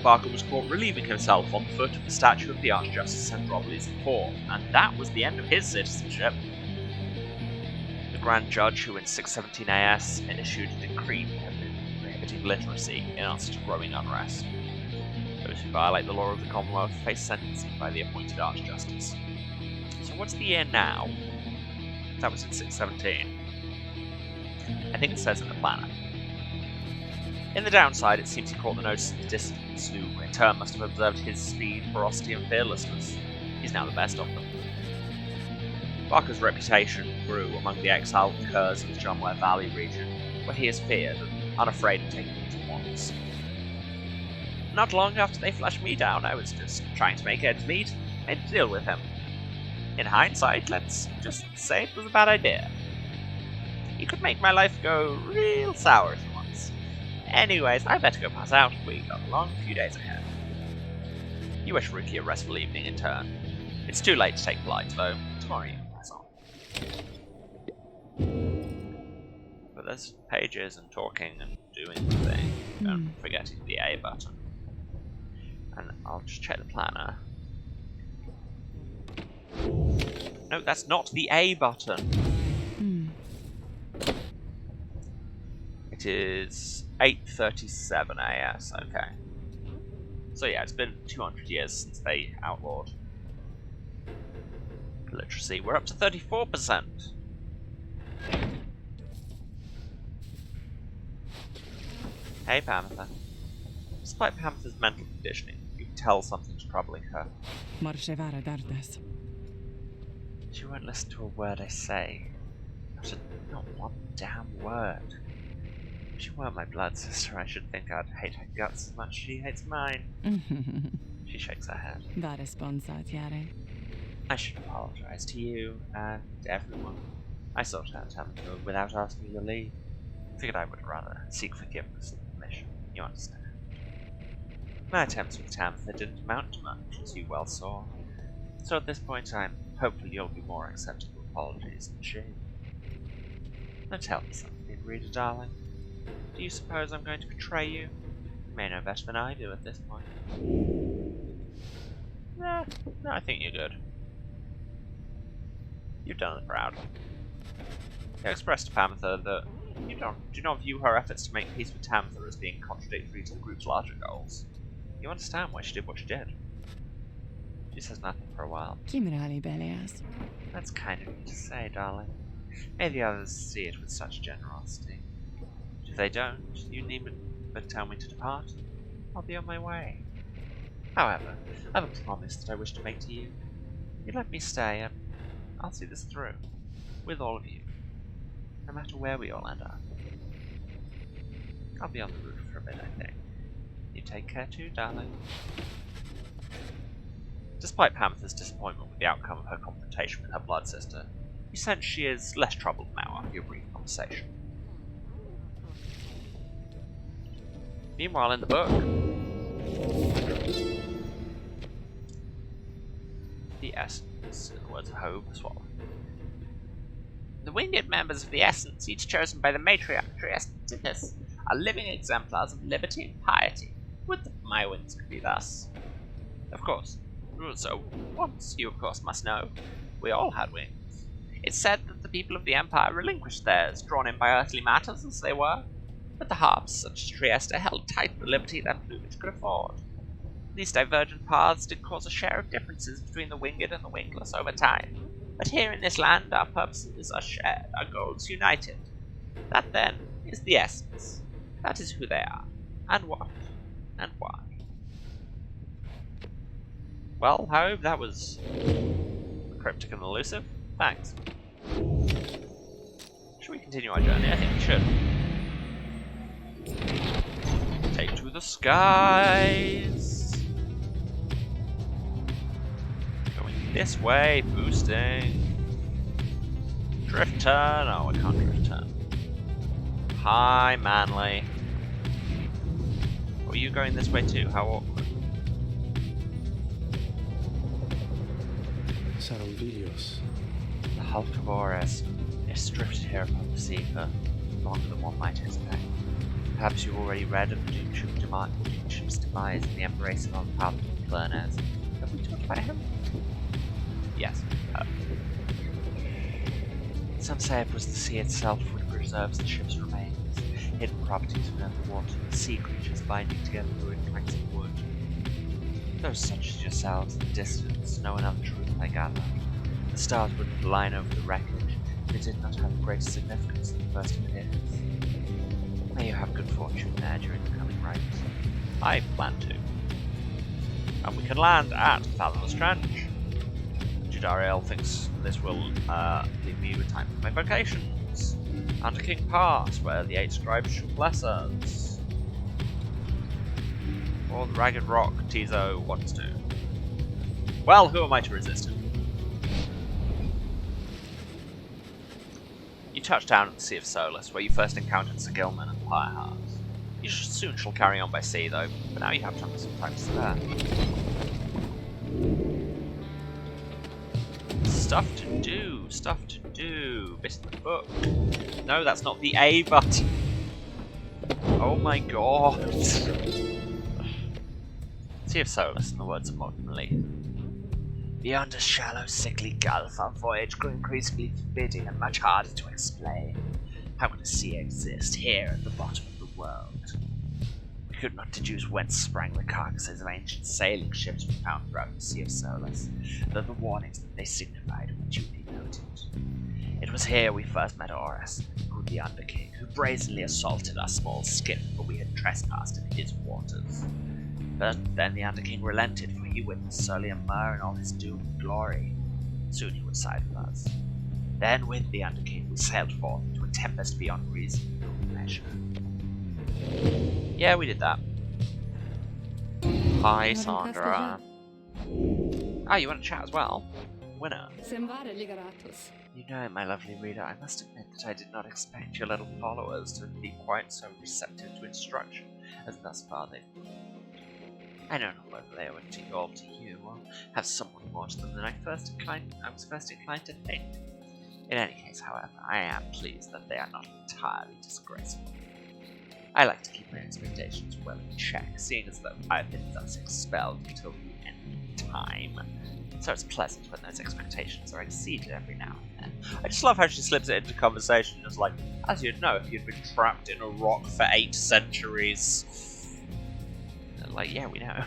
Barker was caught relieving himself on foot of the statue of the Archjustice and Robley's Court, and that was the end of his citizenship. The Grand Judge, who in 617 AS issued a decree prohibiting mandating literacy in answer to growing unrest. Those who violate the law of the Commonwealth face sentencing by the appointed Archjustice. So what's the year now? That was in 617. I think it says in the planner. In the downside, it seems he caught the notice of the dissidents, who in turn must have observed his speed, ferocity, and fearlessness. He's now the best of them. Barker's reputation grew among the exiled curs of the Jumware Valley region, where he is feared and unafraid of taking things at once. Not long after they flushed me down, I was just trying to make ends meet, and made a deal with him. In hindsight, let's just say it was a bad idea. He could make my life go real sour for once. Anyways, I better go pass out. We got a long few days ahead. You wish Ruki a restful evening in turn. It's too late to take flight, though. Tomorrow you can pass on. But there's pages and talking and doing the thing, and forgetting the A button. And I'll just check the planner. No, that's not the A button. It is 8:37 AS, okay. So yeah, it's been 200 years since they outlawed literacy. We're up to 34%. Hey, Panther. Despite Panther's mental conditioning, you can tell something's troubling her. She won't listen to a word I say. Not one damn word. If she weren't my blood sister, I should think I'd hate her guts as much as she hates mine. She shakes her head. I should apologize to you and everyone. I sought out Tampa without asking your leave. Figured I would rather seek forgiveness than permission. You understand? My attempts with Tampa didn't amount to much, as you well saw. So at this point, I'm hopeful you'll be more accepting of apologies than she. Now tell me something, reader darling. Do you suppose I'm going to betray you? You may know better than I do at this point. No, I think you're good. You've done the proud. You expressed to Panther that you do not view her efforts to make peace with Tamtha as being contradictory to the group's larger goals. You understand why she did what she did. She says nothing for a while. That's kind of you to say, darling. May the others see it with such generosity. If they don't, you need but tell me to depart. I'll be on my way. However, I have a promise that I wish to make to you. You let me stay, and I'll see this through. With all of you. No matter where we all end up. I'll be on the roof for a bit, I think. You take care too, darling. Despite Panther's disappointment with the outcome of her confrontation with her blood sister, you sense she is less troubled now after your brief conversation. Meanwhile, in the book, the Essence, in the words of Hope, Swallow. The winged members of the Essence, each chosen by the matriarch Triestinus, are living exemplars of liberty and piety. Would that my wings could be thus. Of course. So, once, you of course must know, we all had wings. It's said that the people of the Empire relinquished theirs, drawn in by earthly matters as they were, but the harps, such as Trieste, held tight the liberty that plumage could afford. These divergent paths did cause a share of differences between the winged and the wingless over time, but here in this land our purposes are shared, our goals united. That, then, is the Essence. That is who they are, and what, and why. Well, Hope, that was cryptic and elusive. Thanks. Should we continue our journey? I think we should. Take to the skies. Going this way, boosting. Drift turn. Oh, I can't drift turn. Hi, Manly. Are you going this way too? How awkward. The hulk of Ores is drifted here upon the sea for longer than one might expect. Perhaps you've already read of the Doomship's demise in the embracing of the Paladin Flernez. Have we talked about him? Yes. Some say it was the sea itself which preserves the ship's remains. hidden properties within the water, sea creatures binding together through planks of wood. Those such as yourselves in the distance know another truth, I gather. The stars wouldn't line over the wreckage if it did not have greater significance than first appearance. May you have good fortune there during the coming rites. I plan to. And we can land at Fathomless Trench. Judariel thinks this will leave me with time for my vocations. Under King Pass, where the 8 scribes shall bless us. Or the Ragged Rock Tizo wants to. Well, who am I to resist him? You touch down at the Sea of Solus, where you first encountered Sir Gilman and the Pyre. You soon shall carry on by sea, though. For now, you have some time to spare. Stuff to do, stuff to do. Bit in the book. No, that's not the A button. Oh my god. Sea of Solus, in the words of Morton Lee. Beyond a shallow, sickly gulf, our voyage grew increasingly forbidding and much harder to explain. How could a sea exist here at the bottom of the world? We could not deduce whence sprang the carcasses of ancient sailing ships we found throughout the Sea of Solus, though the warnings that they signified were duly noted. It was here we first met Horus, the Under King, who brazenly assaulted our small skiff, for we had trespassed in his waters. But then the Under King relented, for he witnessed Surly Myrrh in all his doom and glory. Soon he would side with us. Then with the Under King we sailed forth into a tempest beyond reason and measure. Yeah, we did that. Hi, Sandra. Ah, you want to chat as well? Winner. You know, my lovely reader, I must admit that I did not expect your little followers to be quite so receptive to instruction as thus far they've been. I don't know whether they were all to you, or have somewhat more to them than I was first inclined to think. In any case, however, I am pleased that they are not entirely disgraceful. I like to keep my expectations well in check, seeing as though I've been thus expelled until the end of time. So it's pleasant when those expectations are exceeded every now and then. I just love how she slips it into conversation, just like, as you'd know if you'd been trapped in a rock for 8 centuries. Like, yeah, we know.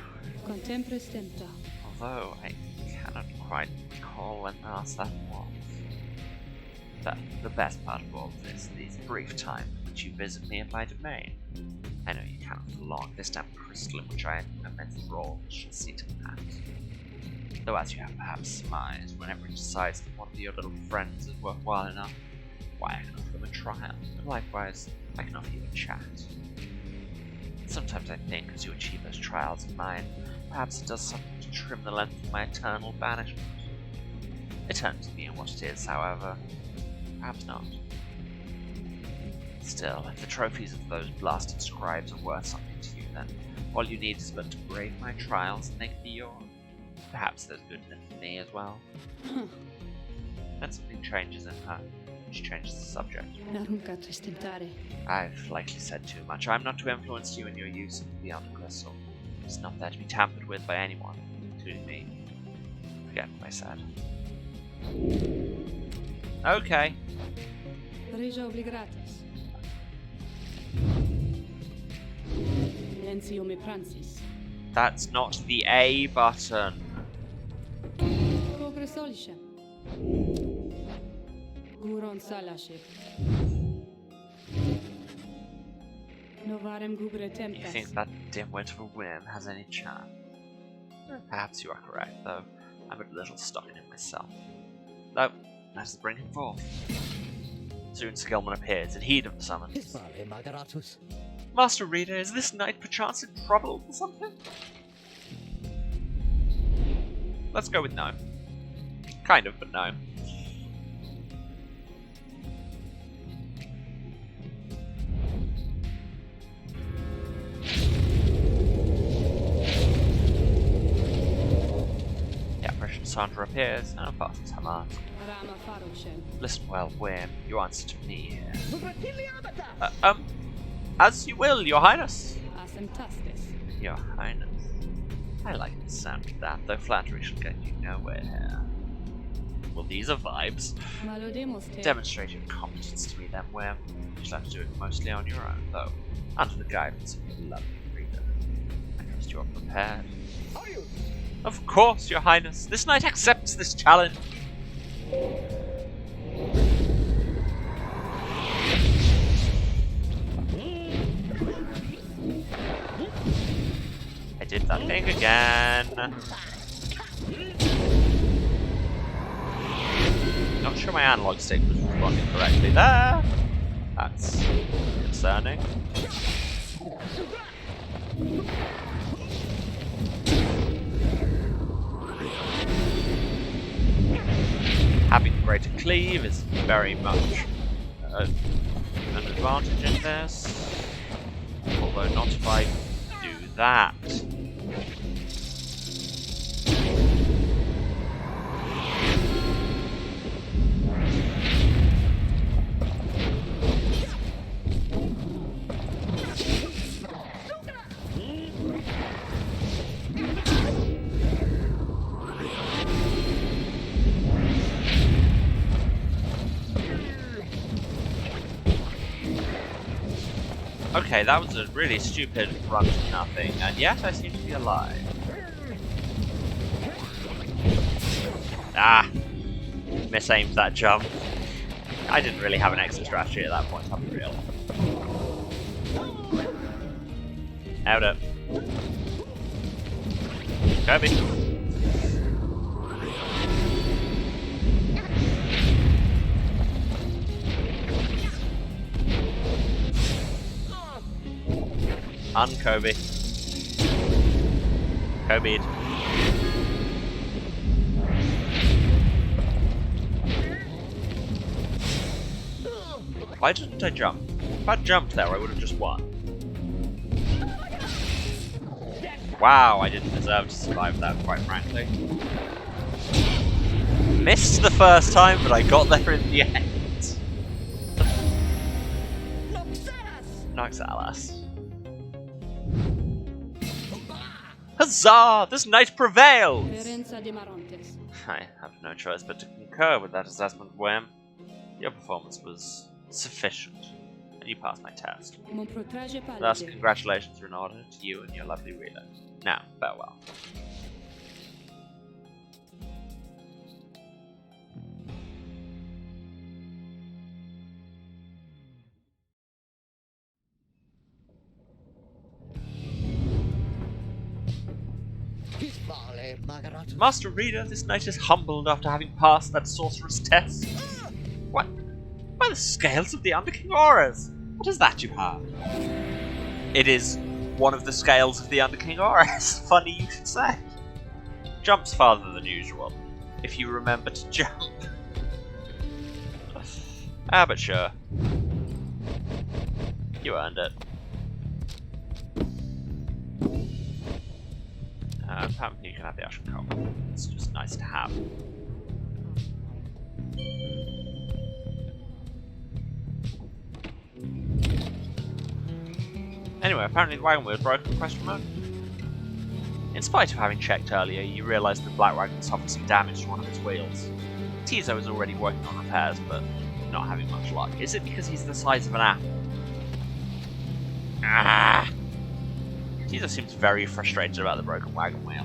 Although I cannot quite recall when last that was. But the best part of all of this, these brief times in which you visit me in my domain. I know you cannot for long this damn crystal in which I am enthralled shall see to that. Though as you have perhaps surmised, whenever it decides that one of your little friends is worthwhile enough, why I can offer them a trial, and likewise, I can offer you a chat. Sometimes I think, as you achieve those trials of mine, perhaps it does something to trim the length of my eternal banishment. Eternity being what it is, however, perhaps not. Still, if the trophies of those blasted scribes are worth something to you, then all you need is but to brave my trials and they can be yours. Perhaps there's good enough for me as well. Then something changes in her. She changes the subject. I've likely said too much. I'm not to influence you in your use of the Beyond Crystal. It's not there to be tampered with by anyone, including me. Forget what I said. Okay. That's not the A button. You think that dimwit of a whim has any charm? Perhaps you are correct, though I'm a little stuck in it myself. No, let us bring him forth. Soon Sir Gilman appears in heed of the summons. Master Reader, is this knight perchance in trouble or something? Let's go with no. Kind of, but no. The apparition Sandra appears and unfastens her mask. Listen well, Wyrm, you answer to me here. As you will, Your Highness. Your Highness. I like the sound of that, though flattery shall get you nowhere here. Well, these are vibes. Demonstrate your competence to me then, where you'll have to do it mostly on your own, though, under the guidance of your lovely reader. I trust you are prepared. Of course, Your Highness. This knight accepts this challenge. I did that thing again. Not sure my analog stick was responding correctly there. That's concerning. Having greater cleave is very much an advantage in this. Although not if I do that. Okay, that was a really stupid run to nothing, and yet I seem to be alive. Ah! Misaimed that jump. I didn't really have an exit strategy at that point, I'll be real. Out it. Kirby. Un-Kobe. Kobe'd. Why didn't I jump? If I'd jumped there, I would have just won. Wow, I didn't deserve to survive that, quite frankly. Missed the first time, but I got there in the end. Noxalas. Huzzah! This knight prevails! I have no choice but to concur with that assessment, Wham. Your performance was sufficient, and you passed my test. Thus, congratulations are in order to you and your lovely reader. Now, farewell. Master Reader, this knight is humbled after having passed that sorcerer's test. What? By the scales of the Underking Auras! What is that you have? It is one of the scales of the Underking Auras. Funny you should say. Jumps farther than usual, if you remember to jump. Ah, but sure. You earned it. Apparently you can have the Ashen Cobra. It's just nice to have. Anyway, apparently the wagon wheel is broken, question mark? In spite of having checked earlier, you realise the Black Wagon suffered some damage to one of its wheels. Tizo is already working on repairs, but not having much luck. Is it because he's the size of an apple? Ah! Tizo seems very frustrated about the broken wagon wheel.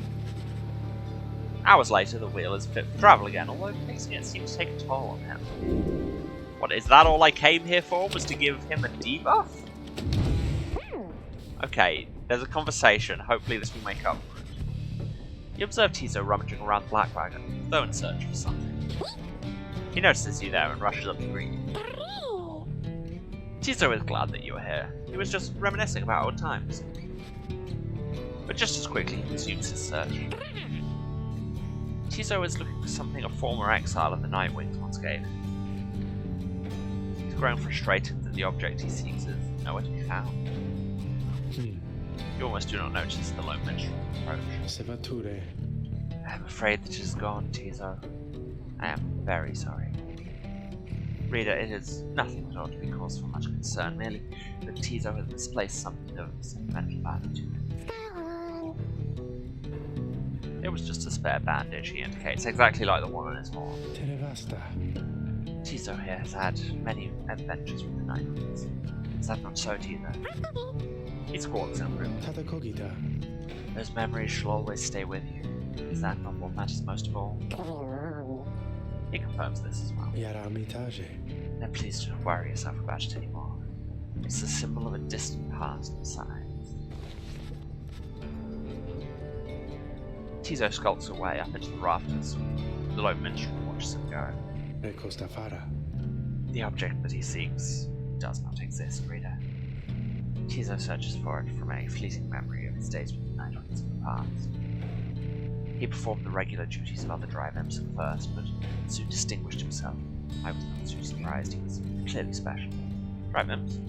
Hours later, the wheel is fit for travel again, although fixing it seems to take a toll on him. What, is that all I came here for, was to give him a debuff? Okay, there's a conversation, hopefully this will make up for it. You observe Tizo rummaging around the Black Wagon, though in search of something. He notices you there and rushes up to greet you. Tizo is glad that you are here. He was just reminiscing about old times. But just as quickly he resumes his search. Tizo is looking for something a former exile of the Nightwings once gave him. He's growing frustrated that the object he seeks is nowhere to be found. You almost do not notice the low mention approach. I'm afraid that it is gone, Tizo. I am very sorry. Reader, it is nothing that ought to be cause for much concern, merely that Tizo has misplaced something of sentimental value to him. It was was just a spare bandage, he indicates, exactly like the one on his horn. Tizo here has had many adventures with the Nightwings. Is that not so, Tizo? He squawks in a room. Those memories shall always stay with you. Is that not what matters most of all? He confirms this as well. Then please do not worry yourself about it anymore. It's a symbol of a distant past besides. Tizo skulks away up into the rafters. The low minstrel watches him go. The object that he seeks does not exist, reader. Tizo searches for it from a fleeting memory of his days with the Nightwings of the past. He performed the regular duties of other drive imps at first, but soon distinguished himself. I was not too surprised. He was clearly special. Drive imps?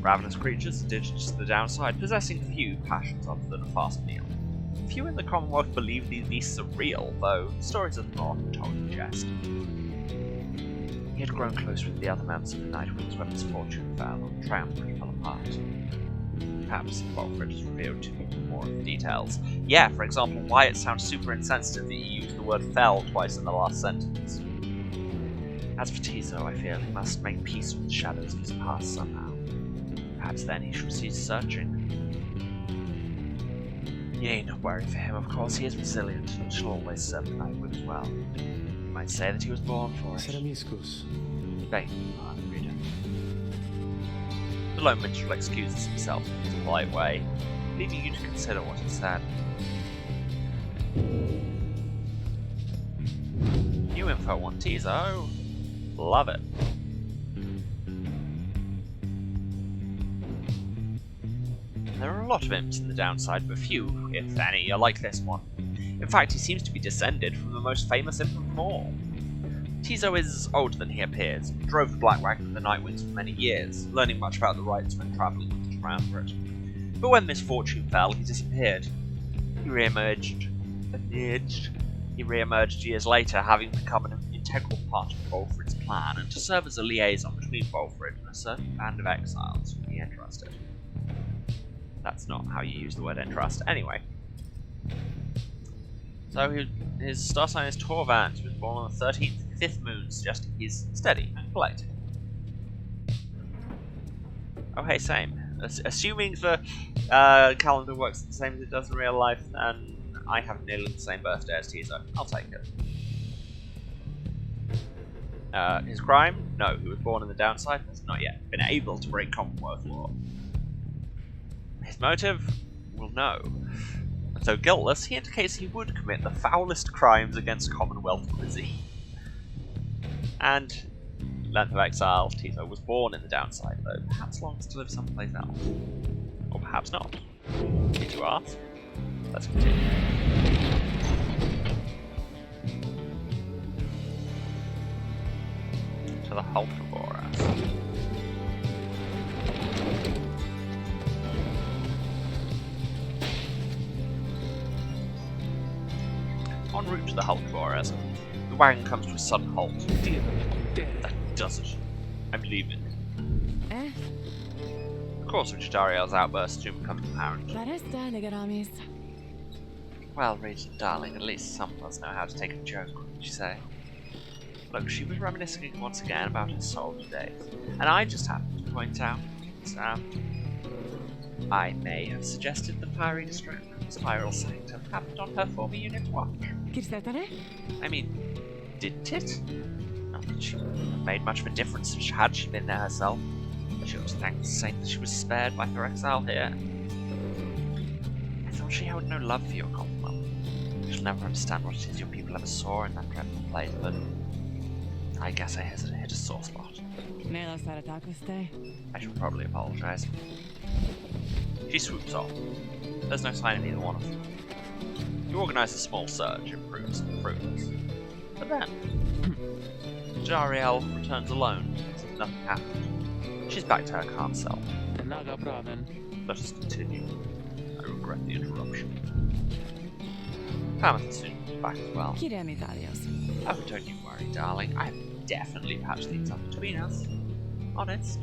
Ravenous creatures, indigenous to the downside, possessing few passions other than a fast meal. Few in the Commonwealth believe these beasts are real, though stories of them are often told in jest. He had grown close with the other members of the Nightwings when misfortune fell and triumvirate fell apart. Perhaps Bolfred has revealed to me more of the details. Yeah, for example, why it sounds super insensitive that he used the word fell twice in the last sentence. As for Tizo, I feel he must make peace with the shadows of his past somehow. Perhaps then he shall cease searching. You need not worry for him, of course. He is resilient and shall always serve the Nightwings well. You might say that he was born for it. Beg your pardon, reader. The lone minstrel excuses himself in a polite way, leaving you to consider what he said. New info on Tizo. Love it. There are a lot of imps in the downside, but few, if any, are like this one. In fact, he seems to be descended from the most famous imp of them all. Tizo is older than he appears, and drove the Black Wagon with the Nightwings for many years, learning much about the rights when travelling with the Triumvirate. But when misfortune fell, he disappeared. He re-emerged years later, having become an integral part of Bolfred's plan, and to serve as a liaison between Bolfred and a certain band of exiles whom he entrusted. That's not how you use the word entrust. Anyway. So his star sign is Torvand. He was born on the 13th 5th moon, suggesting he's steady and collected. Oh hey, same. Assuming the calendar works the same as it does in real life, and I have nearly the same birthday as Tizo. I'll take it. His crime? No, he was born in the downside and has not yet been able to break Commonwealth law. His motive? Well, no. And though guiltless, he indicates he would commit the foulest crimes against Commonwealth cuisine. And length of exile, Tizo was born in the downside, though perhaps longs to live someplace else. Or perhaps not. Did you ask? Let's continue. To the Hultiboras. En route to the Hultiboras, the wagon comes to a sudden halt. That does it. I'm leaving. The course of Jadariel's outburst soon becomes apparent. Well, Regent darling, at least some of us know how to take a joke, wouldn't you say? Look, she was reminiscing once again about her soldier days, and I just happened to point out that I may have suggested the Pyre spiral sanctum happened on her former unit watch. I mean, didn't it? Not that she would have made much of a difference had she been there herself. She was thank the saint that she was spared by her exile here. I thought she held no love for your Commonwealth. She'll never understand what it is your people ever saw in that dreadful place, but I guess I hit a sore spot. I should probably apologize. She swoops off. There's no sign of either one of them. You organize a small search, improves and fruits. But then, Jariel returns alone, as if nothing happened. She's back to her calm self. Let us continue. I regret the interruption. Pamela soon comes back as well. Oh, don't you worry, darling. I've definitely patched things up between us. Honest.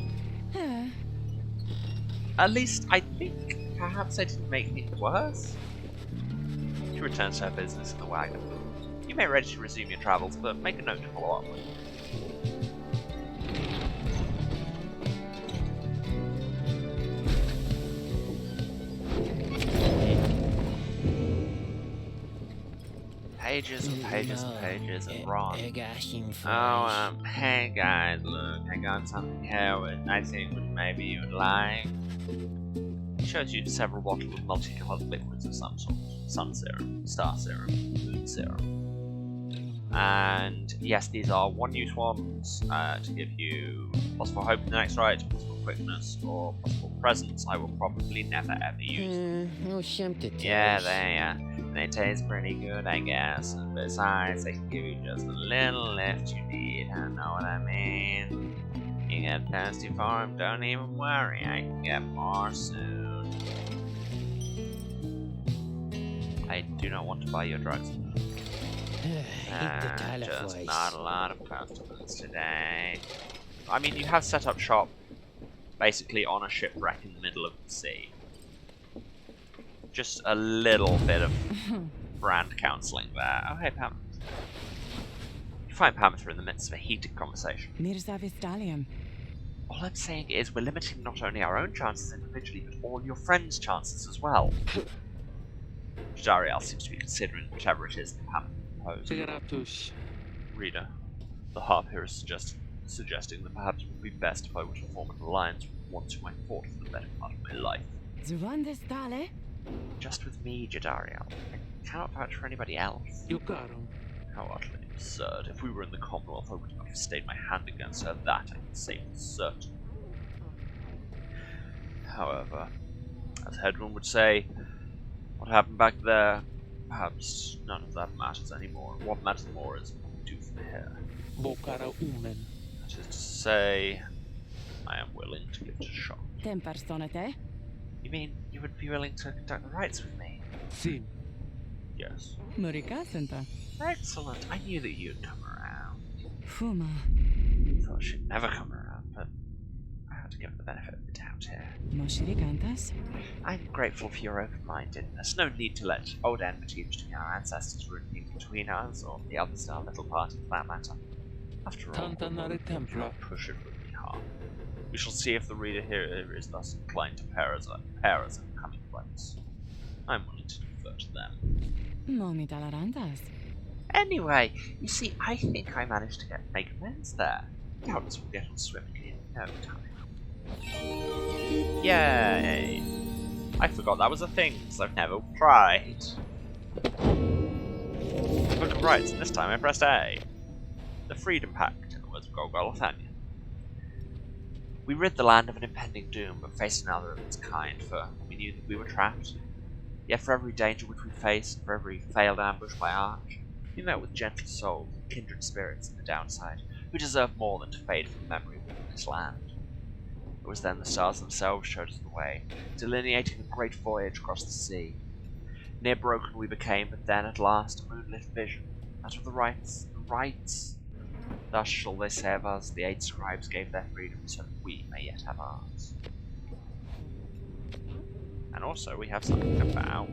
At least, I think perhaps I didn't make things worse. She returns to her business in the wagon. You may be ready to resume your travels, but make a note to follow up with. Pages and pages and pages of Ron. Oh, hey guys, look, I got something here which I think maybe you would like. He shows you several bottles of multicolored liquids of some sort. Sun serum, star serum, moon serum. And yes, these are one-use ones to give you possible hope in the next ride, possible quickness, or possible presence. I will probably never ever use them. Yeah, they taste pretty good, I guess. And besides, they can give you just a little lift you need. I know what I mean. You get thirsty for them, don't even worry. I can get more soon. I do not want to buy your drugs. Just not a lot of customers today. I mean, you have set up shop basically on a shipwreck in the middle of the sea. Just a little bit of brand counselling there. Oh, hey, Pam. You find Pamela in the midst of a heated conversation. All I'm saying is we're limiting not only our own chances individually, but all your friends' chances as well. Dariel seems to be considering whatever it is that Pam proposed. Reader, the harp here is suggesting that perhaps it would be best if I were to form an alliance with one whom I fought for the better part of my life. Just with me, Jadariel. I cannot vouch for anybody else. How utterly absurd. If we were in the Commonwealth, I would not have stayed my hand against her. That I can say for certain. However, as Hedwin would say, what happened back there, perhaps none of that matters anymore. What matters more is what we do from here. That is to say, I am willing to give it a shot. You mean you would be willing to conduct the rites with me? Yes. Excellent. I knew that you'd come around. I thought she'd never come around, but I had to give her the benefit of the doubt here. I'm grateful for your open-mindedness. No need to let old enmity between our ancestors ruin things between us, or the other Star Little Party for that matter. After all, do not push it with me hard. We shall see if the reader here is thus inclined to pair us in the coming place. I'm willing to defer to them. Anyway, you see, I think I managed to make amends there. Doubtless we'll get on swimmingly in no time. Yay! I forgot that was a thing, because I've never tried. Book of Rights, and this time I pressed A. The Freedom Pact, in the words of Golgolothania. We rid the land of an impending doom, but faced another of its kind, for we knew that we were trapped. Yet for every danger which we faced, for every failed ambush by Arch, we met with gentle souls and kindred spirits in the downside, who deserved more than to fade from the memory of this land. It was then the stars themselves showed us the way, delineating a great voyage across the sea. Near broken we became, but then at last a moonlit vision, that of the rights. Thus shall they say of us, the 8 scribes gave their freedom, so that we may yet have ours. And also we have something about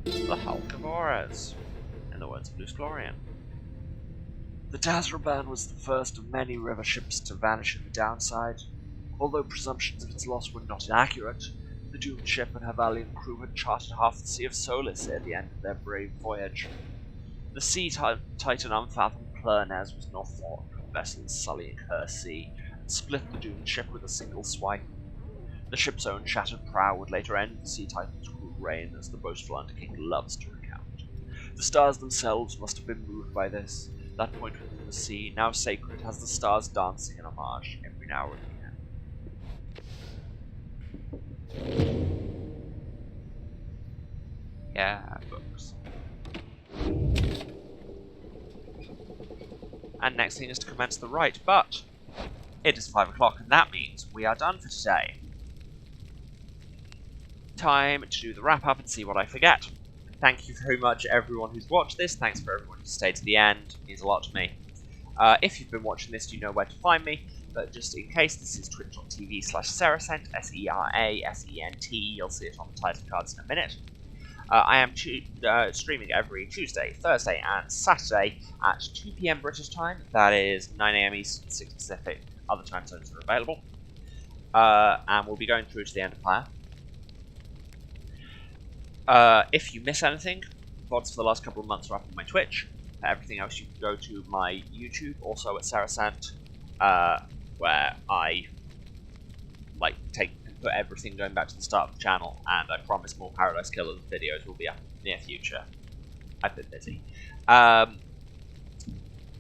the Hulk of Ores, in the words of Luce Glorian. The Tazraban was the first of many river ships to vanish in the downside. Although presumptions of its loss were not inaccurate, the doomed ship and her valiant crew had charted half the Sea of Solace at the end of their brave voyage. The sea titan unfathomed Plurnes was no thought of vessels sullying her sea, and split the doomed ship with a single swipe. The ship's own shattered prow would later end the Sea Titan's cruel reign, as the boastful Underking loves to recount. The stars themselves must have been moved by this. That point within the sea, now sacred, has the stars dancing in homage every now and again. Yeah, books. And next thing is to commence the rite, but it is 5 o'clock, and that means we are done for today. Time to do the wrap-up and see what I forget. Thank you very much everyone who's watched this. Thanks for everyone who stayed to the end. It means a lot to me. If you've been watching this, you know where to find me. But just in case, this is twitch.tv/Serasent, SERASENT. You'll see it on the title cards in a minute. I am streaming every Tuesday, Thursday, and Saturday at 2 PM British time. That is 9 AM Eastern, 6 Pacific. Other time zones are available. And we'll be going through to the end of Pyre. If you miss anything, VODs for the last couple of months are up on my Twitch. For everything else, you can go to my YouTube, also at Saracent, where I put everything going back to the start of the channel, and I promise more Paradise Killers videos will be up in the near future. I've been busy.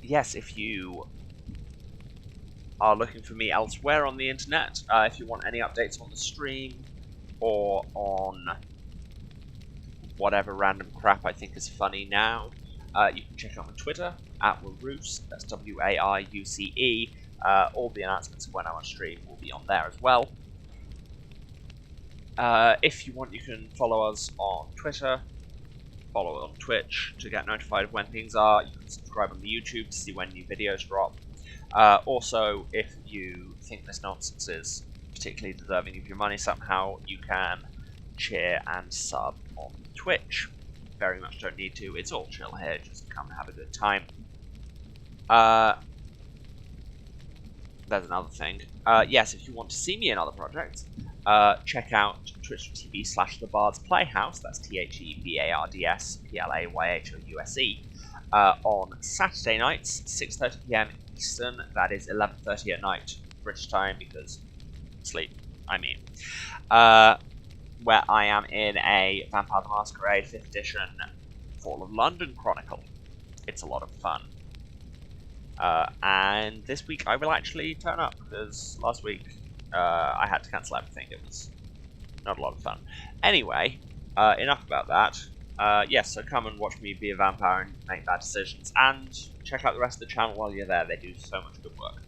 Yes, if you are looking for me elsewhere on the internet, if you want any updates on the stream, or on whatever random crap I think is funny now, you can check out my Twitter, at Waruce, that's W-A-I-U-C-E. All the announcements of when I'm on stream will be on there as well. If you want, you can follow us on Twitter, follow us on Twitch to get notified of when things are. You can subscribe on the YouTube to see when new videos drop. Also, if you think this nonsense is particularly deserving of your money somehow, you can cheer and sub on Twitch. Very much don't need to, it's all chill here, just come and have a good time. There's another thing. Yes, if you want to see me in other projects, check out twitch.tv/TheBards Playhouse, that's TheBardsPlayhouse, on Saturday nights, 6:30 PM Eastern, that is 11:30 at night British time, because sleep, I mean. Where I am in a Vampire the Masquerade 5th edition Fall of London Chronicle. It's a lot of fun. And this week I will actually turn up, because last week I had to cancel everything. It was not a lot of fun. Anyway, enough about that. Yes, so come and watch me be a vampire and make bad decisions, and check out the rest of the channel while you're there. They do so much good work.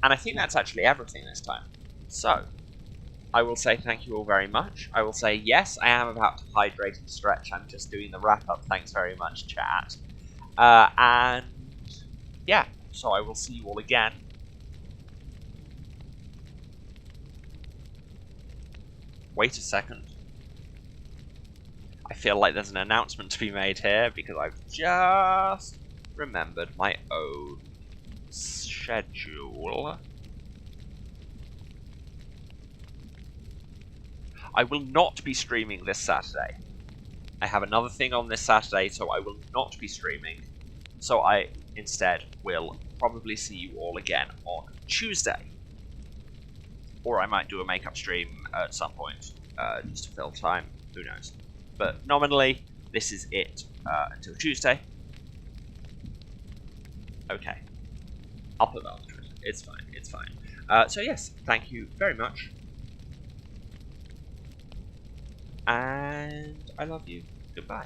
And I think that's actually everything this time. So, I will say thank you all very much. I will say, yes, I am about to hydrate and stretch. I'm just doing the wrap-up. Thanks very much, chat. And, yeah, so I will see you all again. Wait a second. I feel like there's an announcement to be made here, because I've just remembered my own schedule. I will not be streaming this Saturday. I have another thing on this Saturday, so I will not be streaming. So I, instead, will probably see you all again on Tuesday. Or I might do a makeup stream at some point, just to fill time. Who knows? But nominally, this is it until Tuesday. Okay. I'll put that on Twitter. It's fine. It's fine. So yes, thank you very much. And I love you. Goodbye.